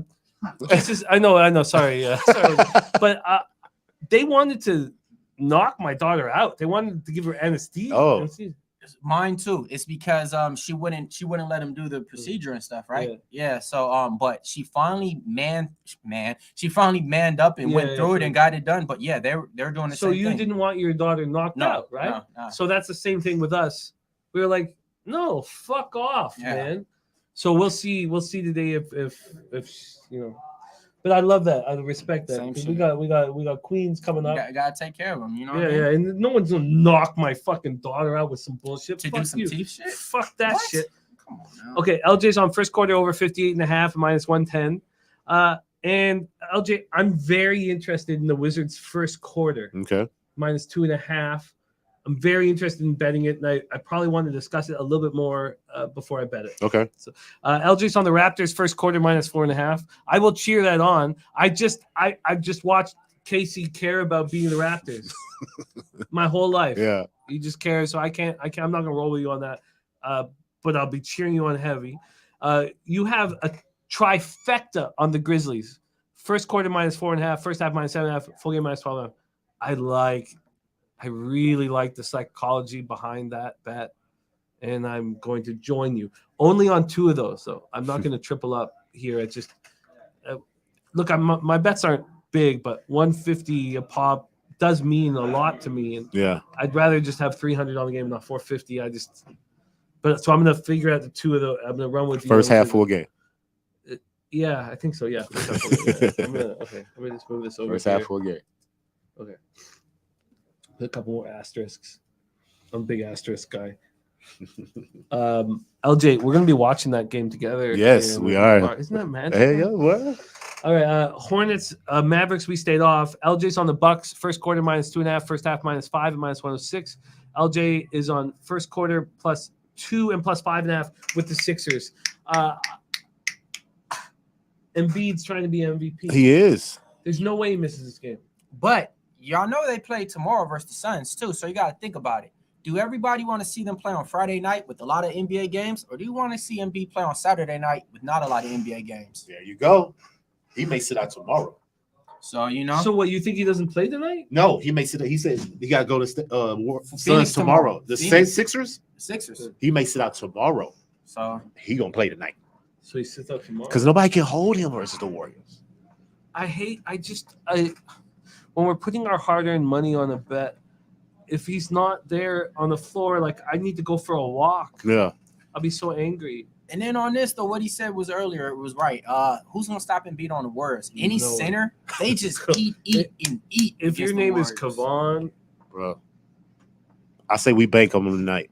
know. Sorry, but they wanted to knock my daughter out. They wanted to give her anesthesia. Oh. Mine too. It's because she wouldn't let him do the procedure and stuff, right? Yeah. So but she finally manned up and went through it and got it done. But yeah, they're doing the same thing. So you didn't want your daughter knocked out, right? No. So that's the same thing with us. We were like, no, fuck off, man. So we'll see today if But I love that. I respect that. We got queens coming up. Gotta take care of them, you know. Yeah. And no one's gonna knock my fucking daughter out with some bullshit. To Fuck do some you. teeth shit. Fuck that shit. Come on now. Okay, LJ's on first quarter over 58.5 minus 110. And LJ, I'm very interested in the Wizards' first quarter. Okay. Minus 2.5. I'm very interested in betting it, and I probably want to discuss it a little bit more before I bet it. Okay. So, LJ's on the Raptors first quarter minus 4.5. I will cheer that on. I just watched Casey care about beating the Raptors my whole life. Yeah. He just cares, so I'm not gonna roll with you on that. But I'll be cheering you on heavy. You have a trifecta on the Grizzlies. First quarter minus 4.5. First half minus 7.5. Full game minus 12.5. I really like the psychology behind that bet, and I'm going to join you. Only on 2 of those, though. I'm not going to triple up here. I just look. My bets aren't big, but 150 a pop does mean a lot to me. And I'd rather just have 300 on the game, not 450. So I'm going to figure out the 2 of those. I'm going to run with first half full game. Yeah, I think so. Yeah. I'm gonna just move this over. First half full game. Okay. A couple more asterisks. I'm a big asterisk guy. LJ, we're gonna be watching that game together. Yes, we are. Isn't that magic? Hey, yeah, what? All right, Hornets, Mavericks. We stayed off. LJ's on the Bucks. First quarter minus 2.5. First half minus 5 and minus 106. LJ is on first quarter plus 2 and plus 5.5 with the Sixers. Embiid's trying to be MVP. He is. There's no way he misses this game. But y'all know they play tomorrow versus the Suns too, so you got to think about it. Do everybody want to see them play on Friday night with a lot of NBA games, or do you want to see Embiid play on Saturday night with not a lot of NBA games? There you go. He may sit out tomorrow. So So what, you think he doesn't play tonight? No, he may sit. He said he got to go to Suns tomorrow. The Sixers. He may sit out tomorrow. So he gonna play tonight. So he sits out tomorrow because nobody can hold him versus the Warriors. When we're putting our hard-earned money on a bet, if he's not there on the floor, like, I need to go for a walk. Yeah. I'll be so angry. And then on this, though, what he said was earlier, it was right. Who's going to stop and beat on the Warriors? Any center? They just eat. If your name is Kavon. Bro, I say we bank on him tonight.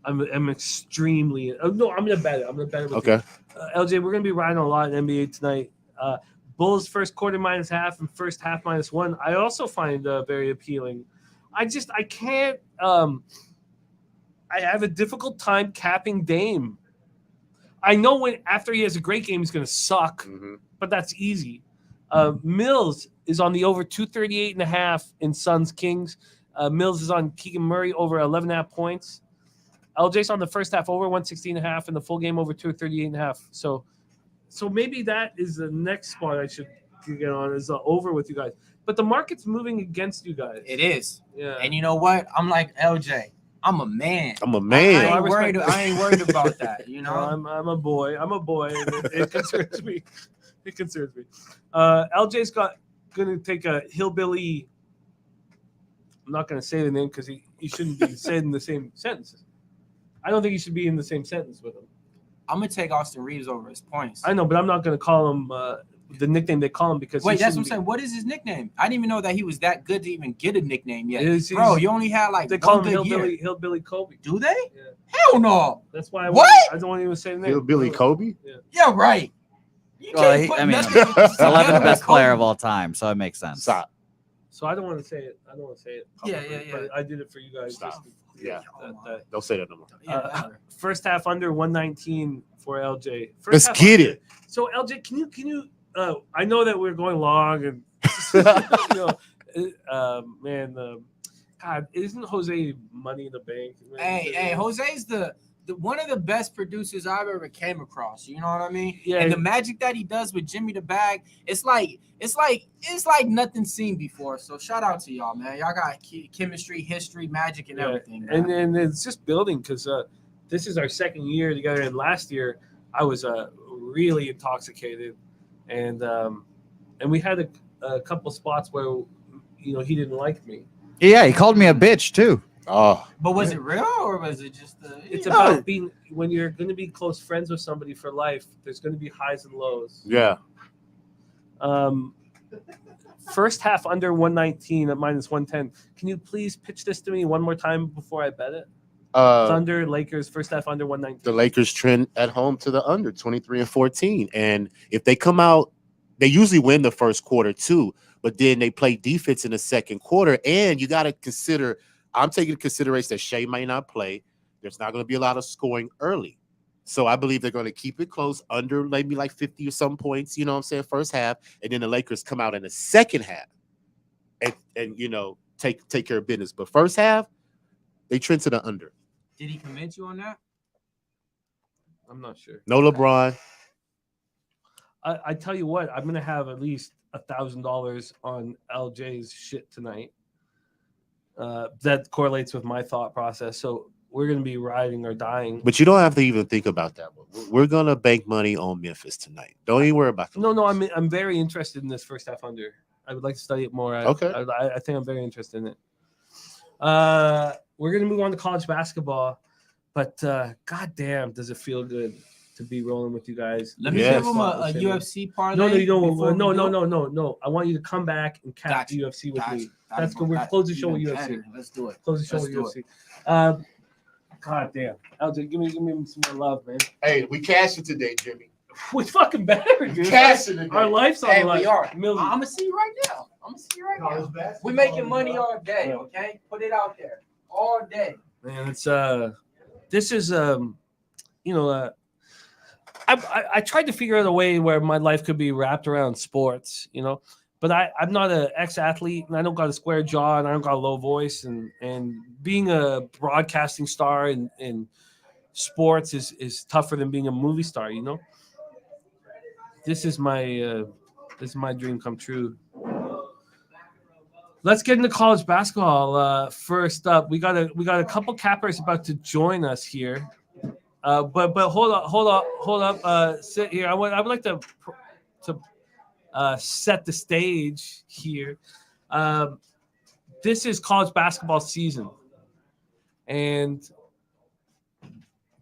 I'm extremely – no, I'm going to bet it. I'm going to bet it with you. LJ, we're going to be riding a lot in NBA tonight. Bulls first quarter minus half and first half minus 1. I also find very appealing. I can't I have a difficult time capping Dame. I know when after he has a great game, he's going to suck, but that's easy. Mills is on the over 238.5 in Suns Kings. Mills is on Keegan Murray over 11.5 points. LJ's on the first half over 116.5 and the full game over 238.5. So maybe that is the next spot I should get on is over with you guys. But the market's moving against you guys. It is. Yeah. And you know what? I'm like LJ. I'm a man. I'm a man. I ain't worried about that. You know, I'm a boy. It concerns me. It concerns me. LJ's gonna take a hillbilly. I'm not gonna say the name because he shouldn't be said in the same sentence. I don't think he should be in the same sentence with him. I'm gonna take Austin Reeves over his points. I know, but I'm not gonna call him the nickname they call him because wait, that's what I'm saying. What is his nickname? I didn't even know that he was that good to even get a nickname yet. Bro, you only had like they call him hillbilly Kobe. Do they? Yeah. Hell no. That's why I don't want to even say the name. Hillbilly Kobe? Yeah, right. Well, he's 11th best player of all time, so it makes sense. Stop. So I don't want to say it. Yeah. But I did it for you guys. Stop. Yeah. Don't say that no more. First half under 119 for LJ. Let's get it. So LJ, can you? I know that we're going long, and God, isn't Jose money in the bank? Hey, Jose's the one of the best producers I've ever came across. You know what I mean? Yeah. And the magic that he does with Jimmy the Bag, it's like nothing seen before. So shout out to y'all, man. Y'all got chemistry, history, magic, and everything. Man. And it's just building because this is our second year together. And last year I was really intoxicated, and we had a couple spots where he didn't like me. Yeah, he called me a bitch too. Oh, but was it real or was it just? It's about being when you're going to be close friends with somebody for life. There's going to be highs and lows. Yeah. First half under 119 at minus 110. Can you please pitch this to me one more time before I bet it? Thunder, Lakers, first half under 119. The Lakers trend at home to the under 23-14. And if they come out, they usually win the first quarter too, but then they play defense in the second quarter. And you got to consider, I'm taking into consideration that Shea might not play. There's not going to be a lot of scoring early. So I believe they're going to keep it close under maybe like 50 or some points, you know what I'm saying, first half. And then the Lakers come out in the second half and take care of business. But first half, they trend to the under. Did he convince you on that? I'm not sure. No LeBron. I tell you what, I'm going to have at least $1,000 on LJ's shit tonight. That correlates with my thought process. So we're going to be riding or dying. But you don't have to even think about that one. We're going to bank money on Memphis tonight. Don't even worry about that. No, I'm very interested in this first half under. I would like to study it more. Okay. I think I'm very interested in it. We're going to move on to college basketball. But goddamn, does it feel good to be rolling with you guys. Let me give them a UFC parlay. No, you don't. No. I want you to come back and cap the UFC with me. That's good. We're close the show with UFC. Let's do it. Close the show with UFC. God damn. LJ, give me some more love, man. Hey, we cashing today, Jimmy. We fucking better, dude. Cashing today. Our life's on the line. We are. I'm gonna see you right now. We're making money all day, okay? Put it out there all day. Man, it's this is I tried to figure out a way where my life could be wrapped around sports, but I'm not an ex-athlete and I don't got a square jaw and I don't got a low voice and being a broadcasting star in sports is tougher than being a movie star, This is my dream come true. Let's get into college basketball. First up, we got a couple cappers about to join us here. But hold up. Sit here. I would like to set the stage here. This is college basketball season, and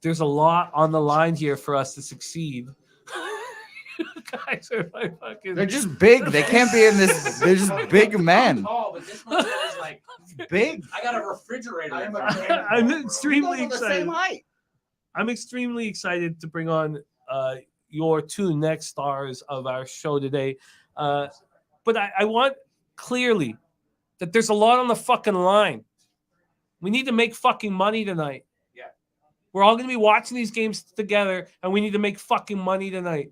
there's a lot on the line here for us to succeed. Guys are like fucking. They're just big. They can't be in this. They're just big men. But this one is like big. I got a refrigerator. I'm extremely excited. I'm extremely excited to bring on your two next stars of our show today. But I want clearly that there's a lot on the fucking line. We need to make fucking money tonight. Yeah. We're all going to be watching these games together, and we need to make fucking money tonight.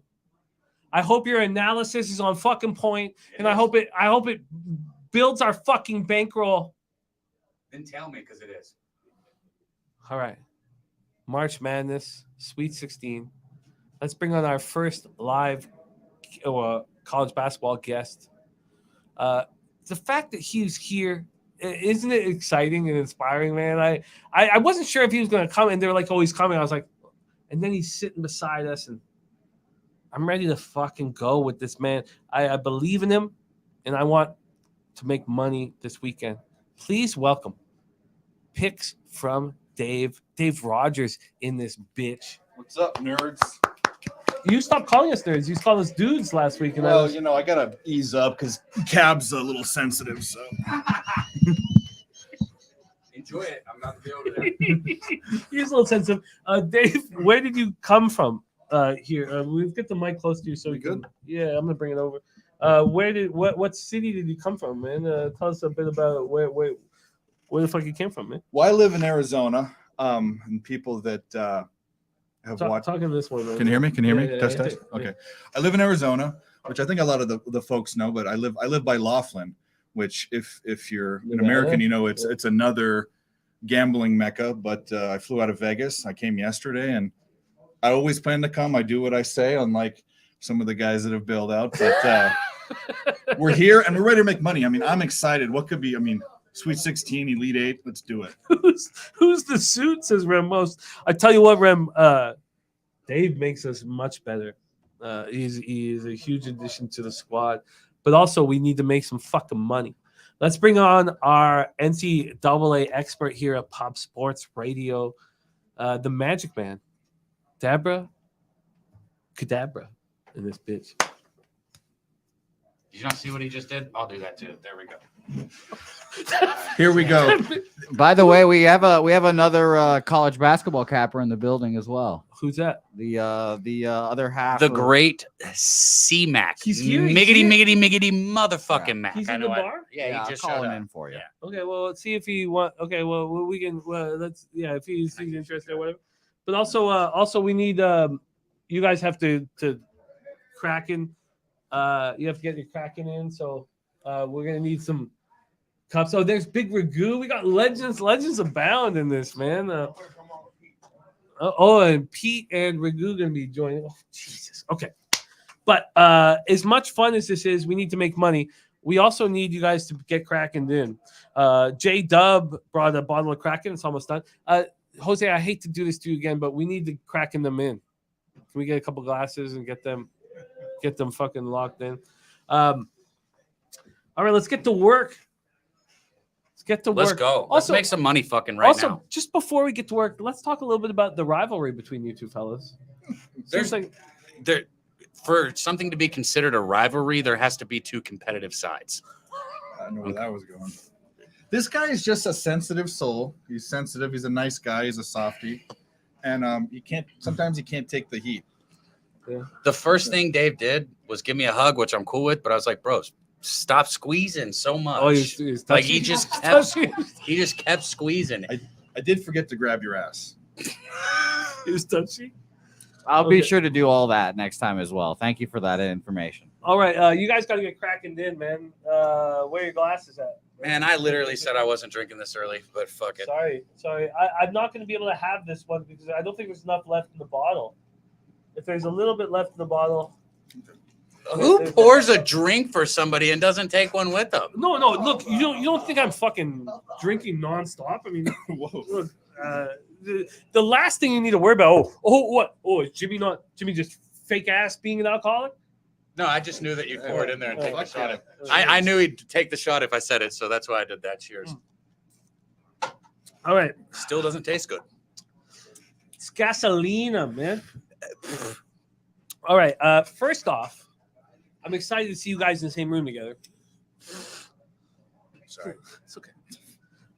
I hope your analysis is on fucking point, and I hope it builds our fucking bankroll. Then tell me, because it is. All right. March Madness, Sweet 16. Let's bring on our first live college basketball guest. The fact that he's here, isn't it exciting and inspiring, man? I wasn't sure if he was going to come, and they were like, oh, he's coming. I was like, and then he's sitting beside us, and I'm ready to fucking go with this man. I believe in him, and I want to make money this weekend. Please welcome picks from Dave Rogers in this bitch. What's up, nerds? You stopped calling us nerds. You called us dudes last week. And Well, I gotta ease up because Cab's a little sensitive. So Enjoy it. I'm not going to be over there. He's a little sensitive. Dave, where did you come from here? We'll get the mic close to you so we can. Yeah, I'm gonna bring it over. What city did you come from, man? Tell us a bit about where the fuck you came from, man. Well, I live in Arizona. And people that have watched. Talking this one, man. Can you hear me? Can you hear me? Yeah, Test, yeah, test. yeah. Okay. I live in Arizona, which I think a lot of the folks know, but I live by Laughlin, which if you're an American, it's another gambling mecca. But I flew out of Vegas. I came yesterday, and I always plan to come. I do what I say, unlike some of the guys that have bailed out. But we're here and we're ready to make money. I mean, I'm excited. What could be? I mean, Sweet 16, Elite 8. Let's do it. Who's the suit? Says Rem most. I tell you what, Rem. Dave makes us much better. He is a huge addition to the squad, but also we need to make some fucking money. Let's bring on our NCAA expert here at Pop Sports Radio, the Magic Man, Dabra Kadabra, in this bitch. Did you not see what he just did? I'll do that too. There we go. Here we go. By the way, we have another college basketball capper in the building as well. Who's that? The other half. The of- great C-Mac. He's here. Miggity motherfucking Mac. He's I in know the it. bar? Yeah, I'll he just call showed him up. in for you. Yeah. Okay, well, let's see if he want. Okay, well, we can. Well, let's. Yeah, if he's interested or whatever. But also, we need. You guys have to Kraken. You have to get your Kraken in. So, we're gonna need some cups. Oh, there's Big Ragu. We got legends abound in this, man. And Pete and Ragu gonna be joining. Oh, Jesus. Okay, but as much fun as this is, we need to make money. We also need you guys to get Kraken in. J Dub brought a bottle of Kraken. It's almost done. Jose, I hate to do this to you again, but we need to Kraken them in. Can we get a couple glasses and get them fucking locked in? All right, let's get to work. Let's go. Let's make some money fucking right now. Just before we get to work, let's talk a little bit about the rivalry between you two fellas. For something to be considered a rivalry, there has to be two competitive sides. I know where that was going. This guy is just a sensitive soul. He's sensitive. He's a nice guy. He's a softie, and sometimes you can't take the heat. Yeah. The first thing Dave did was give me a hug, which I'm cool with, but I was like, bro, stop squeezing so much. Oh, he's like he just kept squeezing. I did forget to grab your ass. He was touchy. I'll be sure to do all that next time as well. Thank you for that information. All right, you guys got to get Kraken in, man. Where are your glasses at? Man, I literally said I wasn't drinking this early, but fuck it. Sorry. I'm not going to be able to have this one because I don't think there's enough left in the bottle. If there's a little bit left in the bottle. Who pours a drink for somebody and doesn't take one with them? No. Look, you don't think I'm fucking drinking nonstop? I mean, look, the last thing you need to worry about. What? Is Jimmy just fake ass being an alcoholic? No, I just knew that you'd pour it in there and take the shot. I knew he'd take the shot if I said it, so that's why I did that. Cheers. All right. Still doesn't taste good. It's gasolina, man. All right. First off, I'm excited to see you guys in the same room together. Sorry. It's okay.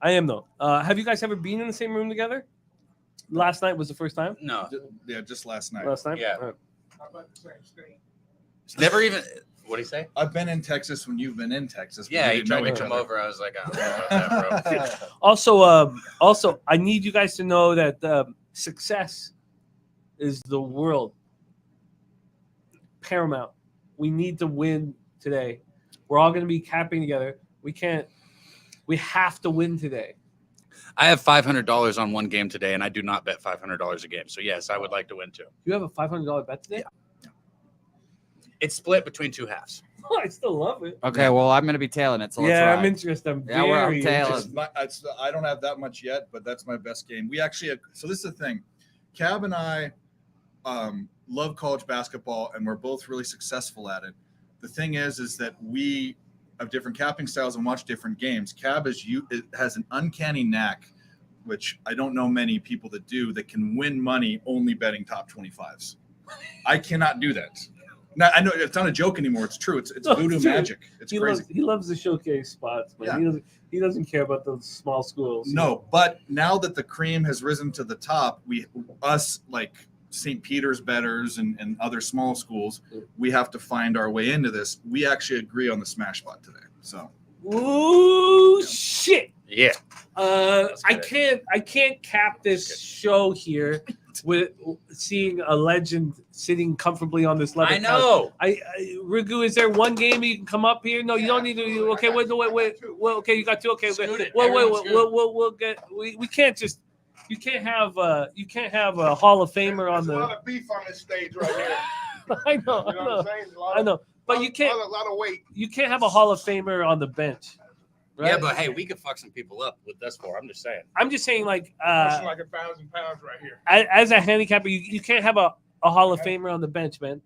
I am, though. Have you guys ever been in the same room together? Last night was the first time? No. Yeah, just last night. Last night? Yeah. All right. It's never even. What do you say? I've been in Texas when you've been in Texas. Yeah, he he told me to come over. I was like, I don't know about that, bro. Also, I need you guys to know that success is the world paramount. We need to win today. We're all going to be capping together. We have to win today. I have $500 on one game today, and I do not bet $500 a game. So yes, I would like to win too. You have a $500 bet today? Yeah. It's split between two halves. Oh, I still love it. Okay, well, I'm going to be tailing it. So let's Yeah, ride. I'm interested. I'm Yeah, we're very tailing. interested. I don't have that much yet, but that's my best game. We actually so this is the thing. Cab and I love college basketball, and we're both really successful at it. The thing is that we have different capping styles and watch different games. Cab has an uncanny knack, which I don't know many people that do, that can win money only betting top 25s. I cannot do that. Now, I know it's not a joke anymore. It's true. It's voodoo magic. It's crazy. He loves the showcase spots, but Yeah. he doesn't care about those small schools. No, but now that the cream has risen to the top, us like St. Peter's bettors and other small schools, we have to find our way into this. We actually agree on the smash spot today. So, Ooh, shit. Yeah. I can't cap this show here with seeing a legend sitting comfortably on this leather I know. couch. Rigu, is there one game you can come up here? No, you don't need to. Okay, wait. Well, okay, you got two. Okay, Scoot it. wait. Everyone scoot. We'll get. We can't just. You can't have a Hall of Famer on There's a the. lot of beef on this stage right here. I You know. know what I'm saying? There's a lot I of- know. But you can't. A lot of weight. You can't have a Hall of Famer on the bench. Right? Yeah, but hey, we could fuck some people up with this for. I'm just saying. I'm just saying, like, Pushing like 1,000 pounds right here. as a handicapper, you can't have a Hall of Famer on the bench, man.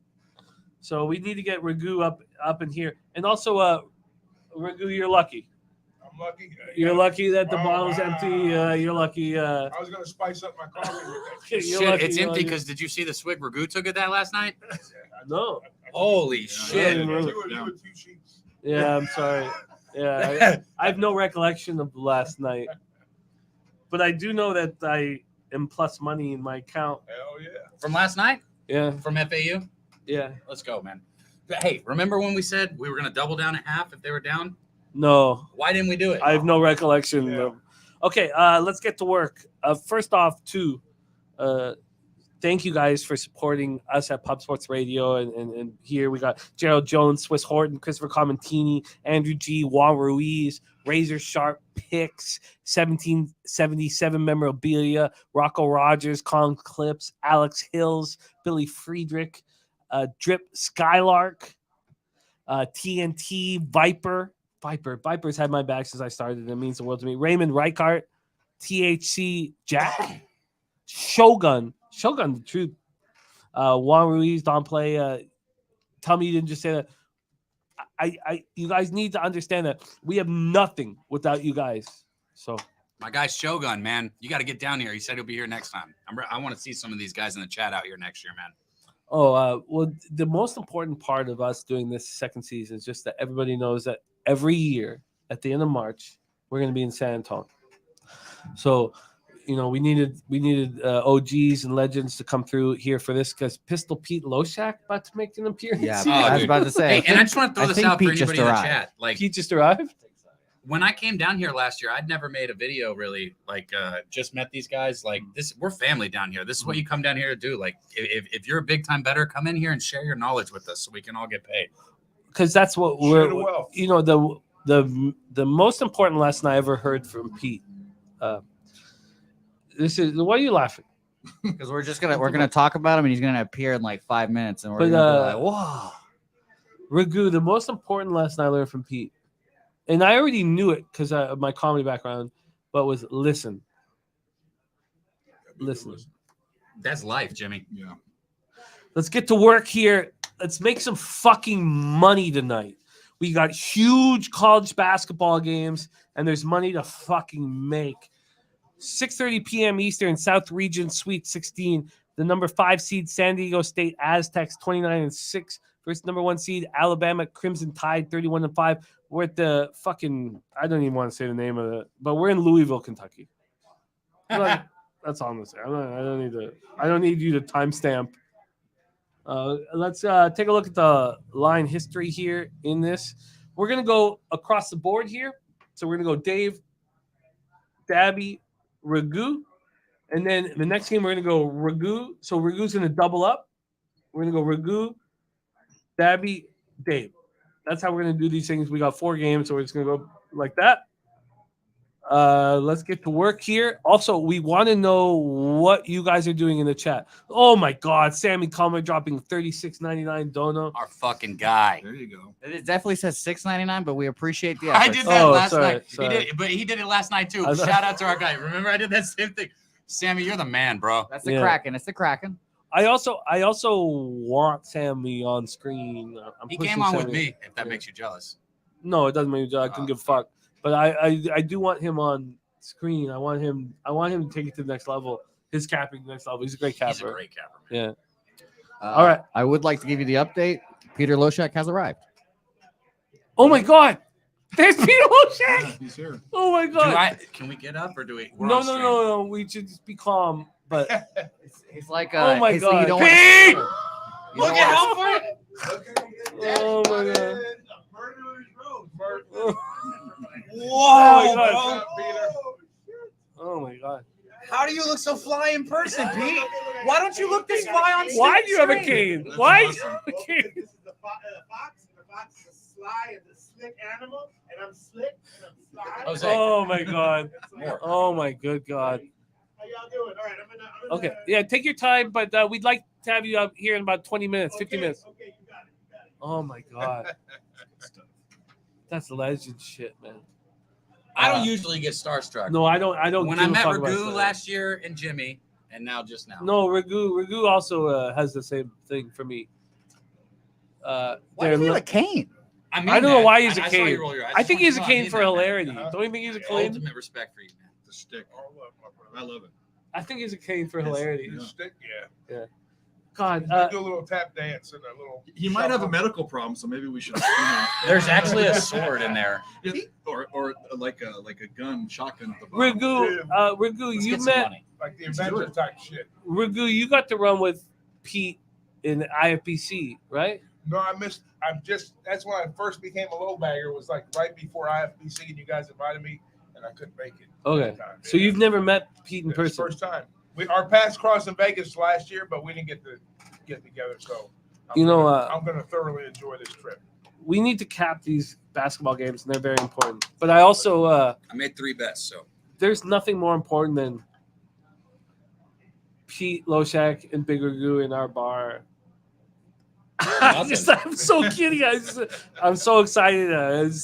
So we need to get Rigu up in here, and also, Rigu, you're lucky. I'm lucky. You're lucky that the Oh, bottle's wow. empty. You're lucky. I was gonna spice up my coffee with that. You're Shit, lucky, it's you're empty lucky. because did you see the swig Ragu took at that last night? No. Holy Yeah. shit. You were two sheets. Yeah, I'm sorry. Yeah, I have no recollection of last night, but I do know that I am plus money in my account. Hell yeah. From last night? Yeah, From FAU? yeah. Let's go, man. Hey, remember when we said we were going to double down at half if they were down? No, Why didn't we do it? I have no recollection. Yeah. Okay, let's get to work. First off, thank you guys for supporting us at Pub Sports Radio. And here we got Gerald Jones, Swiss Horton, Christopher Comentini, Andrew G, Juan Ruiz, Razor Sharp Picks, 1777 memorabilia, Rocco Rogers, Colin Clips, Alex Hills, Billy Friedrich, Drip Skylark, TNT, Viper's had my back since I started. It means the world to me. Raymond Reichart, THC Jack, Shogun, the truth. Juan Ruiz, Don Play. Tell me you didn't just say that. You guys need to understand that we have nothing without you guys. So My guy Shogun, man. You got to get down here. He said he'll be here next time. I want to see some of these guys in the chat out here next year, man. well, the most important part of us doing this second season is just that everybody knows that every year at the end of March, we're going to be in San Antonio. So, we needed OGs and legends to come through here for this because Pistol Pete Loshak about to make an appearance. Yeah, here. I was dude. about to say. Hey, and I just want to throw this think out for Pete just anybody in the arrived. chat. Like, Pete just arrived. when I came down here last year, I'd never made a video really. Like, just met these guys. Like, this, we're family down here. This is what you come down here to do. Like, if you're a big time bettor, come in here and share your knowledge with us so we can all get paid. Because that's what Share the wealth. the most important lesson I ever heard from Pete. This is why are you laughing? Because we're gonna talk about him, and he's gonna appear in like 5 minutes, and we're But gonna be like, whoa. Rigu, the most important lesson I learned from Pete, and I already knew it because of my comedy background, but was listen. That's life, Jimmy. yeah. Let's get to work here. Let's make some fucking money tonight. We got huge college basketball games, and there's money to fucking make. 6:30 p.m. Eastern, South Region Suite 16. The number 5 seed San Diego State Aztecs 29-6 versus number 1 seed Alabama Crimson Tide 31-5. We're at the fucking, I don't even want to say the name of it, but we're in Louisville, Kentucky. Like, that's all I'm gonna say. I don't need you to timestamp. Let's take a look at the line history here in this. We're gonna go across the board here. So we're gonna go Dave, Dabby, Ragu, And then the next game, we're going to go Ragu. So Ragu's going to double up. We're going to go Ragu, Babby, Dave. That's how we're going to do these things. We got 4 games, so we're just going to go like that. Let's get to work here. Also, we want to know what you guys are doing in the chat. Oh, my God. Sammy Comer dropping $36.99 dono. Our fucking guy. There you go. It definitely says $6.99, but we appreciate the I effort. did that last sorry, night. sorry. He did it last night too. I thought- Shout out to our guy. Remember, I did that same thing. Sammy, you're the man, bro. That's the Yeah. Kraken. It's the Kraken. I also want Sammy on screen. I'm He pushing came on with Sammy. me. If that Yeah. makes you jealous. No, it doesn't make me jealous. I couldn't give a fuck. But I do want him on screen. I want him to take it to the next level. His capping to the next level. He's a great capper. He's a great capper, man. Yeah. All right. I would like to give you the update. Peter Loshak has arrived. Oh my God. There's Peter O'Shea. He's here. Oh my God. Can we get up or do we? we're No. on stream. We should just be calm. But He's like, oh my he's- God. you don't Pete! wanna- you Look don't at wanna- how far. Oh my God. Whoa, God. bro. Oh my God. How do you look so fly in person, Pete? Why don't you look this fly on Why do you have a screen? cane? Why do you have a cane? This is the fox. The fox is a sly and a slick animal, and I'm slick and I'm sly. Jose. Oh my God. Oh my good God. How y'all doing? All right, I'm gonna Okay. Yeah, take your time, but we'd like to have you up here in about 20 minutes, 50 minutes. Okay, you got it. You got it. Oh my God. That's legend shit, man. I don't usually get starstruck. No, I don't. When give I a met fuck about Ragu that. last year and Jimmy, and now just now. No, Ragu also has the same thing for me. Why they're does he have li- a cane? I, mean I don't know that. why he's a I saw you cane. roll your eyes. I think he's a No, cane mean for that, man. hilarity. Don't you think he's a cane? Ultimate respect for you, man. The stick. I love it. I think he's a cane for hilarity. Yeah. Stick, yeah. God, Do a little tap dance and a little. He might have a medical problem, so maybe we should. There's actually a sword in there. or like a gun, shotgun at the bottom. Ragu, Let's you get some met money. Like the Avenger type shit. Ragu. You got to run with Pete in IFBC, right? No, that's when I first became a low bagger, was like right before IFBC, and you guys invited me, and I couldn't make it. Okay. That time, So yeah. you've never met Pete in It was person. First time. Our paths crossed in Vegas last year, but we didn't get to get together. So I'm gonna thoroughly enjoy this trip. We need to cap these basketball games, and they're very important. But I also I made 3 bets, so there's nothing more important than Pete Loshak and Big Ragu in our bar. I'm so kidding. I'm so excited.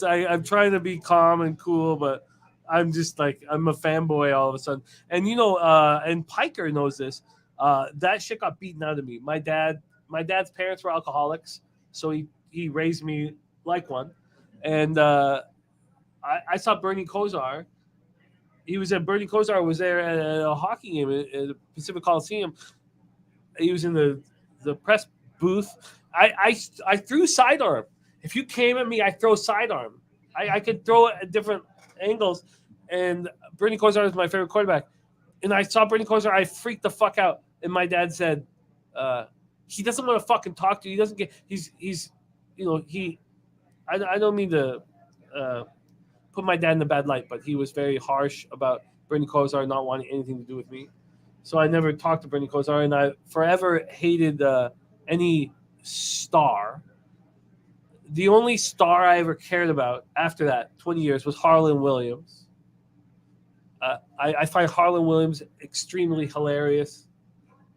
I'm trying to be calm and cool, but I'm just like, I'm a fanboy all of a sudden. And and Piker knows this. That shit got beaten out of me. My dad's parents were alcoholics, so he raised me like one. And I saw Bernie Kosar. Bernie Kosar was there at a hockey game at the Pacific Coliseum. He was in the press booth. I threw sidearm. If you came at me, I throw sidearm. I could throw it at different angles. And Bernie Kosar is my favorite quarterback. And I saw Bernie Kosar. I freaked the fuck out. And my dad said, he doesn't want to fucking talk to you. He doesn't get. I don't mean to put my dad in a bad light, but he was very harsh about Bernie Kosar not wanting anything to do with me. So I never talked to Bernie Kosar, and I forever hated any star. The only star I ever cared about after that 20 years was Harlan Williams. I find Harlan Williams extremely hilarious.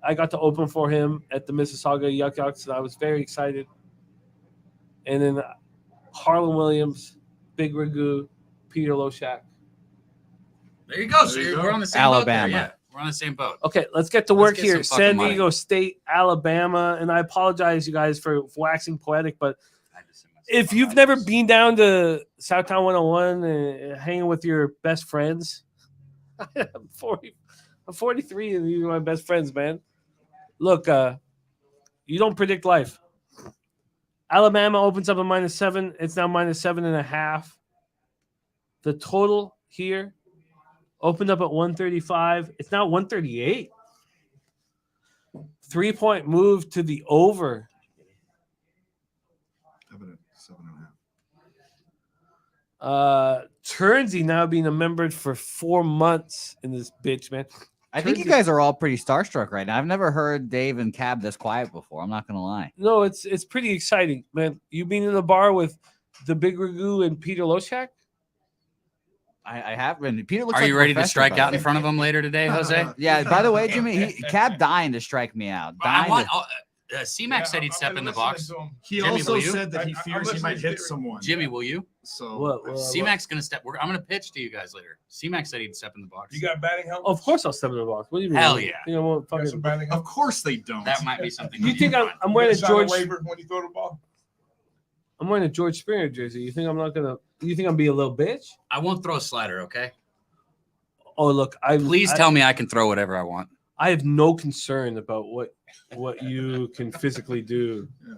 I got to open for him at the Mississauga Yuck Yucks, and I was very excited. And then Harlan Williams, Big Ragu, Peter Loshak. there you go. So we're on the same Alabama. boat there. Yeah, we're on the same boat. Okay, let's get to work get here. some fucking San money. Diego State, Alabama, and I apologize, you guys, for waxing poetic, but if you've never been down to Southtown 101 and hanging with your best friends, I'm 43 and you're my best friends, man. Look, you don't predict life. Alabama opens up a -7. It's now -7.5. The total here opened up at 135. It's now 138. 3-point move to the over. 7.5. Turnsey now being a member for 4 months in this bitch, man. I think you guys are all pretty starstruck right now. I've never heard Dave and Cab this quiet before. I'm not gonna lie. No, it's pretty exciting, man. You been in the bar with the Big Ragu and Peter Loshak? I have been. Peter looks Are like you a ready to professor, strike by out the in way. front of him later today, Jose? Yeah. By the way, Jimmy, Cab dying to strike me out. C-Mac said he'd step in the box. He Jimmy, also will you? said that he fears he might hit someone. Jimmy, will you? So C-Mac's gonna step. I'm gonna pitch to you guys later. C-Mac said he'd step in the box. You got batting helmet? Of course, I'll step in the box. What do you mean? Hell yeah. You know what? Got some batting of helmet? course they don't. That might be something. You think I'm wearing a Sign a George? waiver when you throw the ball? I'm wearing a George Springer jersey. You think I'm not gonna? You think I'm being a little bitch? I won't throw a slider, okay? Oh, look, Please tell me I can throw whatever I want. I have no concern about what you can physically do. Yeah.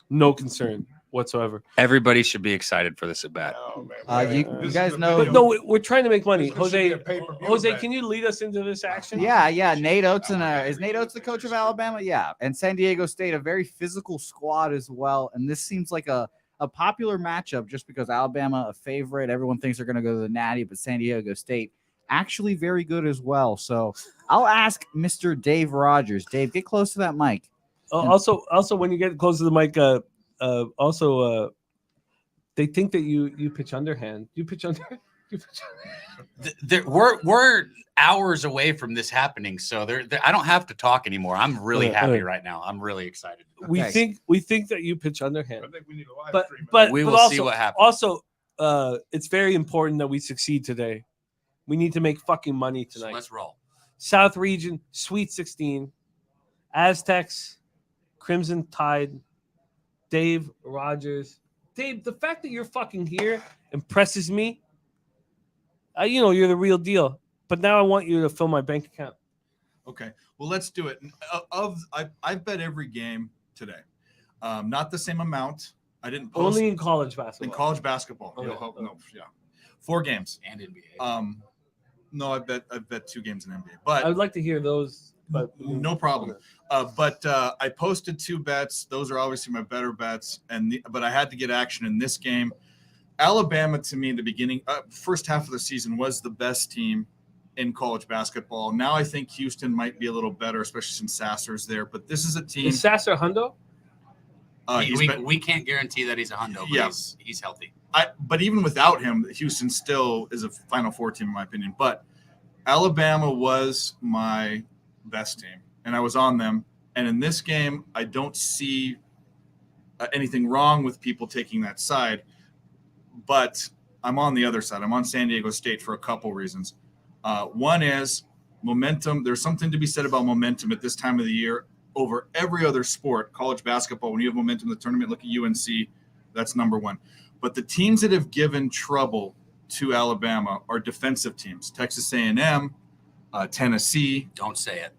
No concern whatsoever. Everybody should be excited for this at bat. Oh, man. You guys know. But no, we're trying to make money. This should be Jose, a pay-per-view Jose, event. can you lead us into this action? Yeah. Nate Oates is Nate Oates the coach of Alabama? Yeah, and San Diego State, a very physical squad as well. And this seems like a popular matchup just because Alabama a favorite. Everyone thinks they're going to go to the Natty, but San Diego State actually very good as well. So I'll ask Mr. Dave Rogers. Dave, get close to that mic. Also, when you get close to the mic, they think that you pitch underhand. You pitch underhand. We're hours away from this happening, so I don't have to talk anymore. I'm really happy right now. I'm really excited. We think that you pitch underhand. I think we need a live But stream. We will also, see what happens. Also, it's very important that we succeed today. We need to make fucking money So tonight. let's roll. South Region, Sweet 16, Aztecs, Crimson Tide, Dave Rogers. Dave, the fact that you're fucking here impresses me. You're the real deal. But now I want you to fill my bank account. Okay, well, let's do it. I've bet every game today. Not the same amount. I didn't post Only in college basketball. in college basketball. Okay. No, yeah, 4 games. And NBA. No, I bet 2 games in NBA. But I would like to hear those. But no problem. But I posted 2 bets. Those are obviously my better bets. But I had to get action in this game. Alabama, to me, in the beginning, first half of the season, was the best team in college basketball. Now I think Houston might be a little better, especially since Sasser's there. But this is a team. Is Sasser Hundo? We can't guarantee that he's a hundo, but he's healthy. But even without him, Houston still is a Final Four team, in my opinion. But Alabama was my best team, and I was on them. And in this game, I don't see anything wrong with people taking that side. But I'm on the other side. I'm on San Diego State for a couple reasons. One is momentum. There's something to be said about momentum at this time of the year over every other sport. College basketball, when you have momentum in the tournament, look at UNC. That's number one. But the teams that have given trouble to Alabama are defensive teams. Texas A&M, Tennessee. Don't say it.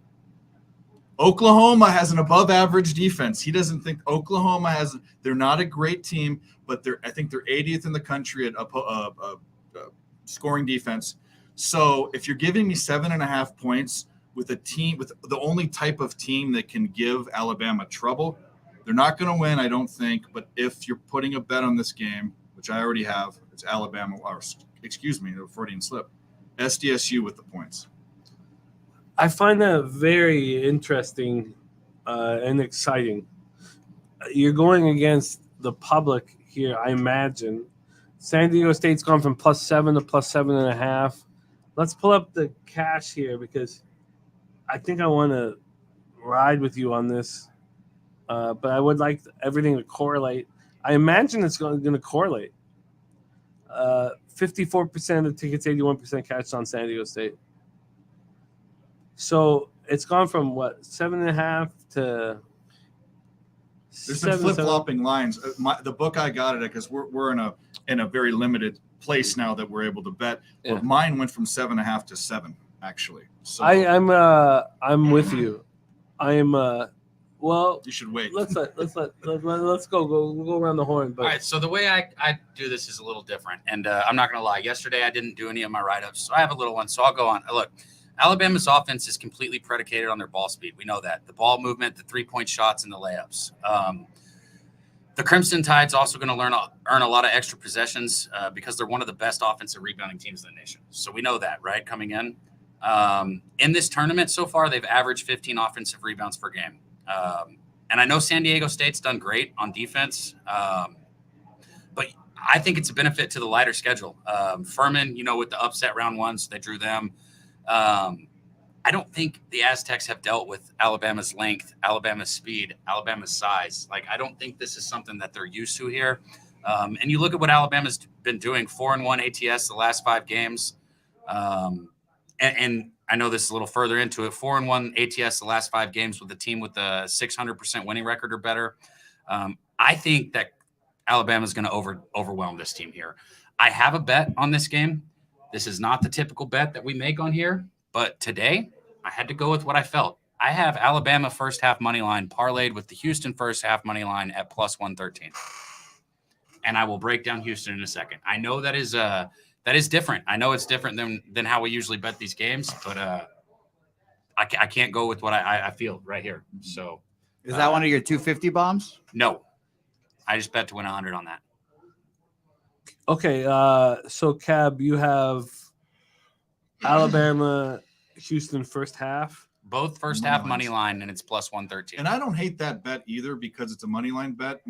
Oklahoma has an above-average defense. He doesn't think Oklahoma has – they're not a great team, but I think they're 80th in the country at scoring defense. So if you're giving me 7.5 points with a team – with the only type of team that can give Alabama trouble, they're not going to win, I don't think. But if you're putting a bet on this game, which I already have, it's Alabama – or excuse me, the Freudian slip. SDSU with the points. I find that very interesting and exciting. You're going against the public here, I imagine. San Diego State's gone from +7 to +7.5. Let's pull up the cash here because I think I want to ride with you on this. But I would like everything to correlate. I imagine it's going to correlate. 54% of the tickets, 81% cash on San Diego State. So it's gone from 7.5 to. There's some flip-flopping lines. The book I got it because we're in a very limited place now that we're able to bet. Yeah. But mine went from 7.5 to 7 actually. So I'm with you. Well, you should wait. Let's go around the horn. But All right, so the way I do this is a little different, and I'm not going to lie. Yesterday I didn't do any of my write-ups, so I have a little one. So I'll go on. Look, Alabama's offense is completely predicated on their ball speed. We know that. The ball movement, the three-point shots, and the layups. The Crimson Tide's also going to earn a lot of extra possessions because they're one of the best offensive rebounding teams in the nation. So we know that, right, coming in. In this tournament so far, they've averaged 15 offensive rebounds per game. And I know San Diego State's done great on defense, but I think it's a benefit to the lighter schedule. Furman, with the upset round one, so they drew them. I don't think the Aztecs have dealt with Alabama's length, Alabama's speed, Alabama's size. I don't think this is something that they're used to here. And you look at what Alabama's been doing, 4-1 ATS the last 5 games. And I know this is a little further into it, 4-1 ATS the last 5 games with a team with a 600% winning record or better. I think that Alabama's going to overwhelm this team here. I have a bet on this game. This is not the typical bet that we make on here, but today I had to go with what I felt. I have Alabama first half money line parlayed with the Houston first half money line at plus 113. And I will break down Houston in a second. I know that is different. I know it's different than how we usually bet these games, but I can't go with what I feel right here. So is that one of your 250 bombs? No, I just bet to win 100 on that. Okay, so Cab, you have Alabama, Houston first half. Both first half money line, and it's plus 113. And I don't hate that bet either because it's a money line bet.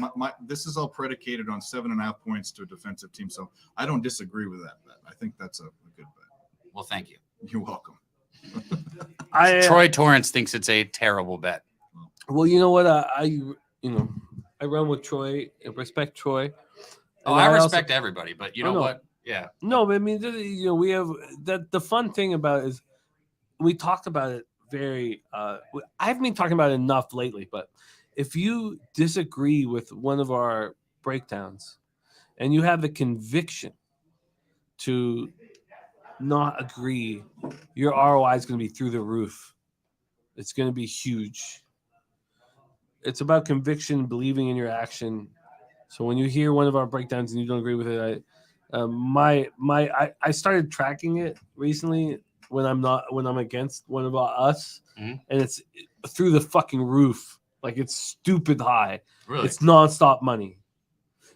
This is all predicated on 7.5 points to a defensive team, so I don't disagree with that bet. I think that's a good bet. Well, thank you. You're welcome. Troy Torrance thinks it's a terrible bet. Well, you know what? I run with Troy. I respect Troy. Oh, I respect everybody, but you know what? Yeah. No, but I mean, we have that. The fun thing about it is we talked about it. I haven't been talking about it enough lately, but if you disagree with one of our breakdowns and you have the conviction to not agree, your ROI is going to be through the roof. It's going to be huge. It's about conviction, believing in your action. So when you hear one of our breakdowns and you don't agree with it, I started tracking it recently when I'm against one of us, and it's through the fucking roof. It's stupid high. Really? It's nonstop money.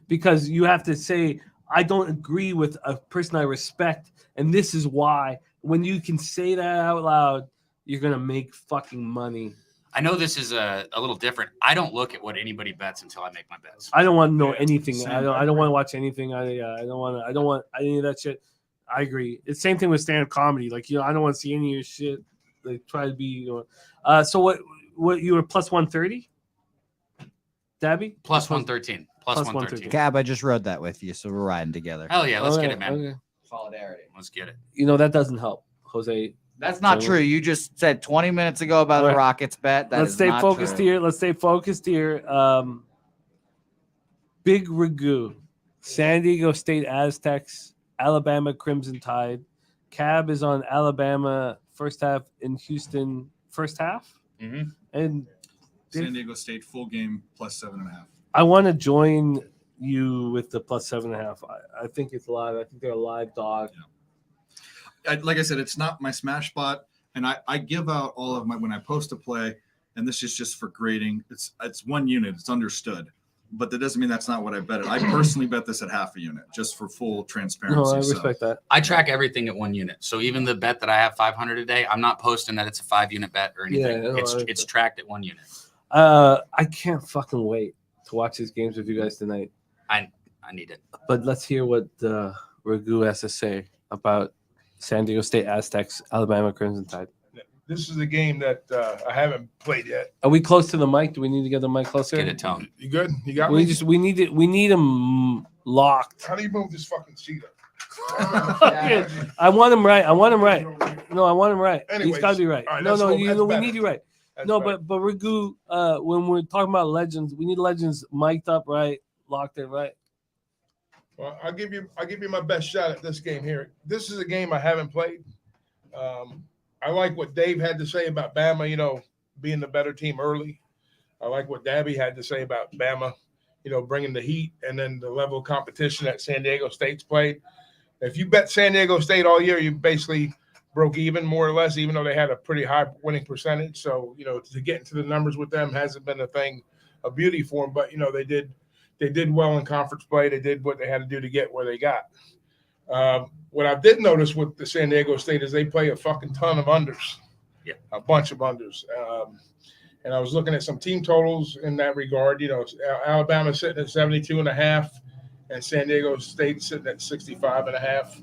Because you have to say, I don't agree with a person I respect, and this is why. When you can say that out loud, you're going to make fucking money. I know this is a little different. I don't look at what anybody bets until I make my bets. I don't want to know anything. I don't want to watch anything. I don't want any of that shit. I agree. It's the same thing with stand-up comedy. I don't want to see any of your shit. They try to be, So what you were plus 130? Dabby? Plus 113. Plus 113. Cab, I just rode that with you, so we're riding together. Hell yeah, let's get it, man. Okay. Solidarity. Let's get it. That doesn't help, Jose. That's not true. You just said 20 minutes ago about the Rockets bet. Let's stay focused here. Let's stay focused here. Big Ragu, San Diego State Aztecs, Alabama Crimson Tide. Cab is on Alabama first half in Houston first half. Mm-hmm. And San Diego State full game plus 7.5. I want to join you with the plus 7.5. I think it's live. I think they're a live dog. Yeah. Like I said, it's not my smash spot, and I give out all of my when I post a play, and this is just for grading. It's one unit. It's understood, but that doesn't mean that's not what I bet it. I personally bet this at half a unit, just for full transparency. No, I respect that. I track everything at 1 unit, so even the bet that I have 500 a day, I'm not posting that it's a 5-unit bet or anything. Yeah, it's tracked at 1 unit. I can't fucking wait to watch these games with you guys tonight. I need it. But let's hear what Ragu has to say about San Diego State Aztecs, Alabama Crimson Tide. This is a game that I haven't played yet. Are we close to the mic? Do we need to get the mic closer? Get it, Tone. You good? You got me? We need him locked. How do you move this fucking seat up? I want him right. No, I want him right. Anyways, he's got to be right. all right, No, that's we better. need you right. That's No, better. but Ragu, when we're talking about legends, we need legends mic'd up right, locked in right. Well, I'll give you my best shot at this game here. This is a game I haven't played. I like what Dave had to say about Bama, being the better team early. I like what Dabby had to say about Bama, bringing the heat and then the level of competition that San Diego State's played. If you bet San Diego State all year, you basically broke even more or less, even though they had a pretty high winning percentage. So, to get into the numbers with them hasn't been a thing of beauty for them, but, they did well in conference play. They did what they had to do to get where they got. What I did notice with the San Diego State is they play a fucking ton of unders. Yeah. A bunch of unders. And I was looking at some team totals in that regard. You know, Alabama sitting at 72.5 and San Diego State sitting at 65.5.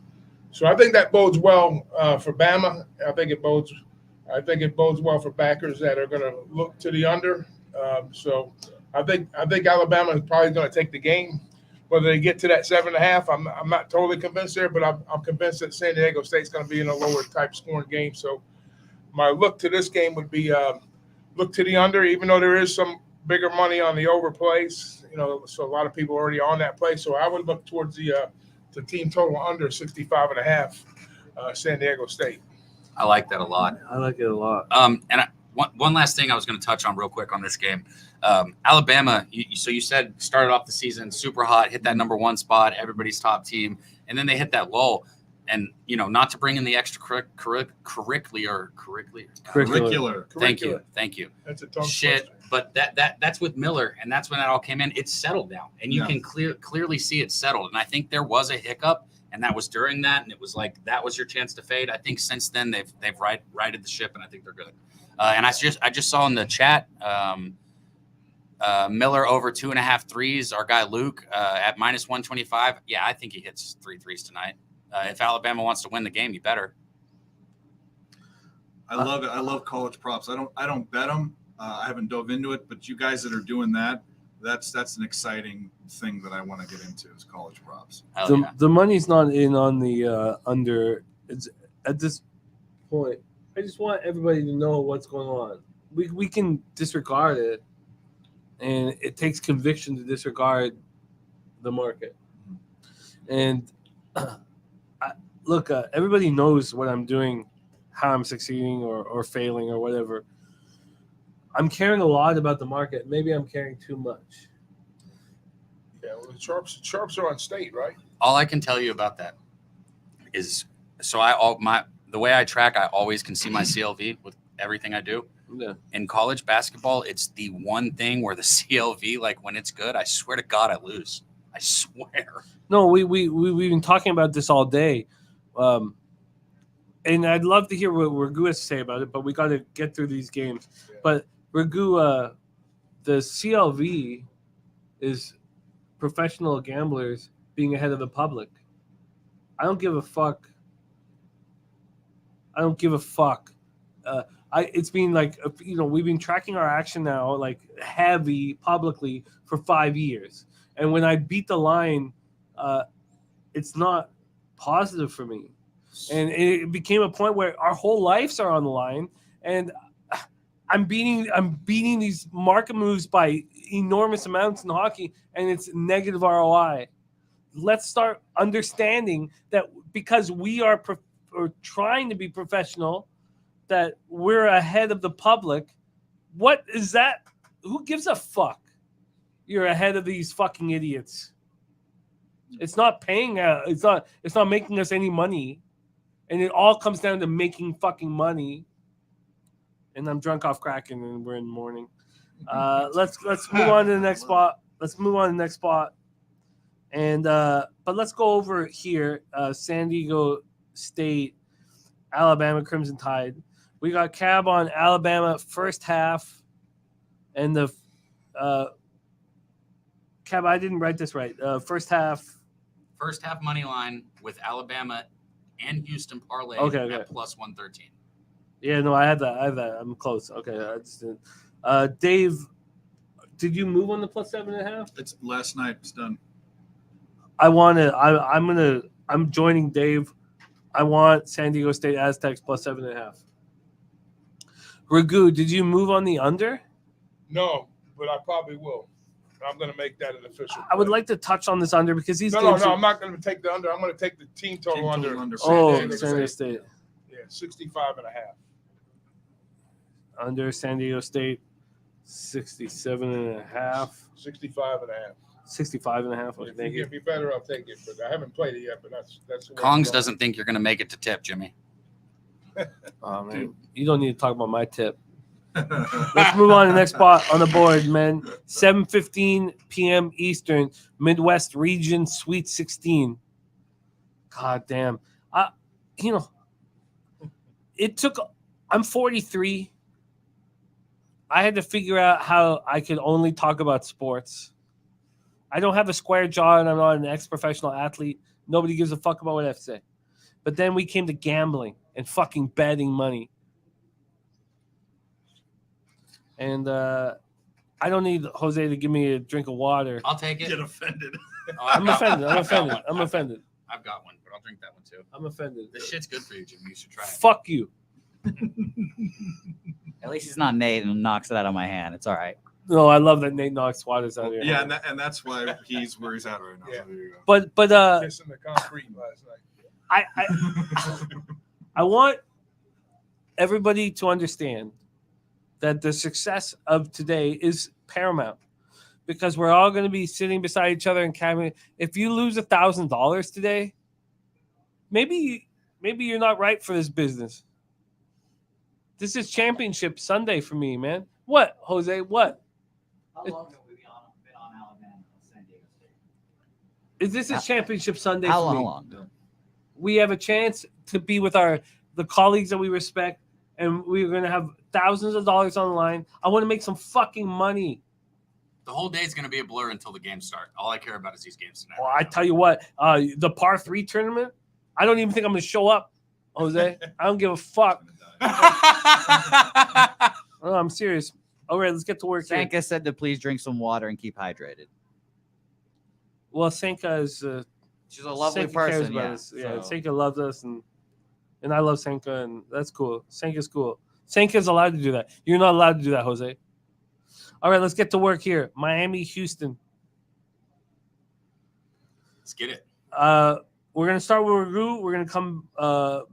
So I think that bodes well for Bama. I think it bodes well for backers that are going to look to the under. So I think Alabama is probably going to take the game. Whether they get to that 7.5, I'm not totally convinced there, but I'm convinced that San Diego State's going to be in a lower type scoring game. So my look to this game would be look to the under, even though there is some bigger money on the overplays. You know, so a lot of people are already on that play. So I would look towards the team total under 65.5, San Diego State. I like that a lot. I like it a lot. One last thing I was going to touch on real quick on this game. Alabama, so you said started off the season super hot, hit that number 1 spot, everybody's top team, and then they hit that lull. And, you know, not to bring in the extracurricular. Thank you. That's a tongue Shit, twister. but that's with Miller, and that's when that all came in. It's settled now, and you can clearly see it settled. And I think there was a hiccup, and that was during that, and it was like that was your chance to fade. I think since then they've righted the ship, and I think they're good. And I just saw in the chat, Miller over 2.5 threes. Our guy Luke at -125. Yeah, I think he hits 3 threes tonight. If Alabama wants to win the game, you better. I love it. I love college props. I don't bet them. I haven't dove into it, but you guys that are doing that, that's an exciting thing that I want to get into is college props. The money's not in on the under. It's at this point. I just want everybody to know what's going on. We can disregard it, and it takes conviction to disregard the market. And look, everybody knows what I'm doing, how I'm succeeding or failing or whatever. I'm caring a lot about the market. Maybe I'm caring too much. Yeah, well, the Sharps are on state, right? All I can tell you about that is the way I track, I always can see my CLV with everything I do. Yeah. In college basketball, it's the one thing where the CLV, like when it's good, I swear to God, I lose. I swear. No, we've been talking about this all day. And I'd love to hear what Ragu has to say about it, but we got to get through these games. Yeah. But Ragu, the CLV is professional gamblers being ahead of the public. I don't give a fuck. It's been like, we've been tracking our action now like heavy publicly for 5 years. And when I beat the line, it's not positive for me. And it became a point where our whole lives are on the line. And I'm beating these market moves by enormous amounts in hockey, and it's negative ROI. Let's start understanding that because we are trying to be professional, that we're ahead of the public. What is that? Who gives a fuck? You're ahead of these fucking idiots. It's not paying out. It's not making us any money. And it all comes down to making fucking money. And I'm drunk off Kraken and we're in the morning. Let's move on to the next spot. And but let's go over here. San Diego State, Alabama Crimson Tide. We got Cab on Alabama first half. And the Cab, I didn't write this right. First half money line with Alabama and Houston parlay okay. at plus 113. Yeah, no, I had that. I'm close. Okay, I just didn't. Dave, did you move on the plus 7.5? It's last night. It's done. I'm joining Dave. I want San Diego State Aztecs plus 7.5. Ragu, did you move on the under? No, but I probably will. I'm going to make that an official play. I would like to touch on this under because these No, I'm not going to take the under. I'm going to take the team total under. San Diego State. Yeah, 65.5. Under San Diego State, 67.5. 65.5. 65.5. Okay, thank you. If you better, I'll take it. But I haven't played it yet. But that's. Kongs doesn't think you're going to make it to tip, Jimmy. Oh man, you don't need to talk about my tip. Let's move on to the next spot on the board, man. 7:15 p.m. Eastern, Midwest Region, Sweet 16. God damn. It took. I'm 43. I had to figure out how I could only talk about sports. I don't have a square jaw, and I'm not an ex-professional athlete. Nobody gives a fuck about what I have to say. But then we came to gambling and fucking betting money. And I don't need Jose to give me a drink of water. I'll take it. Get offended. Oh, I'm offended. I'm I've got offended. one. I'm offended. I've got one, but I'll drink that one too. I'm offended. This shit's good for you, Jimmy. You should try it. Fuck you. At least he's not Nate and knocks it out of my hand. It's all right. No, I love that Nate knocks waters out here. Yeah, and that's why he's where he's at right now. Yeah. So there you go. But Kissing the concrete last night. I want everybody to understand that the success of today is paramount because we're all going to be sitting beside each other and cabinet. If you lose $1,000 today, maybe you're not right for this business. This is championship Sunday for me, man. What, Jose? What? How long have we been on Alabama and San Diego State? Is this championship Sunday How for me? long? We have a chance to be with the colleagues that we respect, and we're going to have thousands of dollars on the line. I want to make some fucking money. The whole day is going to be a blur until the games start. All I care about is these games tonight. Well, I tell you what, the par 3 tournament, I don't even think I'm going to show up, Jose. I don't give a fuck. No, I'm serious. All right, let's get to work here. Sanka said to please drink some water and keep hydrated. Well, Sanka is She's a lovely Sanka cares person. about Yeah. us. Yeah, So- Sanka loves us, and I love Sanka, and that's cool. Sanka's cool. Sanka's allowed to do that. You're not allowed to do that, Jose. All right, let's get to work here. Miami, Houston. Let's get it. We're gonna start with Ragu. We're gonna come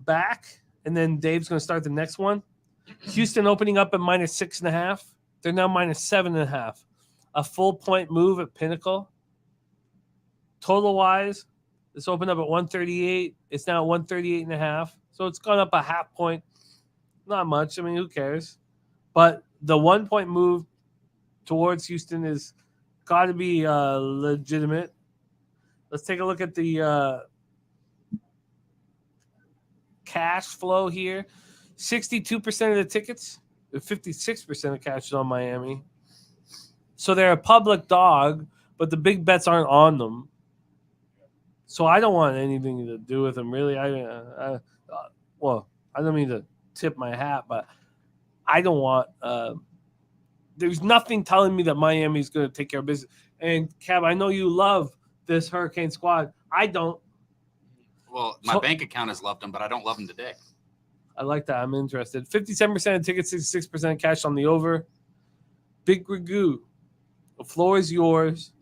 back, and then Dave's gonna start the next one. Houston opening up at -6.5. They're now -7.5. A full point move at Pinnacle. Total wise, this opened up at 138. It's now at 138.5. So it's gone up a half point. Not much. I mean, who cares? But the 1 point move towards Houston is got to be legitimate. Let's take a look at the cash flow here. 62% of the tickets, 56% of cash is on Miami. So they're a public dog, but the big bets aren't on them. So I don't want anything to do with them, really. Well, I don't mean to tip my hat, but I don't want. There's nothing telling me that Miami's going to take care of business. And Cab, I know you love this Hurricane squad. I don't. Well, my bank account has loved them, but I don't love them today. I like that. I'm interested. 57% of tickets, 66% cash on the over. Big Ragu, the floor is yours.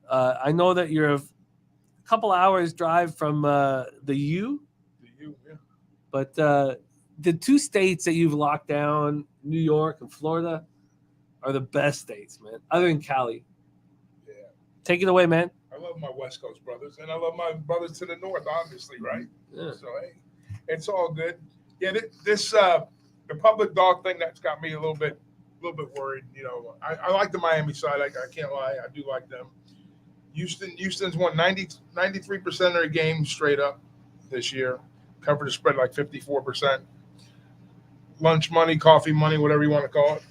I know that you're a couple hours drive from the U. But the two states that you've locked down, New York and Florida, are the best states, man, other than Cali. Yeah. Take it away, man. I love my West Coast brothers, and I love my brothers to the north, obviously, right? Yeah. So, hey, it's all good. Yeah, this the public dog thing that's got me a little bit worried. You know, I like the Miami side. I can't lie, I do like them. Houston's won 93% of their games straight up this year. Covered the spread like 54%. Lunch money, coffee money, whatever you want to call it.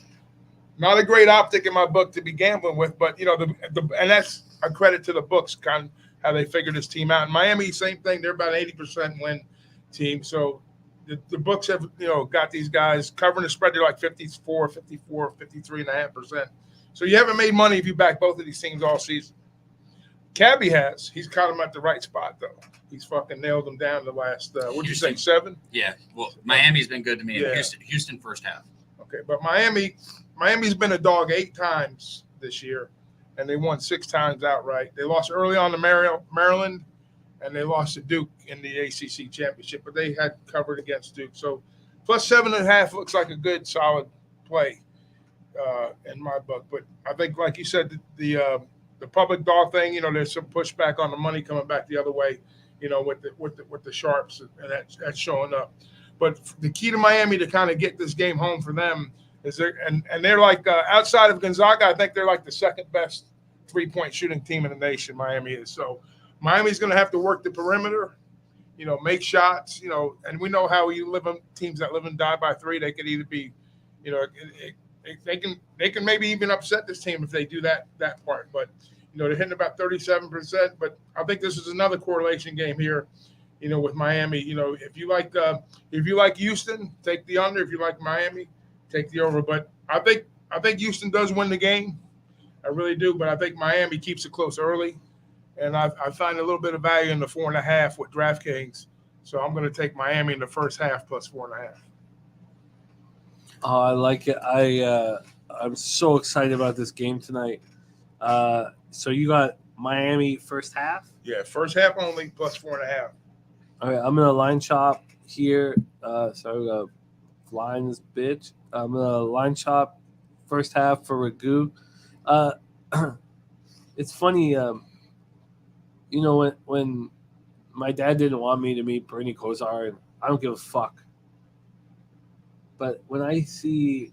Not a great optic in my book to be gambling with, but you know, and that's a credit to the books, kind of how they figured this team out. In Miami, same thing. They're about 80% win team. So the books have, you know, got these guys covering the spread. They're like 54, 53.5%. So you haven't made money if you back both of these teams all season. Cabby has. He's caught him at the right spot, though. He's fucking nailed them down the last, what'd you say, 7? Yeah. Well, Miami's been good to me. Yeah. Houston first half. Okay, but Miami's been a dog 8 times this year, and they won 6 times outright. They lost early on to Maryland, and they lost to Duke in the ACC championship, but they had covered against Duke. So plus 7.5 looks like a good, solid play in my book. But I think, like you said, the public dog thing, you know, there's some pushback on the money coming back the other way, you know, with the sharps, and that's showing up. But the key to Miami to kind of get this game home for them is they're like outside of Gonzaga, I think they're like the second best 3-point shooting team in the nation. Miami is. So Miami's going to have to work the perimeter, make shots, and we know how teams that live and die by three, they could either be, they can maybe even upset this team if they do that part. But, they're hitting about 37%. But I think this is another correlation game here, with Miami. If you like Houston, take the under. If you like Miami, take the over. But I think Houston does win the game. I really do. But I think Miami keeps it close early. And I find a little bit of value in the 4.5 with DraftKings. So I'm going to take Miami in the first half plus 4.5. Oh, I like it. I'm so excited about this game tonight. So you got Miami first half? Yeah, first half only plus 4.5. All right, I'm gonna line chop here. So I'm gonna line this bitch. I'm gonna line chop first half for Ragu. It's funny, when my dad didn't want me to meet Bernie Kosar, and I don't give a fuck. But when I see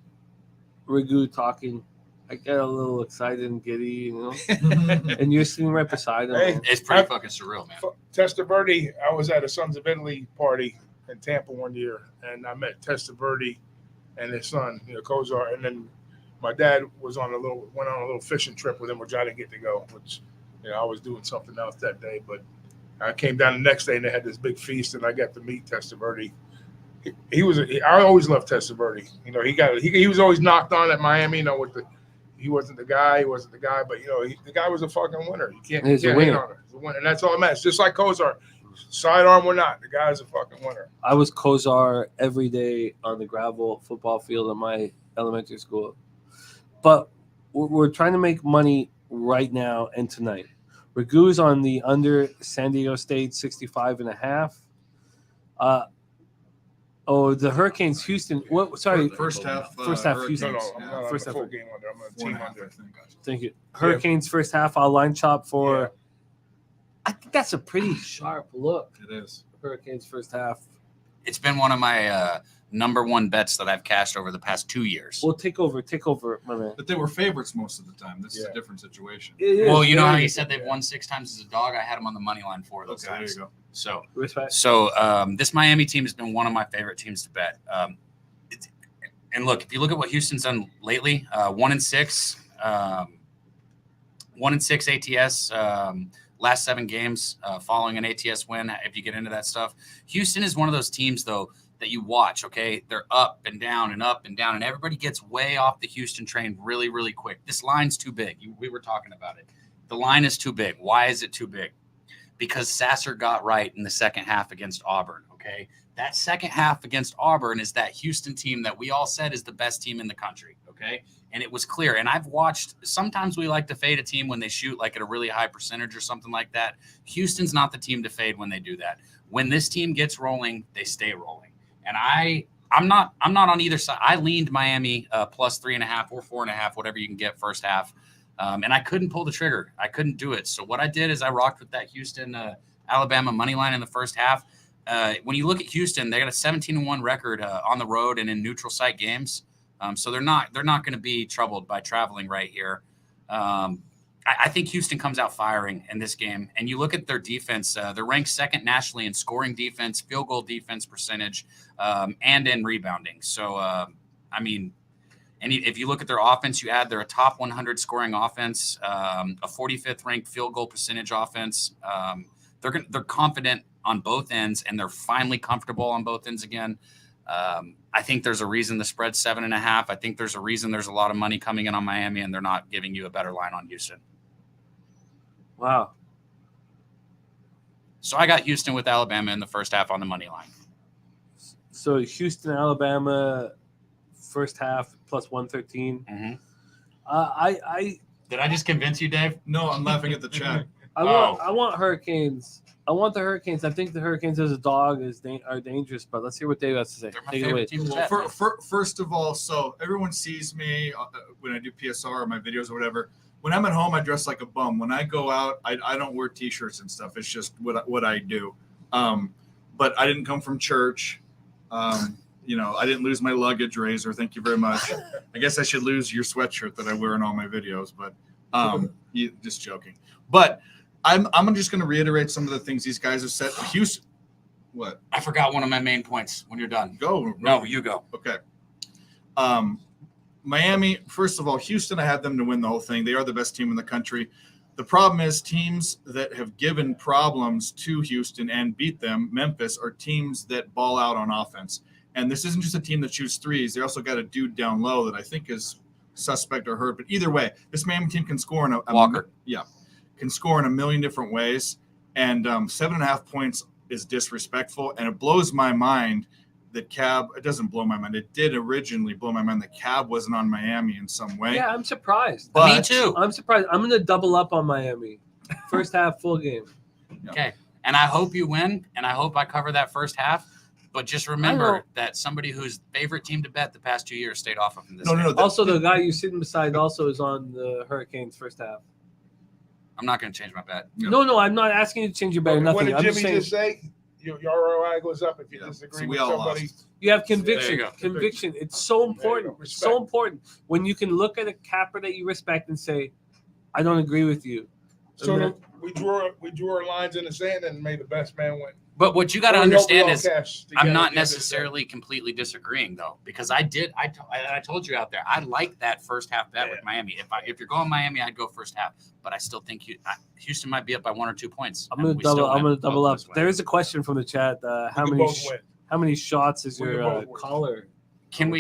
Ragu talking, I get a little excited and giddy, and you're sitting right beside him. Hey, It's pretty fucking surreal, man. Testaverde, I was at a Sons of Italy party in Tampa one year, and I met Testaverde and his son, Kosar, and then my dad went on a little fishing trip with him, which I didn't get to go, which I was doing something else that day. But I came down the next day and they had this big feast, and I got to meet Testaverde. I always loved Testaverde. He was always knocked on at Miami. He wasn't the guy, but the guy was a fucking winner. You can't hate on him. He's a winner, and that's all that matters. Just like Kosar, sidearm or not, the guy's a fucking winner. I was Kosar every day on the gravel football field at my elementary school. But we're trying to make money right now and tonight. Ragu's on the under San Diego State 65.5. The Hurricanes Houston. What? Sorry, First half. Houston. No, I'm not First on the half. full game under. I'm on a team under. Thank you. Hurricanes first half. I'll line chop for. Yeah. I think that's a pretty sharp look. It is. Hurricanes first half. It's been one of my number one bets that I've cashed over the past 2 years. Well, take over, my man. But they were favorites most of the time. This is a different situation. Well, you know how you said they've won 6 times as a dog? I had them on the money line 4 of those times. There you go. So, respect. This Miami team has been one of my favorite teams to bet. And look, if you look at what Houston's done lately, 1-6, 1-6 ATS, last 7 games following an ATS win. If you get into that stuff, Houston is one of those teams though that you watch. Okay, they're up and down and up and down, and everybody gets way off the Houston train really, really quick. This line's too big. We were talking about it. The line is too big. Why is it too big? Because Sasser got right in the second half against Auburn, okay? That second half against Auburn is that Houston team that we all said is the best team in the country, okay? And it was clear. And I've watched – sometimes we like to fade a team when they shoot like at a really high percentage or something like that. Houston's not the team to fade when they do that. When this team gets rolling, they stay rolling. And I'm not on either side. I leaned Miami plus 3.5 or 4.5, whatever you can get first half. And I couldn't pull the trigger. I couldn't do it. So what I did is I rocked with that Houston, Alabama money line in the first half. When you look at Houston, they got a 17-1 record on the road and in neutral site games. So they're not going to be troubled by traveling right here. I think Houston comes out firing in this game. And you look at their defense, they're ranked second nationally in scoring defense, field goal defense percentage, and in rebounding. So, and if you look at their offense, they're a top 100 scoring offense, a 45th ranked field goal percentage offense. They're confident on both ends, and they're finally comfortable on both ends again. I think there's a reason the spread's 7.5. I think there's a reason there's a lot of money coming in on Miami, and they're not giving you a better line on Houston. Wow. So I got Houston with Alabama in the first half on the money line. So Houston, Alabama, first half plus 113. Mm-hmm. Did I just convince you, Dave? No, I'm laughing at the chat. I want Hurricanes. I want the Hurricanes. I think the Hurricanes as a dog are dangerous, but let's hear what Dave has to say. Take it away. First of all, so everyone sees me when I do PSR or my videos or whatever. When I'm at home, I dress like a bum. When I go out, I don't wear T-shirts and stuff. It's just what I do. But I didn't come from church. I didn't lose my luggage, Razor. Thank you very much. I guess I should lose your sweatshirt that I wear in all my videos, but just joking. But I'm just going to reiterate some of the things these guys have said. What? I forgot one of my main points. When you're done, Go. No, you go. Okay. Miami, first of all, Houston, I had them to win the whole thing. They are the best team in the country. The problem is teams that have given problems to Houston and beat them, Memphis, are teams that ball out on offense. And this isn't just a team that shoots threes. They also got a dude down low that I think is suspect or hurt. But either way, this Miami team can score in Walker. Can score in a million different ways. And 7.5 points is disrespectful. And it blows my mind that Cab, it doesn't blow my mind. It did originally blow my mind that Cab wasn't on Miami in some way. Yeah, I'm surprised. But- Me too. I'm surprised. I'm going to double up on Miami. First half, full game. Okay. And I hope you win, and I hope I cover that first half. But just remember that somebody whose favorite team to bet the past 2 years stayed off of him this game. No. Also, the guy you're sitting beside also is on the Hurricanes first half. I'm not going to change my bet. No, I'm not asking you to change your bet or What nothing. did I'm Jimmy just saying just say? Your ROI goes up if you disagree So with we all somebody. lost. you have There conviction. you go. Conviction. It's so important. Respect. So important when you can look at a capper that you respect and say, "I don't agree with you." So And then- we drew our lines in the sand and made the best man win. But what you got to Well, we hope we understand all is cash together I'm not at the end of the day. necessarily completely disagreeing, though, because I told you out there, I like that first half bet with Miami. If you're going Miami, I'd go first half. But I still think Houston might be up by 1 or 2 points. I'm and gonna we still double. I'm win. gonna double Both up. of us win. There is a question from the chat. How We can many? both win. How many shots is We can your both win. collar? Can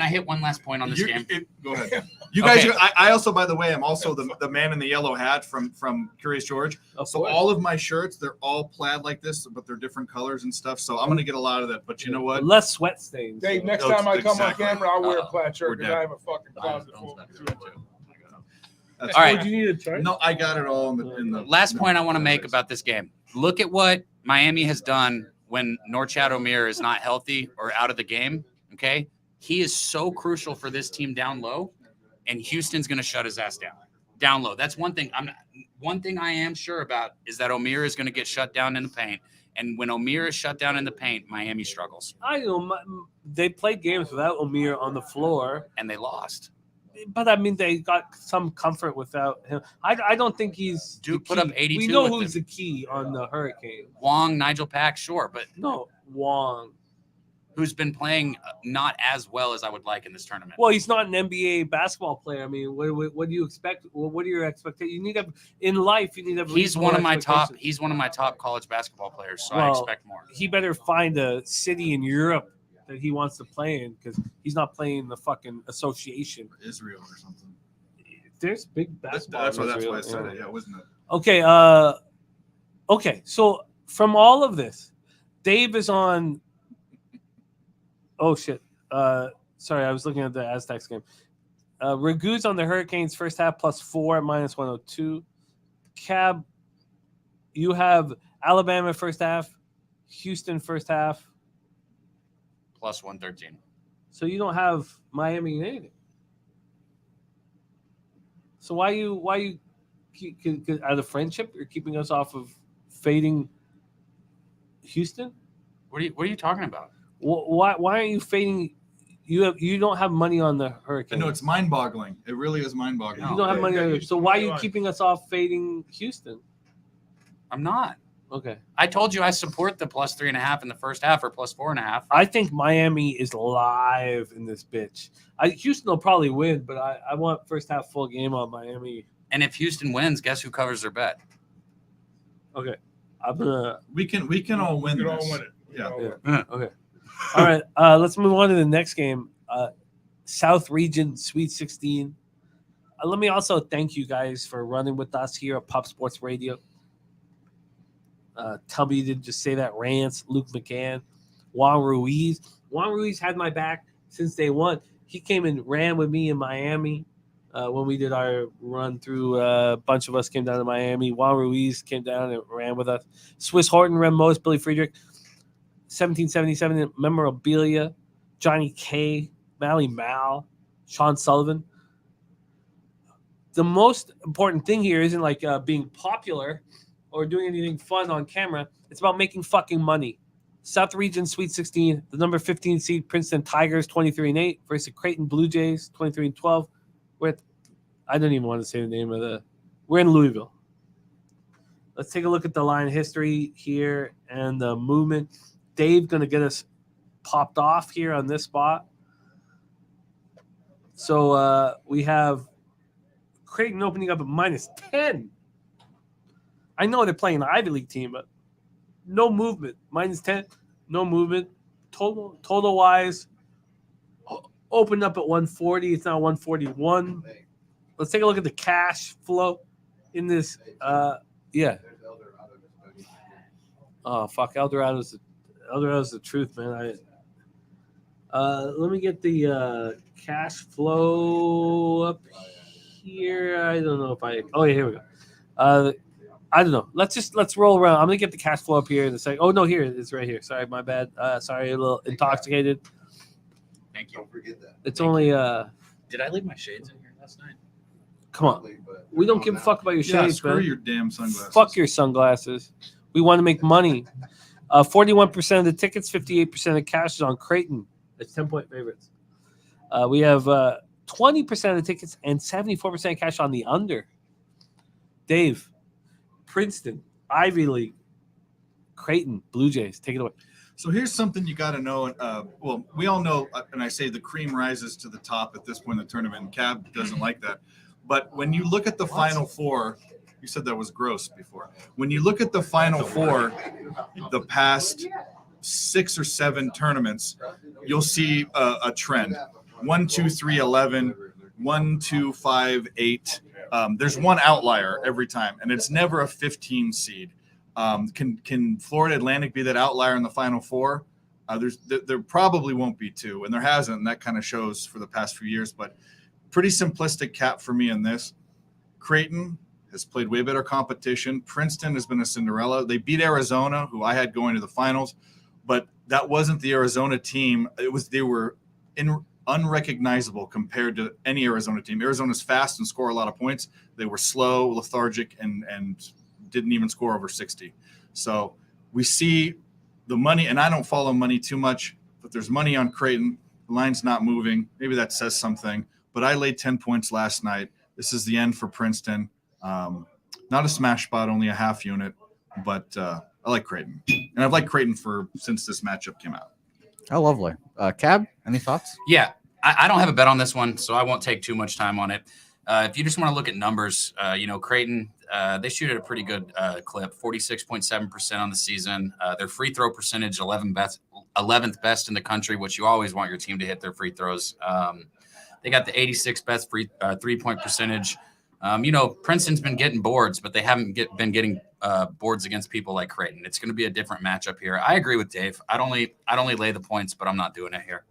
I hit one last point on this game? Go ahead. You guys, Okay. I also, by the way, I'm also the man in the yellow hat from Curious George. Of So course. all of my shirts, they're all plaid like this, but they're different colors and stuff. So I'm gonna get a lot of that. But you know what? Less sweat stains. Dave, next No, time I come exactly. on camera, I'll wear a Uh-oh. plaid shirt We're because dead. I have a fucking closet full of them. That's All right. Would you need a chart? No, I got it all in the Last point I want to make about this game. Look at what Miami has done when Norchad Omier is not healthy or out of the game. Okay. He is so crucial for this team down low, and Houston's going to shut his ass down low. That's one thing. One thing I am sure about is that Omier is going to get shut down in the paint. And when Omier is shut down in the paint, Miami struggles, I know they played games without Omier on the floor, and they lost. but I mean they got some comfort without him. I don't think he's Duke the put up key. 82 We know with who's him. the key on the Hurricane. Wong, Nigel Pack, sure, but No, Wong. who's been playing not as well as I would like in this tournament. Well, he's not an NBA basketball player. I mean, what do you expect? What are your expectations? You need to in life. You need to. Have He's one of my top. expectations. He's one of my top college basketball players, so I Well, expect more. He better find a city in Europe that he wants to play in because he's not playing in the fucking association. Israel or something. There's big basketball. That's in why I Israel, said yeah. it. Yeah, wasn't it? Okay. Okay. So from all of this, Dave is on. Oh shit. Sorry, I was looking at the Aztecs game. Ragu's on the Hurricanes first half +4 at -102. Cab, you have Alabama first half, Houston first half. Plus 113. So you don't have Miami in anything. So why you out of friendship you're keeping us off of fading Houston? What are you talking about? Why aren't you fading? You don't have money on the Hurricanes. No, it's mind-boggling. It really is mind-boggling. You don't have money on it. So why are you keeping us off fading Houston? I'm not. Okay. I told you I support the plus 3.5 in the first half or plus 4.5. I think Miami is live in this bitch. Houston will probably win, but I want first half full game on Miami. And if Houston wins, guess who covers their bet? Okay. I'm gonna. We can all win We can this. all win it. We can Yeah. all win it. Yeah. Okay. All right. Let's move on to the next game. South Region Sweet 16. Let me also thank you guys for running with us here at Pub Sports Radio. Tell me you didn't just say that. Rance, Luke McCann, Juan Ruiz. Juan Ruiz had my back since day one. He came and ran with me in Miami when we did our run through. A bunch of us came down to Miami. Juan Ruiz came down and ran with us. Swiss Horton, Rem Moos, Billy Friedrich. 1777 memorabilia, Johnny K, Mally Mal, Sean Sullivan. The most important thing here isn't like being popular or doing anything fun on camera. It's about making fucking money. South Region Sweet 16, the number 15 seed Princeton Tigers 23-8 versus Creighton Blue Jays 23-12. I don't even want to say the name of we're in Louisville. Let's take a look at the line history here and the movement. Dave going to get us popped off here on this spot. So we have Creighton opening up at -10. I know they're playing an Ivy League team, but no movement. -10, no movement. Total wise, opened up at 140. It's now 141. Let's take a look at the cash flow in this. Yeah. Oh fuck, Eldorado's the truth, man. Let me get the cash flow up here. I don't know if oh yeah, here we go. I don't know. Let's roll around. I'm gonna get the cash flow up here in a second. Oh no, here it's right here. Sorry, my bad. Sorry, a little intoxicated. Thank you. Don't forget that. It's only Did I leave my shades in here last night? come on. We don't give a fuck about your Yeah, shades, screw man. your damn sunglasses. Fuck your sunglasses. We want to make money. 41% of the tickets, 58% of the cash is on Creighton. It's 10-point favorites. We have 20% of the tickets and 74% of cash on the under. Dave, Princeton, Ivy League, Creighton, Blue Jays. Take it away. So here's something you got to know. Well, we all know, and I say the cream rises to the top at this point in the tournament, and Cab doesn't like that. But when you look at the Final Four, you said that was gross before. When you look at the Final Four, the past 6 or 7 tournaments, you'll see a trend. 1, 2, 3, 11, 1, 2, 5, 8. There's one outlier every time, and it's never a 15 seed. Can Florida Atlantic be that outlier in the Final Four? There probably won't be 2, and there hasn't, and that kind of shows for the past few years. But pretty simplistic cap for me in this. Creighton has played way better competition. Princeton has been a Cinderella. They beat Arizona, who I had going to the finals, but that wasn't the Arizona team. They were unrecognizable compared to any Arizona team. Arizona's fast and score a lot of points. They were slow, lethargic, and didn't even score over 60. So we see the money, and I don't follow money too much, but there's money on Creighton. The line's not moving. Maybe that says something. But I laid 10 points last night. This is the end for Princeton. Not a smash spot, only a half unit, but I like Creighton. And I've liked Creighton since this matchup came out. Oh, lovely. Cab, any thoughts? Yeah, I don't have a bet on this one, so I won't take too much time on it. If you just want to look at numbers, Creighton, they shoot at a pretty good clip, 46.7% on the season. Their free throw percentage, 11th best in the country, which you always want your team to hit their free throws. They got the 86th best three-point percentage. Princeton's been getting boards, but they haven't been getting boards against people like Creighton. It's going to be a different matchup here. I agree with Dave. I'd only lay the points, but I'm not doing it here.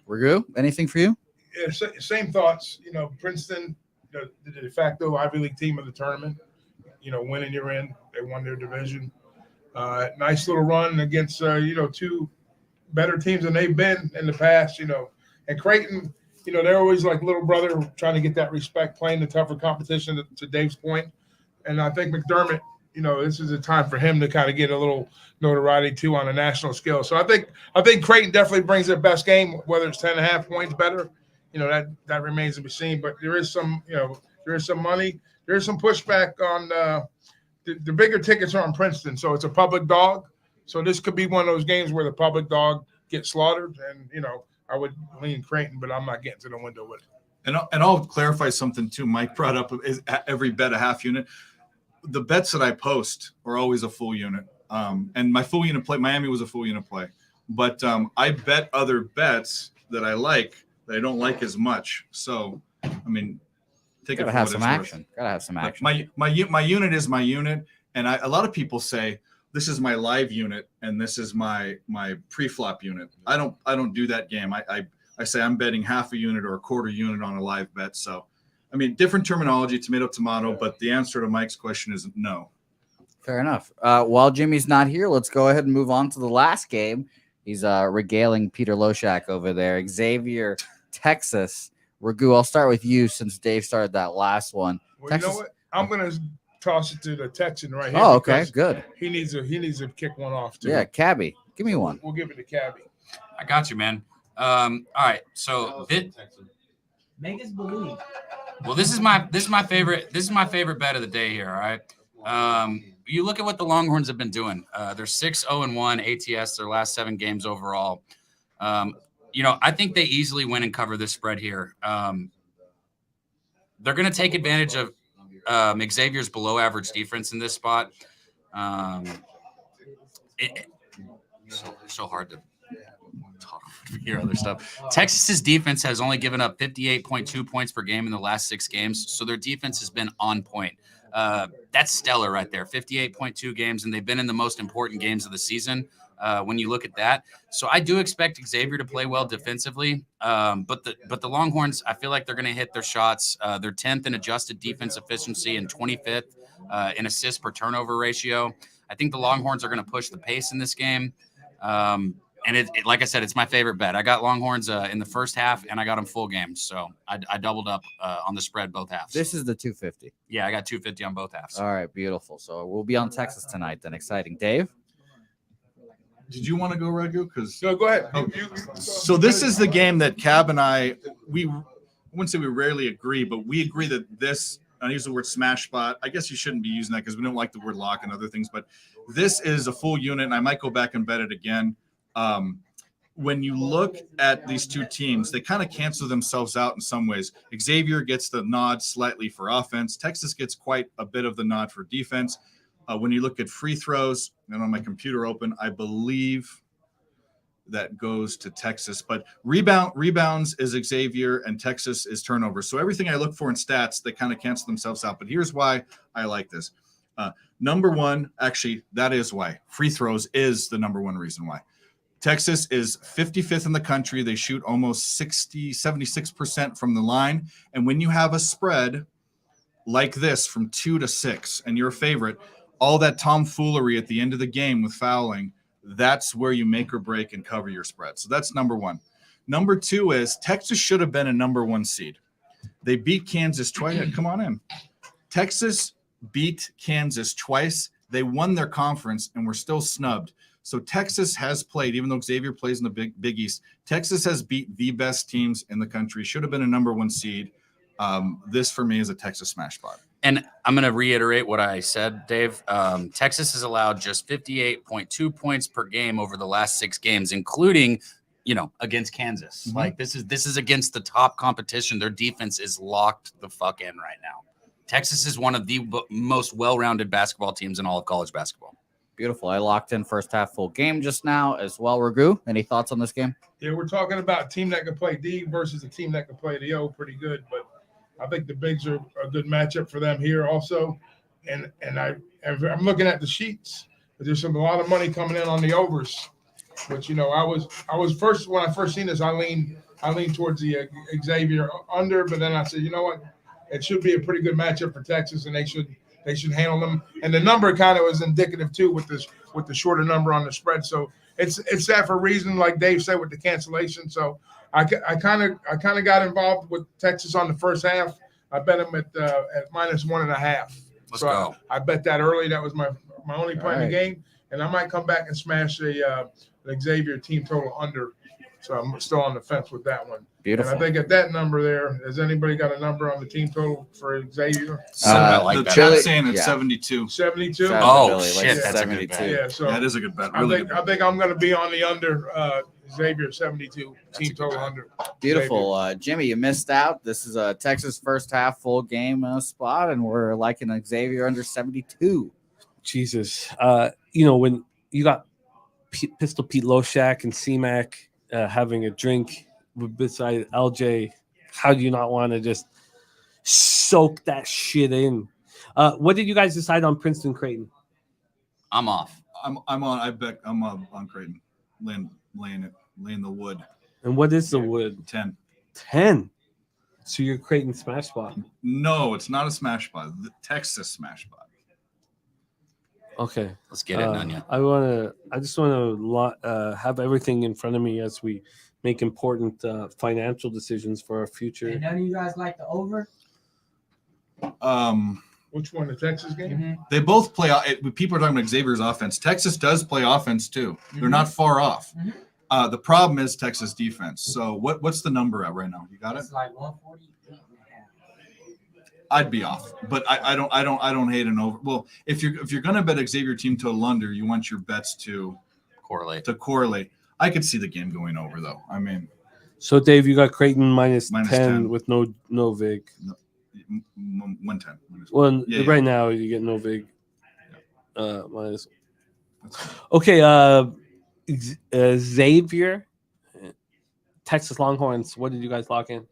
Raghu, anything for you? Yeah, same thoughts. Princeton, the de facto Ivy League team of the tournament. Winning you're in. They won their division. Nice little run against 2 better teams than they've been in the past. And Creighton, they're always like little brother trying to get that respect, playing the tougher competition. To Dave's point, and I think McDermott, this is a time for him to kind of get a little notoriety too on a national scale. So I think Creighton definitely brings their best game, whether it's 10.5 points better. That remains to be seen. But there is some money. There is some pushback on the bigger tickets are on Princeton. So it's a public dog. So this could be one of those games where the public dog gets slaughtered. And, I would lean Creighton, but I'm not getting to the window with it. And I'll clarify something too. Mike brought up is every bet a half unit. The bets that I post are always a full unit. And my full unit play, Miami was a full unit play. But I bet other bets that I like that I don't like as much. So, take it for have what some it's action. worth. Gotta have some action. My unit is my unit, and a lot of people say this is my live unit and this is my pre-flop unit. I don't do that game. I say I'm betting half a unit or a quarter unit on a live bet. So, different terminology, tomato, but the answer to Mike's question is no. Fair enough. While Jimmy's not here, let's go ahead and move on to the last game. He's regaling Peter Loshak over there. Xavier, Texas. Raghu, I'll start with you since Dave started that last one. Well, Texas. you know what? I'm going to toss it to the Texan right here. Oh, okay, because good. He needs to kick one off too. Yeah, Cabby, give me one. We'll give it to Cabby. I got you, man. All right, so Make us believe. Well, this is my favorite bet of the day here. All right, You look at what the Longhorns have been doing. They're 6-0-1 ATS their last 7 games overall. I think they easily win and cover this spread here. They're going to take advantage of Xavier's below average defense in this spot. So hard to talk hear other stuff. Texas's defense has only given up 58.2 points per game in the last 6 games, so their defense has been on point. That's stellar right there. 58.2 games, and they've been in the most important games of the season. When you look at that, so I do expect Xavier to play well defensively, but the Longhorns, I feel like they're going to hit their shots. They're 10th in adjusted defense efficiency and 25th in assists per turnover ratio. I think the Longhorns are going to push the pace in this game, and like I said, it's my favorite bet. I got Longhorns in the first half, and I got them full games, so I doubled up on the spread both halves. This is the 250. Yeah, I got 250 on both halves. All right, beautiful. So we'll be on Texas tonight. Then exciting, Dave. Did you want to go, Regu? Because No, go ahead. so this is the game that Cab and I wouldn't say we rarely agree, but we agree that this. I use the word smash spot. I guess you shouldn't be using that because we don't like the word lock and other things. But this is a full unit, and I might go back and bet it again. When you look at these two teams, they kind of cancel themselves out in some ways. Xavier gets the nod slightly for offense. Texas gets quite a bit of the nod for defense. When you look at free throws, and on my computer open, I believe that goes to Texas. But rebounds is Xavier, and Texas is turnovers. So everything I look for in stats, they kind of cancel themselves out. But here's why I like this. Number one, actually, that is why. Free throws is the number one reason why. Texas is 55th in the country. They shoot almost 76% from the line. And when you have a spread like this from 2 to 6 and your favorite, all that tomfoolery at the end of the game with fouling, that's where you make or break and cover your spread. So that's number one. Number two is Texas should have been a number 1 seed. They beat Kansas twice. Come on in. Texas beat Kansas twice. They won their conference and were still snubbed. So Texas has played, even though Xavier plays in the Big East, Texas has beat the best teams in the country, should have been a number 1 seed. This for me is a Texas smash spot. And I'm going to reiterate what I said, Dave. Texas has allowed just 58.2 points per game over the last 6 games, including, against Kansas. Mm-hmm. Like this is against the top competition. Their defense is locked the fuck in right now. Texas is one of the most well-rounded basketball teams in all of college basketball. Beautiful. I locked in first half full game just now as well. Ragu, any thoughts on this game? Yeah, we're talking about a team that can play D versus a team that can play the O pretty good, but I think the bigs are a good matchup for them here also. And I'm looking at the sheets. There's a lot of money coming in on the overs, which, I was first, when I first seen this, I leaned towards the Xavier under, but then I said, you know what? It should be a pretty good matchup for Texas, and they should handle them. And the number kind of was indicative too with the shorter number on the spread. So it's that for a reason, like Dave said, with the cancellation. So I kind of got involved with Texas on the first half. I bet them at -1.5. Let's go. I bet that early. That was my only play in the game, and I might come back and smash the Xavier team total under. So I'm still on the fence with that one. Beautiful. And I think at that number there, has anybody got a number on the team total for Xavier? The chat's saying it's 72. 72? Oh, shit, that's a good bet. Yeah, so That is a good bet. I Really think good bet. I think I'm going to be on the under Xavier 72 team total under. Beautiful. Jimmy, you missed out. This is a Texas first half full game spot, and we're liking a Xavier under 72. Jesus. When you got Pistol Pete Loshak and C-Mac having a drink beside LJ, how do you not want to just soak that shit in? What did you guys decide on Princeton Creighton? I'm off. I'm on. I bet I'm on Creighton. Laying the wood. And what is the wood? 10. 10. So you're Creighton smash spot. No, it's not a smash spot. The Texas smash spot. Okay, Let's get it, Nunya. I just want to have everything in front of me as we make important financial decisions for our future. And none of you guys like the over? Which one, the Texas game? Mm-hmm. They both play. People are talking about Xavier's offense. Texas does play offense too. They're not far off. Mhm. The problem is Texas defense. So what's the number at right now? You got it? It's like 148.5. I'd be off, but I don't hate an over. Well, if you're gonna bet Xavier team total under, you want your bets to correlate. I could see the game going over though. I mean, So Dave, you got Creighton minus Minus 10 10. with no vig. 110. Well, Yeah, right yeah. now you get no vig. Minus. Okay, Xavier, Texas Longhorns. What did you guys lock in?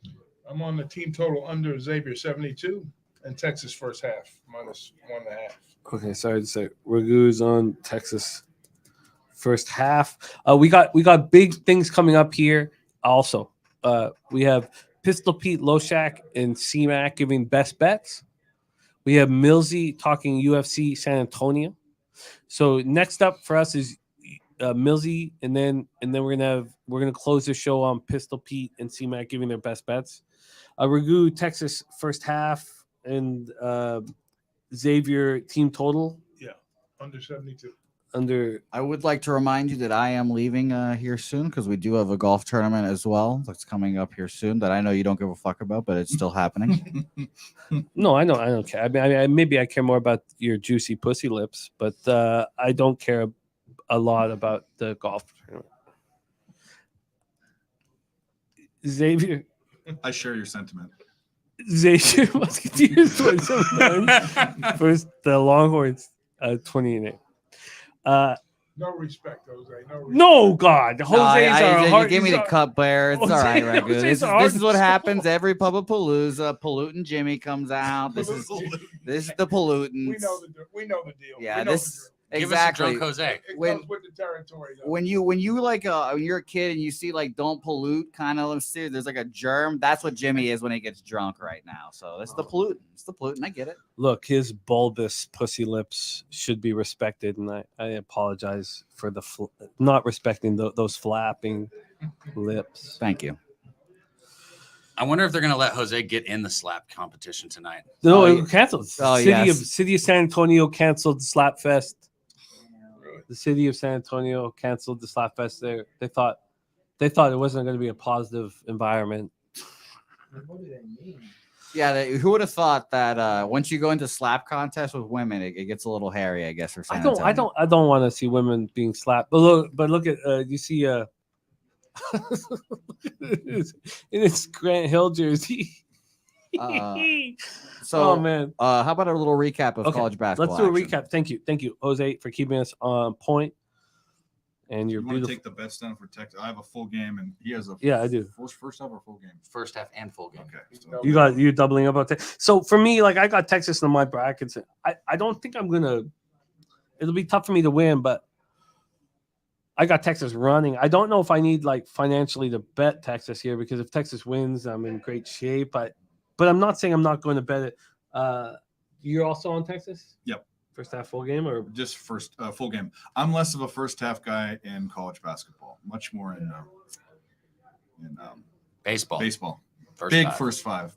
I'm on the team total under Xavier 72 and Texas first half minus 1.5. Okay, sorry to say, Ragu's on Texas first half. We got big things coming up here. Also, we have Pistol Pete, Loshak, and C-Mac giving best bets. We have Millsy talking UFC San Antonio. So next up for us is Millsy, and then we're gonna close the show on Pistol Pete and C-Mac giving their best bets. Ragu, Texas first half, and Xavier team total Yeah, under 72. I would like to remind you that I am leaving here soon because we do have a golf tournament as well that's coming up here soon that I know you don't give a fuck about, but it's still happening. No, I don't care. I mean, maybe I care more about your juicy pussy lips, but I don't care a lot about the golf tournament. Xavier. I share your sentiment. Xavier Musketeers 27-9 versus the Longhorns 28. No respect, Jose. No respect. No, God. Jose's are you hard. gave me the cup bear. It's all right, Ragu. Jose's This is what happens every Pubapalooza. Pollutant Jimmy comes out. This is the pollutants. We know the deal. Yeah, we know this Give exactly. us a drunk Jose. it when- comes with the territory. Though. When you like when you're a kid and you see like don't pollute kind of there's like a germ. That's what Jimmy is when he gets drunk right now. So it's the pollutant. It's the pollutant. I get it. Look, his bulbous pussy lips should be respected, and I apologize for the not respecting those flapping lips. Thank you. I wonder if they're gonna let Jose get in the slap competition tonight. No, Oh, it canceled. oh, City of San Antonio canceled the Slap Fest. The city of San Antonio canceled the Slap Fest. There, they thought it wasn't going to be a positive environment. Yeah, who would have thought that once you go into slap contests with women, it gets a little hairy, I guess. For San Antonio. I don't want to see women being slapped. But look at you see in its Grant Hill jersey. So, oh man, how about a little recap of college basketball? Let's do a action? recap. Thank you, Jose, for keeping us on point. And you're You want to beautiful. take the bets down for Texas? I have a full game, and he has a I do. First half or full game? First half and full game. Okay. So You're doubling up on that. So for me, like I got Texas in my brackets. I don't think I'm gonna. It'll be tough for me to win, but I got Texas running. I don't know if I need like financially to bet Texas here because if Texas wins, I'm in great shape. But I'm not saying I'm not going to bet it. You're also on Texas? Yep. First half full game or just first full game? I'm less of a first half guy in college basketball, much more in baseball. Big first five.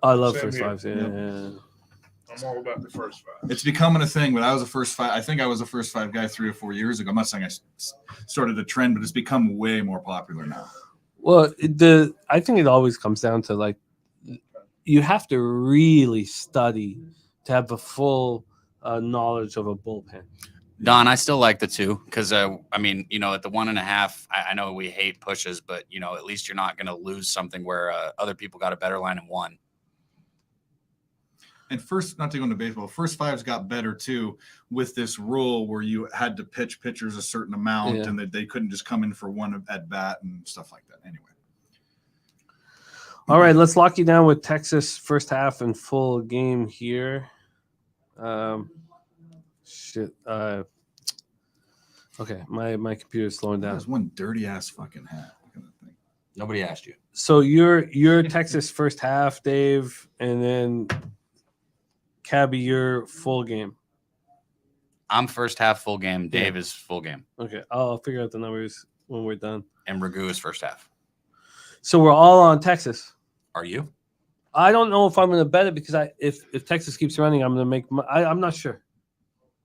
I love Same first here. fives. Yeah. Yep. I'm all about the first five. It's becoming a thing, but I was a first five. I think I was a first five guy 3 or 4 years ago. I'm not saying I started a trend, but it's become way more popular now. Well, I think it always comes down to like you have to really study to have a full knowledge of a bullpen. Don, I still like the 2 because I mean, at the 1.5, I know we hate pushes, but at least you're not going to lose something where other people got a better line in 1. And first, not to go into baseball, first fives got better too with this rule where you had to pitch pitchers a certain amount and that they couldn't just come in for one at bat and stuff like that. Anyway. All right, let's lock you down with Texas first half and full game here. Okay, my computer's slowing down. That's one dirty ass fucking hat. Nobody asked you. So you're Texas first half, Dave, and then Cabby, you're full game. I'm first half full game. Dave is full game. Okay, I'll figure out the numbers when we're done. And Ragu is first half. So we're all on Texas. Are you? I don't know if I'm going to bet it because if Texas keeps running, I'm going to make. I'm not sure.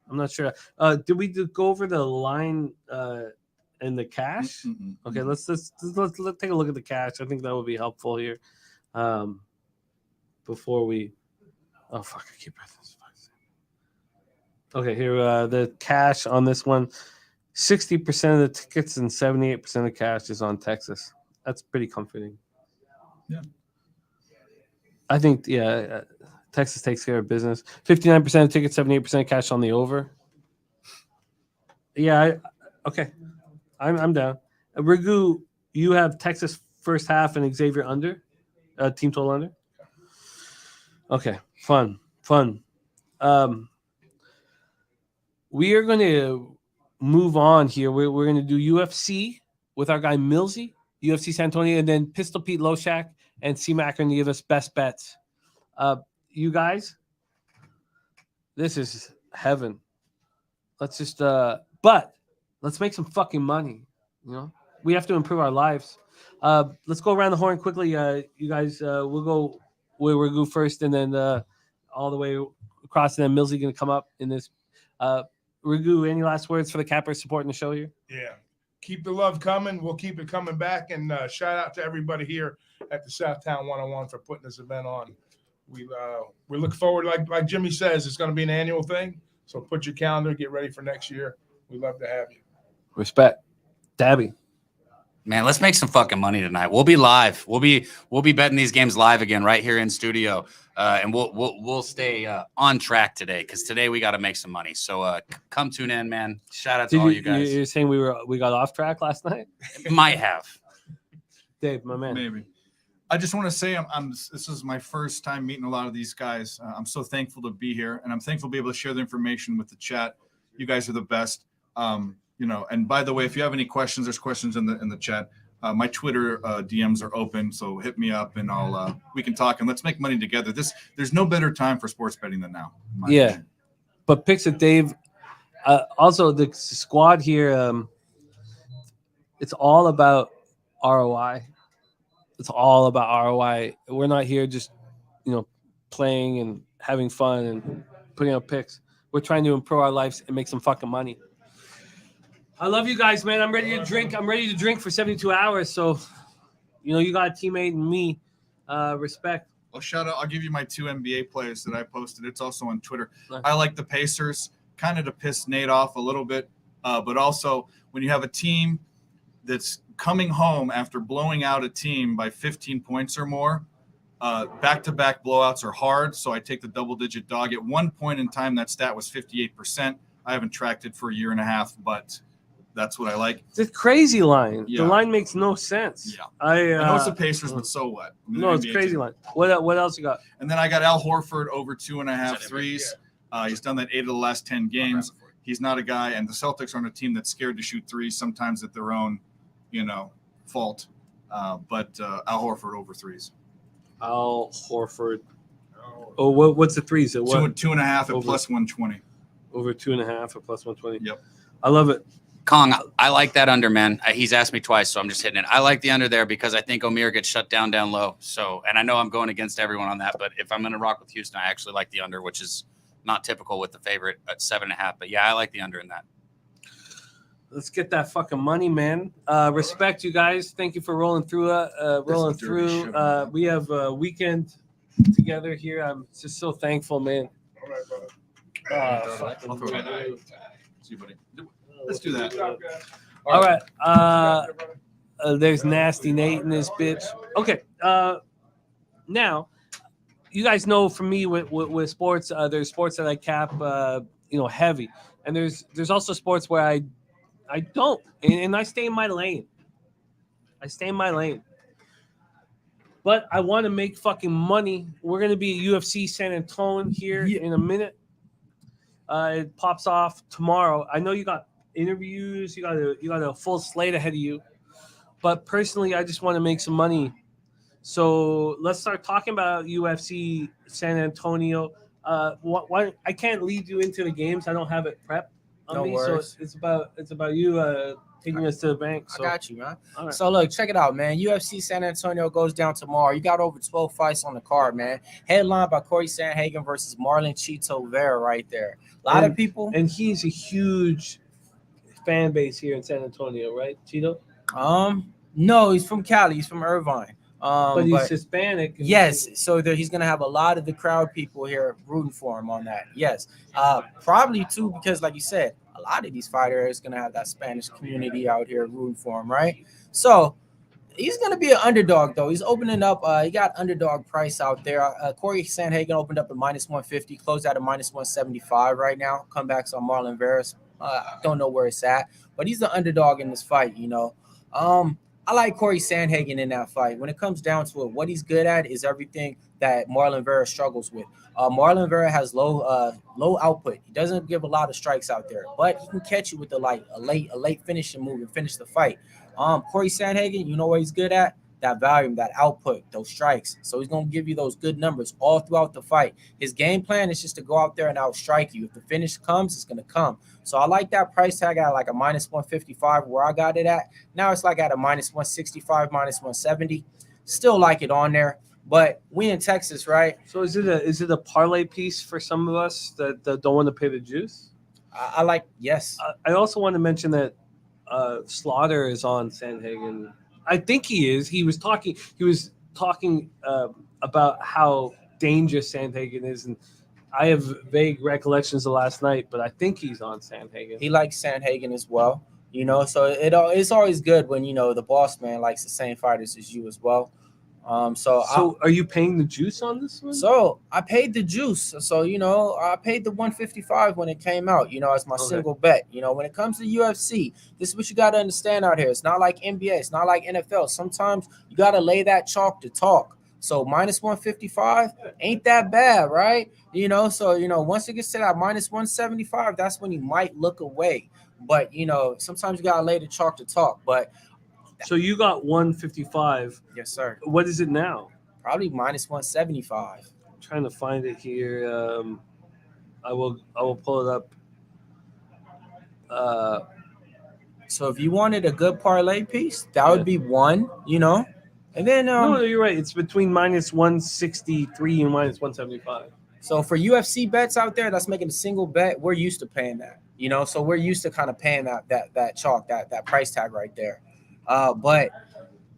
Did we go over the line and the cash? Mm-hmm. Okay, let's take a look at the cash. I think that would be helpful here. Before we Oh fuck! I keep pressing this. Okay, here the cash on this one. 60% of the tickets and 78% of the cash is on Texas. That's pretty comforting. Yeah. I think Texas takes care of business. 59% of tickets, 78% cash on the over. Yeah, okay. I'm down. Rigu, you have Texas first half and Xavier under, team total under. Okay, fun. We are going to move on here. We're going to do UFC with our guy Millsy, UFC San Antonio, and then Pistol Pete Loshak and C-Mac are going to give us best bets. You guys, this is heaven. Let's just, but let's make some fucking money. You know, we have to improve our lives. Let's go around the horn quickly. You guys, we'll go where we'll go first, and then all the way across, and then Millsy going to come up in this. Rigu, any last words for the cappers supporting the show here? Yeah. Keep the love coming. We'll keep it coming back. And shout out to everybody here at the Southtown 101 for putting this event on. We look forward, like Jimmy says, it's going to be an annual thing. So put your calendar, get ready for next year. We'd love to have you. Respect. Dabby. Man, let's make some fucking money tonight. We'll be live. We'll be betting these games live again right here in studio, and we'll stay on track today because today we got to make some money. So come tune in, man. Shout out to all you guys. You're saying we got off track last night? Might have. Dave, my man. Maybe. I just want to say this is my first time meeting a lot of these guys. I'm so thankful to be here, and I'm thankful to be able to share the information with the chat. You guys are the best. And by the way, if you have any questions, there's questions in the chat. My Twitter DMs are open, so hit me up and we can talk and let's make money together. There's no better time for sports betting than now. Yeah, opinion. but picks it, Dave. Also, the squad here, it's all about ROI. It's all about ROI. We're not here just playing and having fun and putting out picks. We're trying to improve our lives and make some fucking money. I love you guys, man. I'm ready to drink. I'm ready to drink for 72 hours. So, you got a teammate and me. Respect. Well, shout out. I'll give you my 2 NBA players that I posted. It's also on Twitter. Nice. I like the Pacers, kind of to piss Nate off a little bit. But also when you have a team that's coming home after blowing out a team by 15 points or more, back-to-back blowouts are hard. So I take the double-digit dog. At one point in time, that stat was 58%. I haven't tracked it for a year and a half, but that's what I like. It's a crazy line. Yeah. The line makes no sense. Yeah. I know it's the Pacers, but so what? No, it's crazy line. What else you got? And then I got Al Horford over 2.5 threes. He's done that 8 of the last 10 games. He's not a guy, and the Celtics aren't a team that's scared to shoot threes, sometimes at their own, fault. But Al Horford over threes. Al Horford. Oh, what's the threes? At what? 2.5 at plus 120. Over 2.5 at plus 120. Yep. I love it. Kong, I like that under, man. He's asked me twice, so I'm just hitting it. I like the under there because I think O'Meara gets shut down low. So, and I know I'm going against everyone on that, but if I'm going to rock with Houston, I actually like the under, which is not typical with the favorite at 7.5. But yeah, I like the under in that. Let's get that fucking money, man. Respect you guys. Thank you for rolling through. We have a weekend together here. I'm just so thankful, man. All right, brother. I'll throw it. See you, buddy. Let's do that. All right. There's Nasty Nate in this bitch. Okay. Now, you guys know from me with sports, there's sports that I cap, heavy, and there's also sports where I don't, and I stay in my lane. But I want to make fucking money. We're gonna be at UFC San Antonio here in a minute. It pops off tomorrow. I know you got interviews, you got a full slate ahead of you, but personally I just want to make some money. So let's start talking about UFC San Antonio. Why I can't lead you into the games. I don't have it prepped on me. So it's about you taking us to the bank. So. I got you, man. All right. So look, check it out, man. UFC San Antonio goes down tomorrow. You got over 12 fights on the card, man. Headlined by Corey Sandhagen versus Marlon Chito Vera right there. A lot of people. And he's a huge fan base here in San Antonio, right, Chito? No, he's from Cali. He's from Irvine. But he's Hispanic. Yes, so he's going to have a lot of the crowd people here rooting for him on that. Yes, probably too, because like you said, a lot of these fighters going to have that Spanish community out here rooting for him, right? So he's going to be an underdog, though. He's opening up. He got underdog price out there. Corey Sandhagen opened up at -150, closed out at -175 right now. Comebacks on Marlon Veras. Don't know where it's at, but he's the underdog in this fight, you know. I like Corey Sandhagen in that fight. When it comes down to it, what he's good at is everything that Marlon Vera struggles with. Marlon Vera has low output. He doesn't give a lot of strikes out there, but he can catch you with a late finishing move and finish the fight. Corey Sandhagen, you know what he's good at? That volume, that output, those strikes. So he's going to give you those good numbers all throughout the fight. His game plan is just to go out there and outstrike you. If the finish comes, it's going to come. So I like that price tag at like a -155 where I got it at. Now it's like at a -165, -170. Still like it on there. But we in Texas, right? So is it a parlay piece for some of us that don't want to pay the juice? I like, yes. I also want to mention that Slaughter is on Sandhagen. I think he is. He was talking about how dangerous Sandhagen is, and I have vague recollections of last night, but I think he's on Sandhagen. He likes Sandhagen as well, you know. So it's always good when, you know, the boss man likes the same fighters as you as well. So are you paying the juice on this one? So I paid the juice. So, you know, I paid the 155 when it came out, you know, as my single bet. You know, when it comes to UFC, this is what you got to understand out here. It's not like NBA. It's not like NFL. Sometimes you got to lay that chalk to talk. So -155 ain't that bad, right? You know, so, you know, once it gets to that -175, that's when you might look away. But, you know, sometimes you got to lay the chalk to talk. But so you got 155. Yes, sir. What is it now? Probably -175. I'm trying to find it here. I will pull it up. So if you wanted a good parlay piece, that would be one, you know. And then no, you're right. It's between -163 and -175. So for UFC bets out there that's making a single bet, we're used to paying that, you know. So we're used to kind of paying that chalk, that price tag right there. But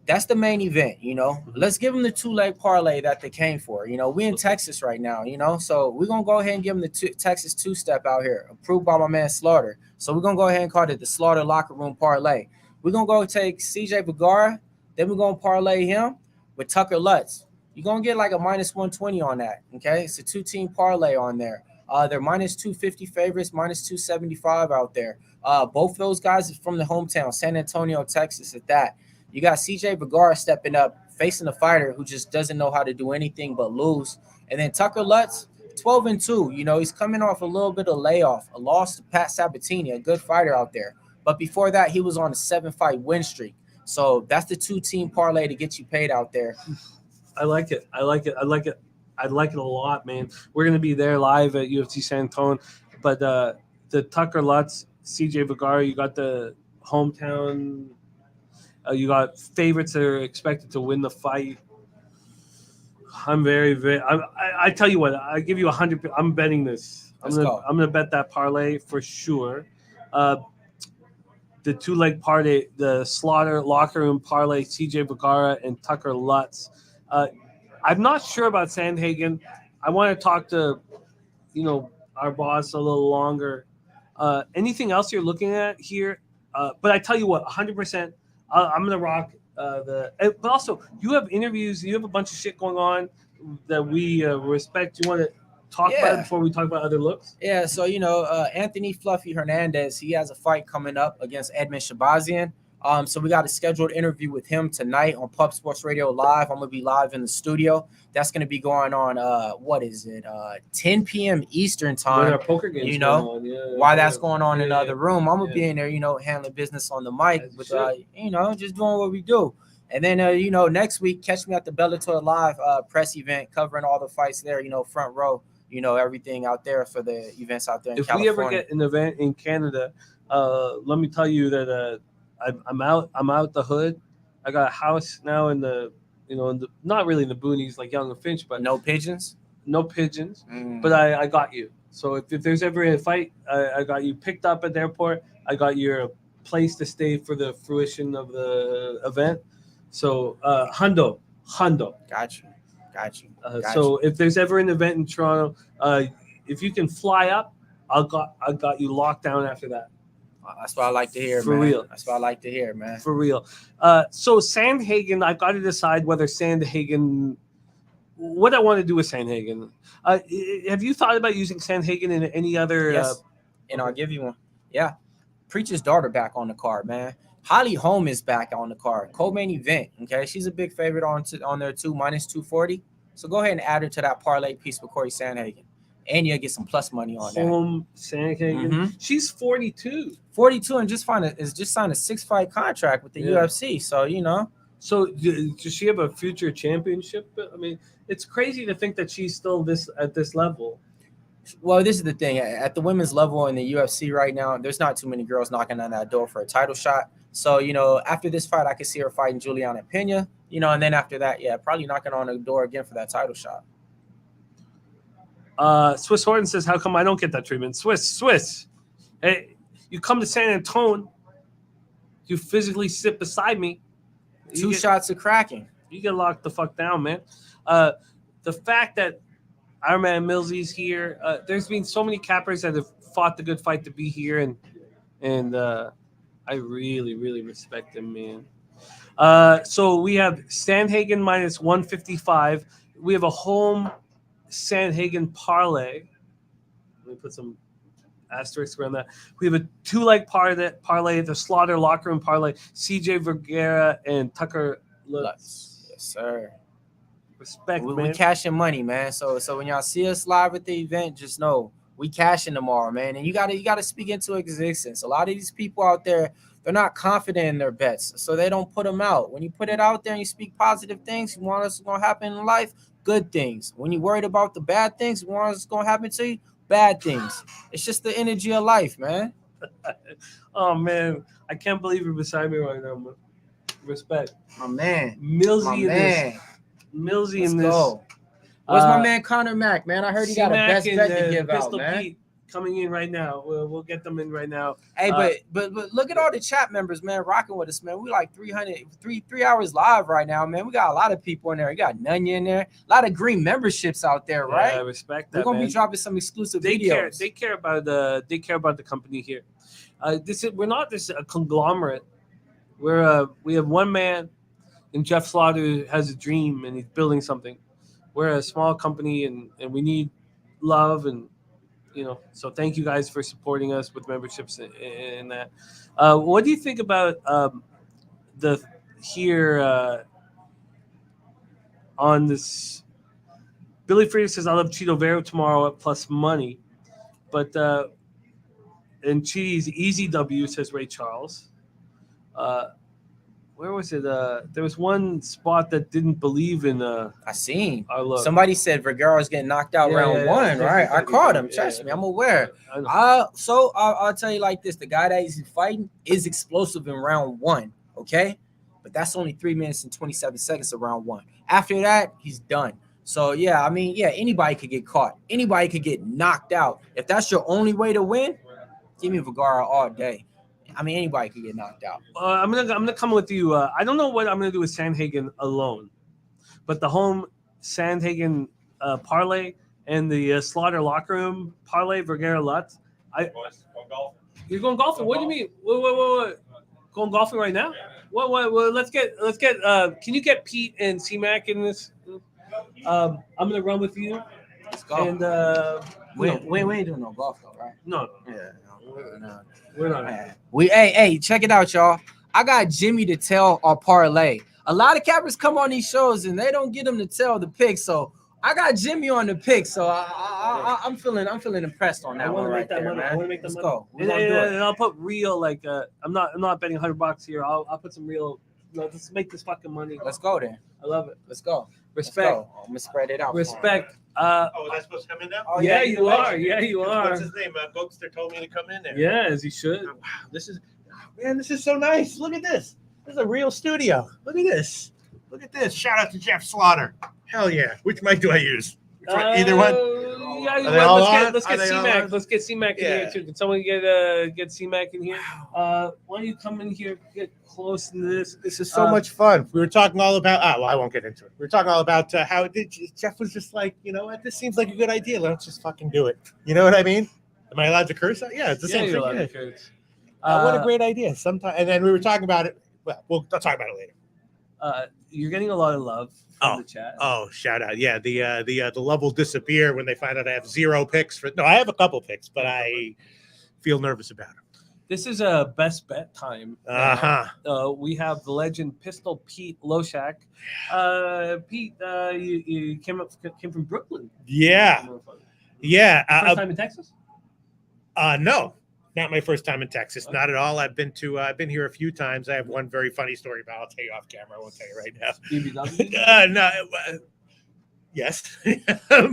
that's the main event, you know. Let's give them the 2-leg parlay that they came for. You know, we in Texas right now, you know. So we're going to go ahead and give them the Texas 2-step out here, approved by my man Slaughter. So we're going to go ahead and call it the Slaughter Locker Room Parlay. We're going to go take CJ Vergara, then we're going to parlay him with Tucker Lutz. You're going to get like a -120 on that, okay? It's a 2-team parlay on there. They're -250 favorites, -275 out there. Both those guys are from the hometown, San Antonio, Texas, at that. You got CJ Vergara stepping up, facing a fighter who just doesn't know how to do anything but lose. And then Tucker Lutz, 12-2. You know, he's coming off a little bit of layoff, a loss to Pat Sabatini, a good fighter out there. But before that, he was on a 7-fight win streak. So that's the 2-team parlay to get you paid out there. I like it. I like it a lot, man. We're going to be there live at UFC San Antonio. But the Tucker Lutz, CJ Vergara, you got the hometown. You got favorites that are expected to win the fight. I'm I tell you what, I give you 100. I'm betting this. I'm gonna bet that parlay for sure. The 2-leg parlay, the Slaughter Locker Room parlay, CJ Vergara and Tucker Lutz. I'm not sure about Sandhagen. I want to talk to, you know, our boss a little longer. Anything else you're looking at here? But I tell you what, 100%. I'm gonna rock but also you have interviews. You have a bunch of shit going on that we respect. You want to talk about it before we talk about other looks? Yeah. So, you know, Anthony Fluffy Hernandez, he has a fight coming up against Edmund Shabazian. So we got a scheduled interview with him tonight on Pub Sports Radio Live. I'm gonna be live in the studio. That's gonna be going on 10 p.m. Eastern time. Our poker games, you know, while that's going on in the other room, I'm gonna be in there, you know, handling business on the mic with you know, just doing what we do. And then you know, next week, catch me at the Bellator Live press event, covering all the fights there, you know, front row, you know, everything out there for the events out there in California. If we ever get an event in Canada, let me tell you that I'm out the hood. I got a house now in the, you know, not really in the boonies like Young and Finch, but no pigeons. But I got you. So if there's ever a fight, I got you picked up at the airport. I got your place to stay for the fruition of the event. So Hundo Hundo. Got you. So if there's ever an event in Toronto, if you can fly up, I got you locked down after that. That's what I like to hear, For man. real. That's what I like to hear, man. For real. So Sandhagen, I've got to decide whether Sandhagen, what I want to do with Sandhagen. Have you thought about using Sandhagen in any other? Yes. And I'll give you one. Yeah. Preacher's daughter back on the card, man. Holly Holm is back on the card. Co-main event. Okay. She's a big favorite on there too, minus 240. So go ahead and add her to that parlay piece with Corey Sandhagen. And you'll get some plus money on that. Holm Sandhagen. Mm-hmm. She's 42. 42 and just signed a 6-fight contract with the UFC. So, you know. So does she have a future championship? I mean, it's crazy to think that she's still at this level. Well, this is the thing. At the women's level in the UFC right now, there's not too many girls knocking on that door for a title shot. So, you know, after this fight, I could see her fighting Juliana Pena, you know, and then after that, probably knocking on the door again for that title shot. Swiss Horton says, how come I don't get that treatment? Swiss. Hey, you come to San Antonio, you physically sit beside me. Two shots of cracking. You get locked the fuck down, man. The fact that our man Millsy's here, there's been so many cappers that have fought the good fight to be here, and I really, really respect them, man. So we have Sandhagen minus 155. We have a home Sandhagen parlay. Let me put some asterisks around that. We have a 2-leg parlay, the Slaughter locker room parlay, CJ Vergara and Tucker Lutz. Yes, sir. Respect, man. We cashing money, man. So when y'all see us live at the event, just know we cashing tomorrow, man. And you gotta speak into existence. A lot of these people out there, they're not confident in their bets, so they don't put them out. When you put it out there and you speak positive things, you want what's gonna happen in life, good things. When you're worried about the bad things, you want what's gonna happen to you, bad things. It's just the energy of life, man. Oh man, I can't believe you're beside me right now, man. Respect, my man. Millsy in this. Millsy in this. Go. Where's my man Connor Mack, man? I heard he got a best bet to give out, Pistol man. Pete coming in right now. We'll get them in right now. Hey, but look at all the chat members, man, rocking with us, man. We like 3 hours live right now, man. We got a lot of people in there. We got Nunya in there. A lot of green memberships out there, right? Yeah, I respect that. We're gonna be dropping some exclusive videos. They care about the company here. We're not this a conglomerate. We have one man, and Jeff Slaughter who has a dream and he's building something. We're a small company and we need love and. You know, so thank you guys for supporting us with memberships and that. What do you think about on this? Billy Frieda says I love Cheeto Vera tomorrow at plus money, but and Cheese easy W says Ray Charles. Where was it? There was one spot that didn't believe in. I seen. Somebody said Vergara's getting knocked out round one, right? I caught him. Trust me, I'm aware. So I'll tell you like this: the guy that he's fighting is explosive in round one, okay? But that's only 3 minutes and 27 seconds of round one. After that, he's done. So yeah, I mean, yeah, anybody could get caught. Anybody could get knocked out. If that's your only way to win, give me Vergara all day. I mean, anybody could get knocked out. I'm gonna come with you. I don't know what I'm gonna do with Sandhagen alone, but the home Sandhagen parlay and the Slaughter locker room parlay Vergara Lutz. You're going golfing? What do you mean? What? Going golfing right now? What? Let's get. Can you get Pete and C-Mac in this? I'm gonna run with you. Let's go. And we ain't doing no golf though, right? No. Yeah. We're not. Hey, check it out, y'all. I got Jimmy to tell our parlay. A lot of cappers come on these shows and they don't get them to tell the pick. So I got Jimmy on the pick. So I'm feeling impressed on that one right there, man. I want to make that money. Go. And I'll put real I'm not betting $100 here. I'll put some real. Let's make this fucking money. Let's go then. I love it. Let's go. Respect. I'm gonna spread it out. Respect. Was I supposed to come in now? Oh, yeah, you are. Yeah, you are. What's his name? Bookster told me to come in there. Yeah, as he should. Wow, this is so nice. Look at this. This is a real studio. Look at this. Look at this. Shout out to Jeff Slaughter. Hell yeah. Which mic do I use? Either one? Yeah, Are they all on? let's Are get they all C-Mac. on? Let's get C-Mac in Yeah. here too. Can someone get C-Mac in here? Why don't you come in here, get close to this? This is so much fun. We were talking all about. Well, I won't get into it. We were talking all about how Jeff was just like, you know what? This seems like a good idea. Let's just fucking do it. You know what I mean? Am I allowed to curse? Yeah, it's the same you're thing. allowed Yeah. to curse. What a great idea. Sometime, and then we were talking about it. Well, we'll talk about it later. You're getting a lot of love from the chat. Oh, shout out! Yeah, the love will disappear when they find out I have 0 picks for. No, I have a couple picks, but I feel nervous about them. This is a best bet time. We have the legend Pistol Pete Loshak. Pete, you came from Brooklyn. Yeah. First time in Texas? No, not my first time in Texas. Okay. Not at all. I've been here a few times. I have one very funny story about. I'll tell you off camera. I won't tell you right now. No. Yes,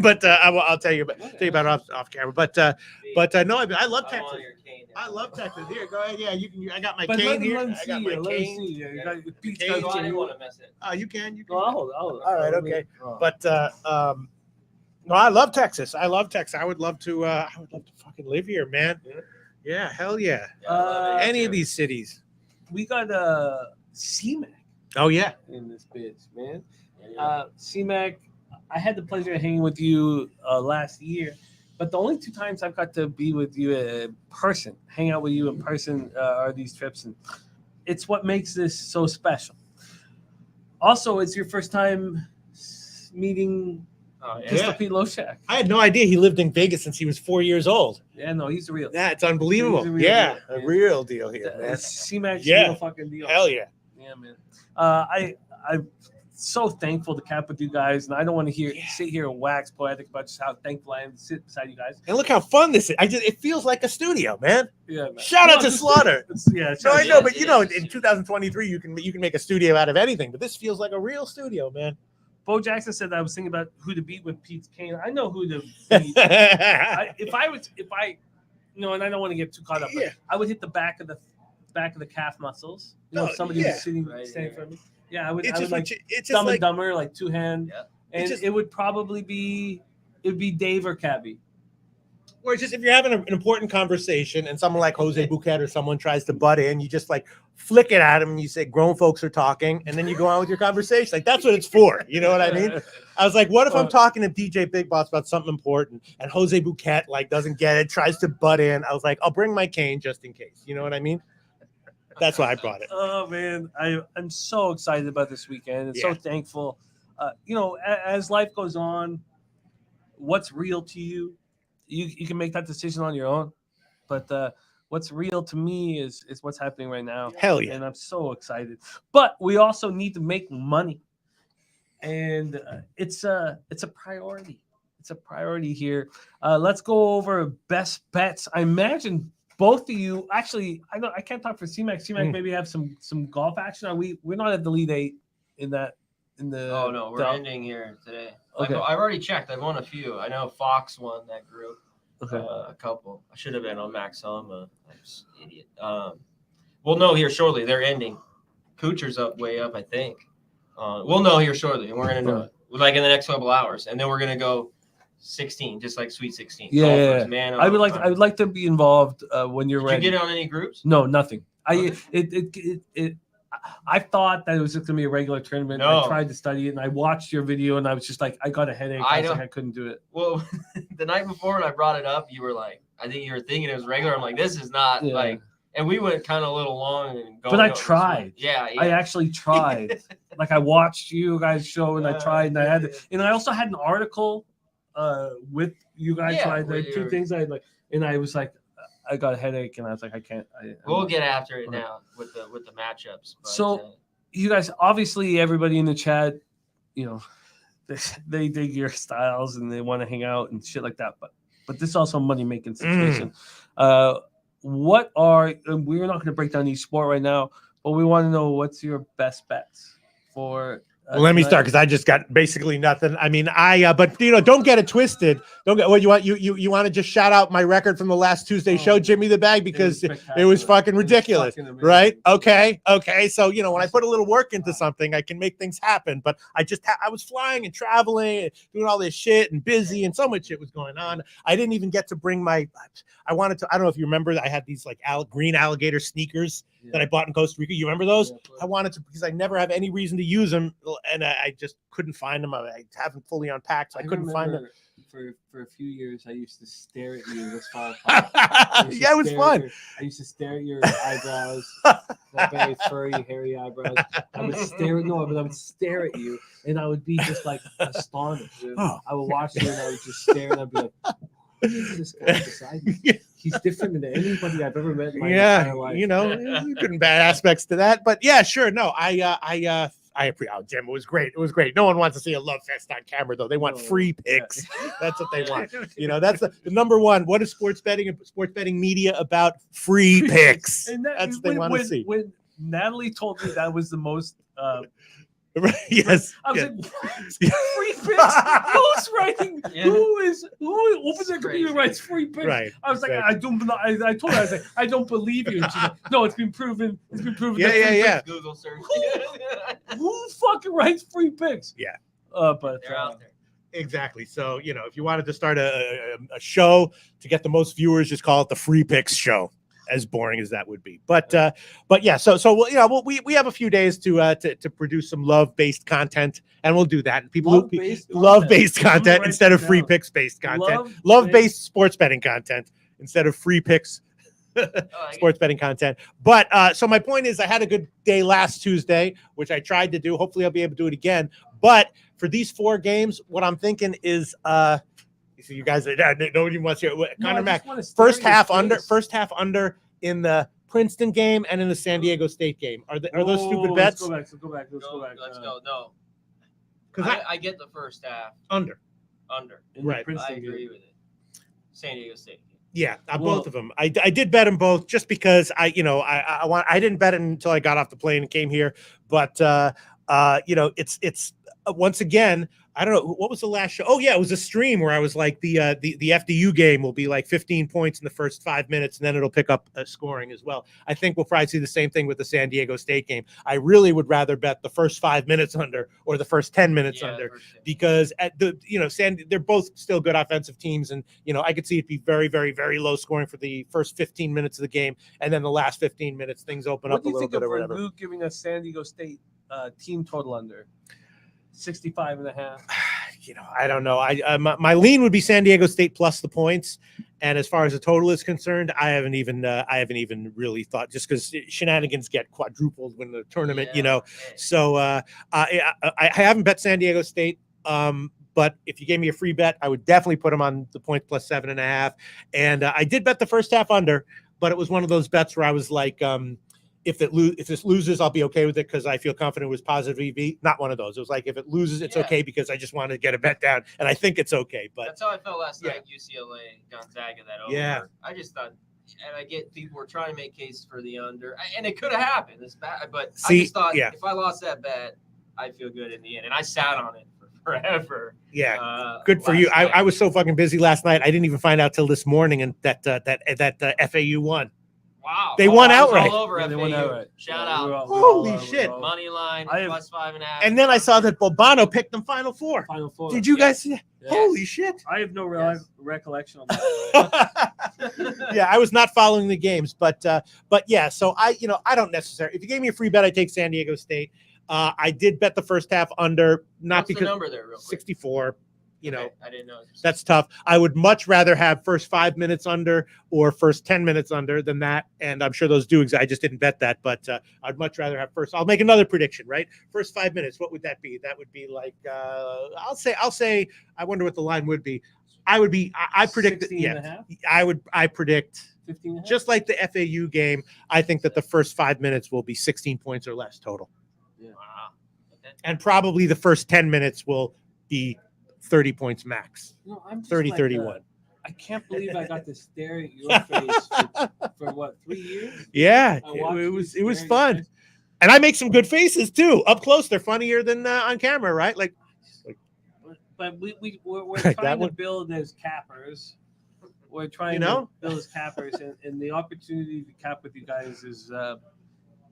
but I'll tell you about off camera. But no, I love Texas. I love Texas. Here, go ahead. Yeah, you can. I got my cane here. I got my cane. You want to mess it? You can. All right. Okay. But no, I love Texas. I would love to fucking live here, man. Yeah, hell yeah. Any of these cities. We got C-Mac. Oh yeah. In this bitch, man. C-Mac, I had the pleasure of hanging with you last year, but the only 2 times I've got to be with you in person, hang out with you in person, are these trips, and it's what makes this so special. Also, it's your first time meeting Pistol Pete Loshak. I had no idea he lived in Vegas since he was 4 years old. Yeah, no, he's the real. Yeah, it's unbelievable. A real deal here, man. C-Mac's real fucking deal. Hell yeah. Yeah, man. I'm so thankful to cap with you guys, and I don't want to sit here and wax poetic about just how thankful I am to sit beside you guys. And look how fun this is. It feels like a studio, man. Yeah, man. Shout out to Slaughter. I know, but in 2023 you can make a studio out of anything, but this feels like a real studio, man. Bo Jackson said that I was thinking about who to beat with Pete's cane. I know who to beat. If I, and I don't want to get too caught up, but I would hit the back of the calf muscles. If somebody was standing in front of me. Yeah, I would like Dumb and Dumber, like 2-hand, and it would probably be Dave or Cabby. Or it's just if you're having an important conversation and someone like Jose Bouquet or someone tries to butt in, you just like flick it at him and you say grown folks are talking, and then you go on with your conversation. Like that's what it's for. You know what I mean? I was like, what if I'm talking to DJ Big Boss about something important and Jose Bouquet like doesn't get it, tries to butt in? I was like, I'll bring my cane just in case. You know what I mean? That's why I brought it. Oh man, I'm so excited about this weekend and so thankful. As life goes on, what's real to you, you can make that decision on your own. But what's real to me is what's happening right now. Hell yeah! And I'm so excited. But we also need to make money, and it's a priority. It's a priority here. Let's go over best bets. I imagine both of you, actually, I can't talk for C-Mac. C-Mac maybe have some golf action. We're not at the lead 8 in the. Oh no, we're ending here today. Okay. I've already checked. I've won a few. I know Fox won that group. Okay. A couple. I should have been on Max Homa. I'm just an idiot. We'll know here shortly. They're ending. Kuchar's way up, I think. We'll know here shortly, and we're gonna know it like in the next couple hours, and then we're gonna go 16, just like Sweet 16. Yeah, man. I would like to be involved when you're ready. Did you get on any groups? No, nothing. I thought that it was just gonna be a regular tournament. No. I tried to study it, and I watched your video, and I was just like, I got a headache. I couldn't do it. Well, the night before when I brought it up, you were like, I think you were thinking it was regular. I'm like, this is not like. And we went kind of a little long and going. But I tried. Yeah, I actually tried. Like I watched you guys show, and I tried, and I had, and I also had an article with you guys. So I had 2 things I had like, and I was like, I got a headache, and I was like, I can't. We'll get after it now with the matchups. But, so, you guys, obviously, everybody in the chat, they dig your styles and they want to hang out and shit like that. But this is also a money making situation. What are, and we're not going to break down each sport right now, but we want to know what's your best bets for Well, let me start because I just got basically nothing. I mean, but don't get it twisted. Don't get what you want. You want to just shout out my record from the last Tuesday show, Jimmy the Bag, because it was fucking ridiculous, right? Okay. So when I put a little work into something, I can make things happen. But I was flying and traveling, and doing all this shit and busy, and so much shit was going on. I didn't even get to bring my. I don't know if you remember. I had these like green alligator sneakers that I bought in Costa Rica. You remember those? I wanted to because I never have any reason to use them. And I just couldn't find them. I haven't fully unpacked, so I couldn't find them. For a few years, I used to stare at you this far. Yeah, it was fun. I used to stare at your eyebrows, that very furry, hairy eyebrows. I would stare at you, and I would be just like astonished. I would watch you, and I would just stare, and I'd be like, "Who is this guy beside me? He's different than anybody I've ever met in my entire life." Good and bad aspects to that, but yeah, sure. No, I appreciate. Oh, Jim, it was great. It was great. No one wants to see a love fest on camera, though. They want free picks. That's what they want. That's the number one. What is sports betting and sports betting media about? Free picks. That's what they want to see. When Natalie told me that was the most. Yes. I was like, free picks? Who's writing? Who opens their computer and writes free picks? Right. I was like, I told her, I was like, I don't believe you. And she's like, no, it's been proven. Yeah. Google search. Who fucking writes free picks? Yeah. But they're out there. Exactly. So, if you wanted to start a show to get the most viewers, just call it the Free Picks Show. As boring as that would be, but yeah. So we have a few days to produce some love-based content, and we'll do that. And people love-based content instead of free picks-based content. Love-based sports betting content instead of free picks. Sports betting content. But so my point is, I had a good day last Tuesday, which I tried to do. Hopefully, I'll be able to do it again. But for these 4 games, what I'm thinking is. So you guys, nobody wants to hear Connor Mack. First half under in the Princeton game and in the San Diego State game. Are those stupid bets? Let's go back. Let's go. No, because I get the first half under. Right. I agree with it. San Diego State. Yeah, both of them. I did bet them both just because I didn't bet it until I got off the plane and came here. But it's once again. I don't know what was the last show. Oh yeah, it was a stream where I was like the FDU game will be like 15 points in the first 5 minutes, and then it'll pick up scoring as well. I think we'll probably see the same thing with the San Diego State game. I really would rather bet the first 5 minutes under or the first 10 minutes under because at they're both still good offensive teams, and I could see it be very, very, very low scoring for the first 15 minutes of the game, and then the last 15 minutes things open up a little bit or whatever. What do you think of Luke giving us San Diego State team total under 65.5? I don't know. My lean would be San Diego State plus the points, and as far as the total is concerned, I haven't even really thought, just because shenanigans get quadrupled when the tournament, So I haven't bet San Diego State. But if you gave me a free bet, I would definitely put them on the points plus 7.5. And I did bet the first half under, but it was one of those bets where I was like, if this loses, I'll be okay with it because I feel confident it was positive EV. Not one of those. It was like, if it loses, it's okay because I just want to get a bet down, and I think it's okay. But that's how I felt last night. UCLA Gonzaga, that over. Yeah. I just thought, and I get people were trying to make cases for the under, and it could have happened. It's bad, but I just thought if I lost that bet, I'd feel good in the end, and I sat on it for forever. Yeah, good for you. I was so fucking busy last night. I didn't even find out till this morning, and that FAU won. Wow. They won outright. All over they won outright. Shout out. Holy shit. Money line, plus 5.5. And then I saw that Bobano picked them Final Four. Did you guys see? Holy shit. I have no recollection of that. Yeah, I was not following the games, but yeah, so I don't necessarily, if you gave me a free bet, I'd take San Diego State. I did bet the first half under, What's the number there, real quick? 64. I didn't know. That's tough. I would much rather have first 5 minutes under or first 10 minutes under than that. And I'm sure those do exist. I just didn't bet that, but I'd much rather have first. I'll make another prediction, right? First 5 minutes. What would that be? That would be like, I'll say, I wonder what the line would be. I predict, I predict 15. Just like the FAU game. I think that the first 5 minutes will be 16 points or less total. Yeah. Wow. Okay. And probably the first 10 minutes will be 30 points max. No, I'm just 30, like 31. I can't believe I got to stare at your face for what, 3 years? Yeah, I watched it was fun. And I make some good faces too. Up close, they're funnier than on camera, right? Like, But we're That trying to one- build as cappers. We're trying You know? to build as cappers, and the opportunity to cap with you guys is,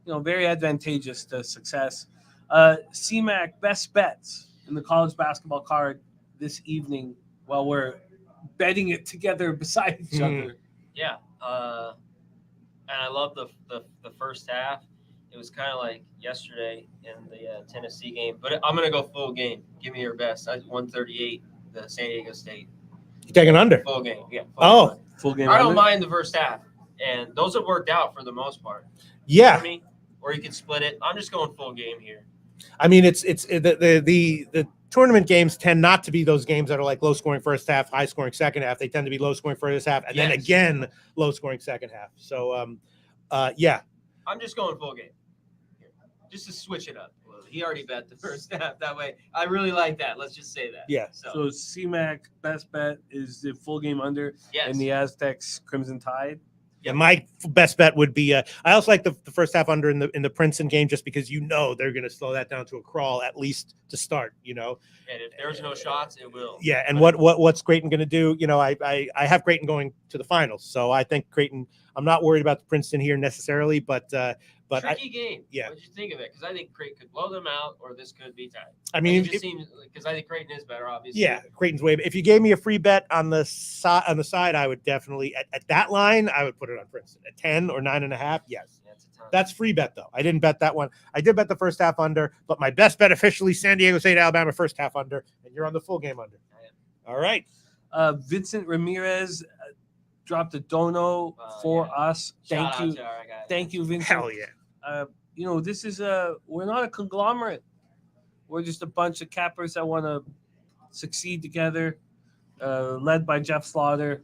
very advantageous to success. CMAC best bets in the college basketball card this evening while we're betting it together beside each other. Yeah. And I love the first half. It was kind of like yesterday in the Tennessee game, but I'm going to go full game. Give me your best. 138, the San Diego State. You taking under? Full game. Yeah. Full game. I don't under? mind the first half. And those have worked out for the most part. Yeah. For me, or you can split it. I'm just going full game here. I mean, it's the tournament games tend not to be those games that are like low scoring first half, high scoring second half. They tend to be low scoring first half, and then Yes. again low scoring second half. So, yeah. I'm just going full game. Just to switch it up. He already bet the first half that way. I really like that. Let's just say that. Yeah. So CMAC best bet is the full game under, Yes. and the Aztecs Crimson Tide. Yeah, my best bet would be. I also like the first half under in the Princeton game, just because they're going to slow that down to a crawl at least to start. And if there's no shots, it will. Yeah, and what's Creighton going to do? I have Creighton going to the finals, so I think Creighton. I'm not worried about the Princeton here necessarily, but Tricky game. Yeah. What did you think of it? Because I think Creighton could blow them out, or this could be tied. I mean, it just seems because I think Creighton is better, obviously. yeah, Creighton's way. If you gave me a free bet on the side, I would definitely at that line I would put it on Princeton at 10 or 9.5. Yes. That's a ton. That's free bet though. I didn't bet that one. I did bet the first half under, but my best bet officially San Diego State, Alabama first half under, and you're on the full game under. All right. Vincent Ramirez dropped a dono for us. Shout Thank out you. to our guy. Thank you, Vincent. Hell yeah. This is we're not a conglomerate. We're just a bunch of cappers that want to succeed together, led by Jeff Slaughter,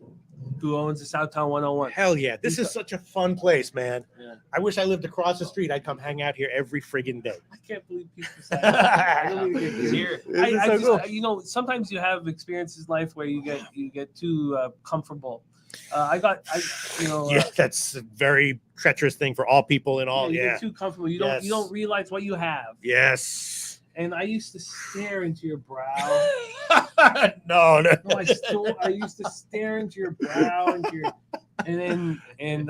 who owns the Southtown 101. Hell yeah. This is such a fun place, man. Yeah. I wish I lived across the street. I'd come hang out here every friggin' day. I can't believe people say that. He's here. I just, sometimes you have experiences in life where you get too comfortable. Yeah, that's a very treacherous thing for all people and all. you Yeah. get too comfortable. You Yes. don't realize what you have. Yes. And I used to stare into your brow. No. I used to stare into your brow, and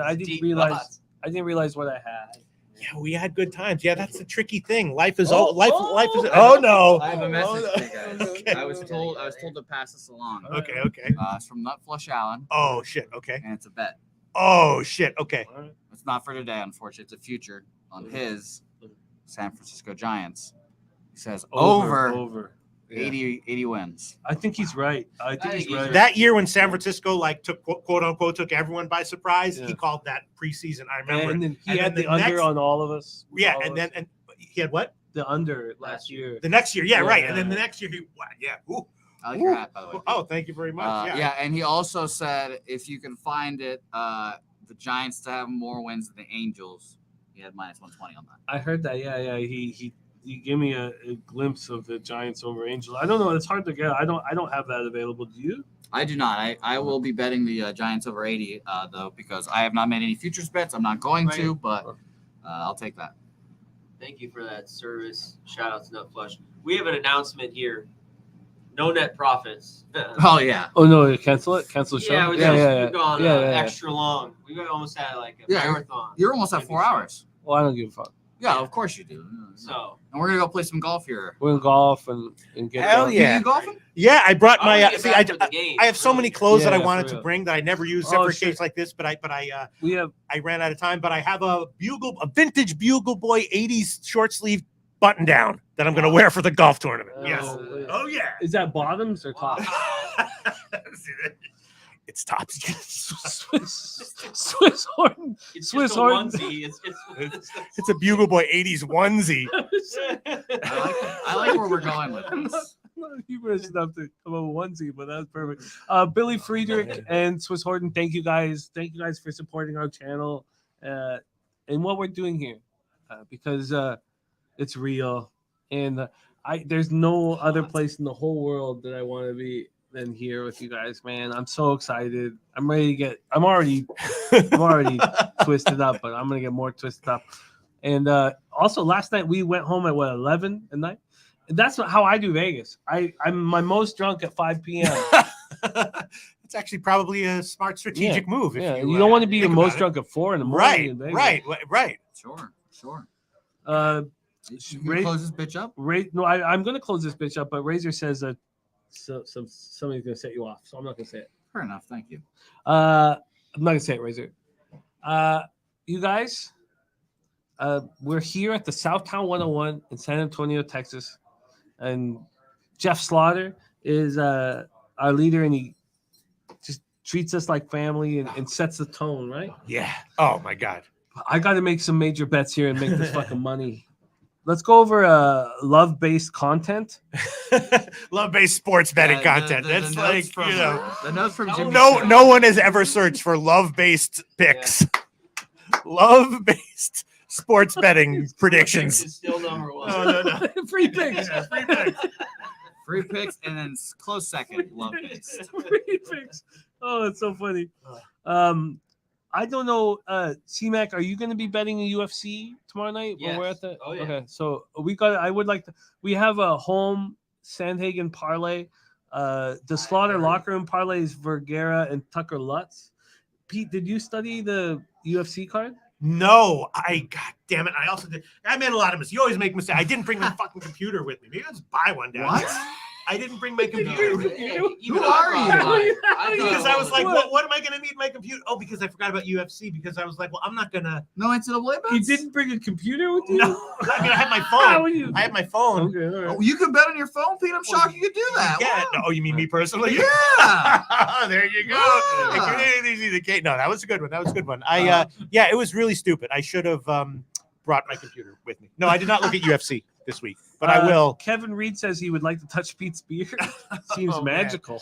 I didn't Deep realize thoughts. what I had. Yeah, we had good times. Yeah, that's the tricky thing. Life is Oh, all life. oh. Life is. Oh no. I have a message Oh, for you guys. Okay. I was told to pass this along. Okay. It's from Nut Flush Allen, Oh shit. Okay. and it's a bet. Oh shit. Okay. It's not for today, unfortunately. It's a future on his San Francisco Giants. He says over 80 wins. I think he's right. I think he's right. That year when San Francisco took quote unquote took everyone by surprise, Yeah. he called that preseason. I remember. and then he And had then the under on all of us. Yeah, All and of then us. he had what? the under last year. The next year, yeah, right. And Yeah. then the next year, Ooh. I like your hat, by the way. Oh, thank you very much. Yeah, and he also said if you can find it, the Giants to have more wins than the Angels. He had minus 120 on that. I heard that. Yeah. He gave me a glimpse of the Giants over Angels. I don't know. It's hard to get. I don't have that available. Do you? I do not. I will be betting the Giants over 80 though, because I have not made any futures bets. I'm not going to, but I'll take that. Thank you for that service. Shout out to Nut Flush. We have an announcement here. No net profits. Oh yeah. Oh no! Cancel it. Cancel the show. Yeah, we've gone extra long. We almost had like a marathon. You're almost at 4 hours. Well, I don't give a fuck. Yeah, of course you do. So, and we're gonna go play some golf here. We're gonna golf and get. Hell drunk. yeah. You golfing? Yeah, I brought my. I'm gonna get See, back with the game. I have so many clothes that I Yeah, wanted for to real. bring that I never use Oh, except for shit. shapes like this. But I We have. I ran out of time. But I have a vintage Bugle Boy '80s short sleeve button down that I'm gonna wear for the golf tournament. Yes. yeah. Oh yeah. Is that bottoms or tops? It's tops. Swiss Horton. It's Swiss just a Horton. onesie. It's a Bugle Boy '80s onesie. I like where we're going with this. Not humorous enough to come up with onesie, but that's perfect. Billy Friedrich and Swiss Horton, thank you guys. Thank you guys for supporting our channel and what we're doing here, because it's real, and there's no other place in the whole world that I want to be than here with you guys, man. I'm so excited. I'm ready to get. I'm already twisted up, but I'm gonna get more twisted up. And Also, last night we went home at 11 at night. And that's how I do Vegas. I'm my most drunk at 5 p.m. It's actually probably a smart strategic move. If you don't want to be your most drunk drunk at 4 in the morning. Right. Sure. You can close this bitch up. No, I'm going to close this bitch up, but Razor says that somebody's going to set you off, so I'm not going to say it. Fair enough. Thank you. I'm not going to say it, Razor. You guys, we're here at the Southtown 101 in San Antonio, Texas, and Jeff Slaughter is our leader, and he just treats us like family and sets the tone, right? Yeah. Oh my God. I got to make some major bets here and make this fucking money. Let's go over love-based content. Love-based sports betting content. That's like, from, the notes from Jimmy. No one has ever searched for love-based picks. Yeah. Love-based sports betting predictions. Still number one. No. Free picks. Yeah, free picks. Free picks and then close second. Love-based. Free picks. Oh, it's so funny. I don't know. C-Mac, are you going to be betting in UFC tomorrow night? Yes. When we're at the. Oh, yeah. Okay, so I would like to. We have a home Sandhagen parlay. The Slaughter locker room parlay is Vergara and Tucker Lutz. Pete, did you study the UFC card? No, God damn it. I also did. I made a lot of mistakes. You always make mistakes. I didn't bring my fucking computer with me. Maybe I'll just buy one down. What? I didn't bring my computer. Who are you? Because I was like, what am I going to need my computer? Oh, because I forgot about UFC. Because I was like, well, I'm not going to. No NCAA bets? You didn't bring a computer with you? No. I mean, I had my phone. I had my phone. Okay, all right. Oh, you can bet on your phone, Pete? I'm shocked you could do that. Yeah. Wow. No, you mean me personally? Yeah. There you go. Yeah. No, that was a good one. It was really stupid. I should have brought my computer with me. No, I did not look at UFC this week, but I will. Kevin Reed says he would like to touch Pete's beard. Seems Oh, magical.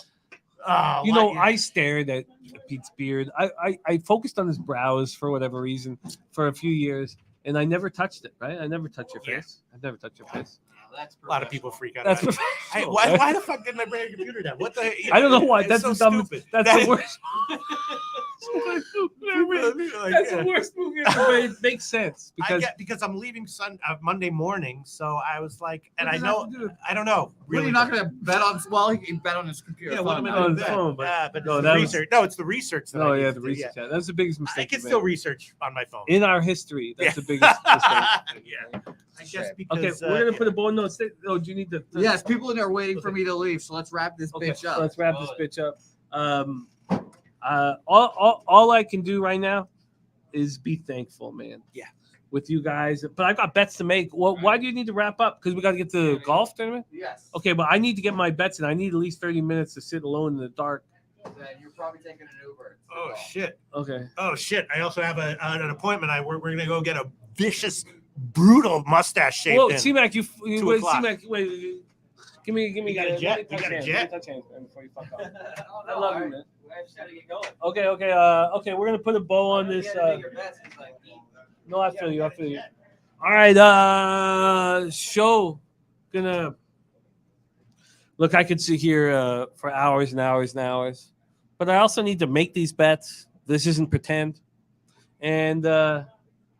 Oh, You know, I stared at Pete's beard. I focused on his brows for whatever reason for a few years, and I never touched it. Right? I never touched your face. I never touched your face. That's a lot of people freak out. That's about it. Why the fuck didn't I bring a computer down? What the? I don't know why. It's That's so the dumbest. stupid. That's the worst. That's the worst movie ever, but it makes sense because I'm leaving Monday morning, so I was like, and I does know that have to do with- I don't know. Really, you're not going to bet on? Well, he can bet on his computer. Yeah, what am I on going the to phone, bet? but- But no, it's that the was- research. No, it's the research. That Oh I yeah, need the to do, research. Yeah. That's the biggest mistake. I can you still made. research on my phone. In our history. That's the biggest mistake. Yeah, I guess because Okay, we're gonna put a bone note. Oh, do you need to? Yes, people in there waiting for me to leave, so let's wrap this Okay, bitch up. let's wrap this bitch up. All I can do right now is be thankful, man. Yeah. With you guys, but I got bets to make. Well, why do you need to wrap up? Because we got to get to the golf tournament. Yes. Okay, but I need to get my bets in. I need at least 30 minutes to sit alone in the dark. Then you're probably taking an Uber. Oh shit! Okay. Oh shit! I also have an appointment. We're gonna go get a vicious, brutal mustache shaved Whoa, in. C-Mac, you 2 wait, o'clock. C-Mac, wait. Give me. You got a jet? You got a jet? Touch hands, man, before you fuck off. I I love you, man. I just gotta get going. Okay. We're gonna put a bow on this. You gotta make your bets. It's like, No, I feel you. All right, show. Gonna look. I could sit here for hours and hours and hours, but I also need to make these bets. This isn't pretend, and I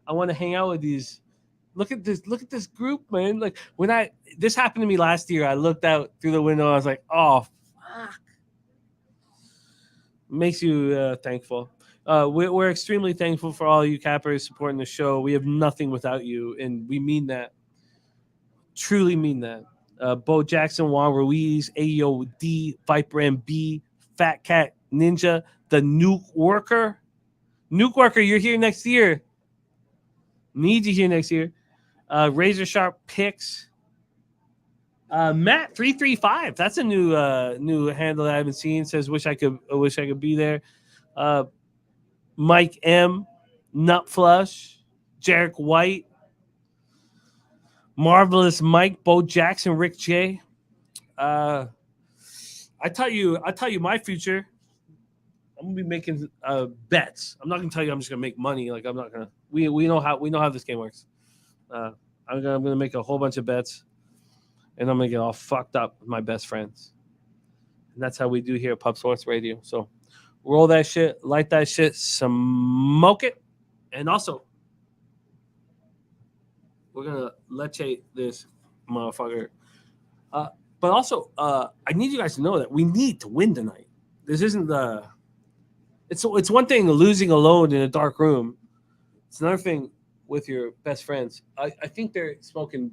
want to hang out with these. Look at this group, man. Like this happened to me last year. I looked out through the window. I was like, oh, fuck. Makes you thankful. We're extremely thankful for all you cappers supporting the show. We have nothing without you, and we mean that. Truly mean that. Bo Jackson, Juan Ruiz, AOD, Viper MB, Fat Cat Ninja, the Nuke Worker. Nuke Worker, you're here next year. Need you here next year. Razor Sharp Picks. Matt 335. That's a new handle that I haven't seen. Says wish I could be there. Mike M, Nut Flush, Jarek White, Marvelous Mike, Bo Jackson, Rick J. I tell you my future. I'm gonna be making bets. I'm not gonna tell you I'm just gonna make money. Like I'm not gonna. We know how this game works. I'm gonna make a whole bunch of bets, and I'm gonna get all fucked up with my best friends. And that's how we do here at Pub Sports Radio. So roll that shit, light that shit, smoke it, and also We're gonna leche this motherfucker. But also, I need you guys to know that we need to win tonight. This isn't the. It's one thing losing alone in a dark room. It's another thing with your best friends. I think they're smoking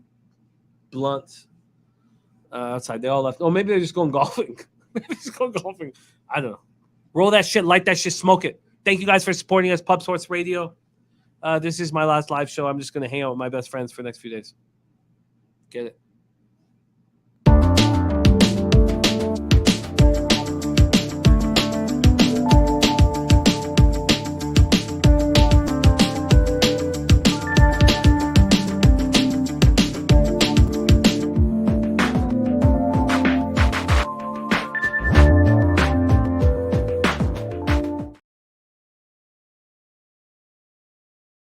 blunts outside. They all left. Oh, maybe they're just going golfing. Maybe they're just going golfing. I don't know. Roll that shit, light that shit, smoke it. Thank you guys for supporting us, Pub Sports Radio. This is my last live show. I'm just going to hang out with my best friends for the next few days. Get it.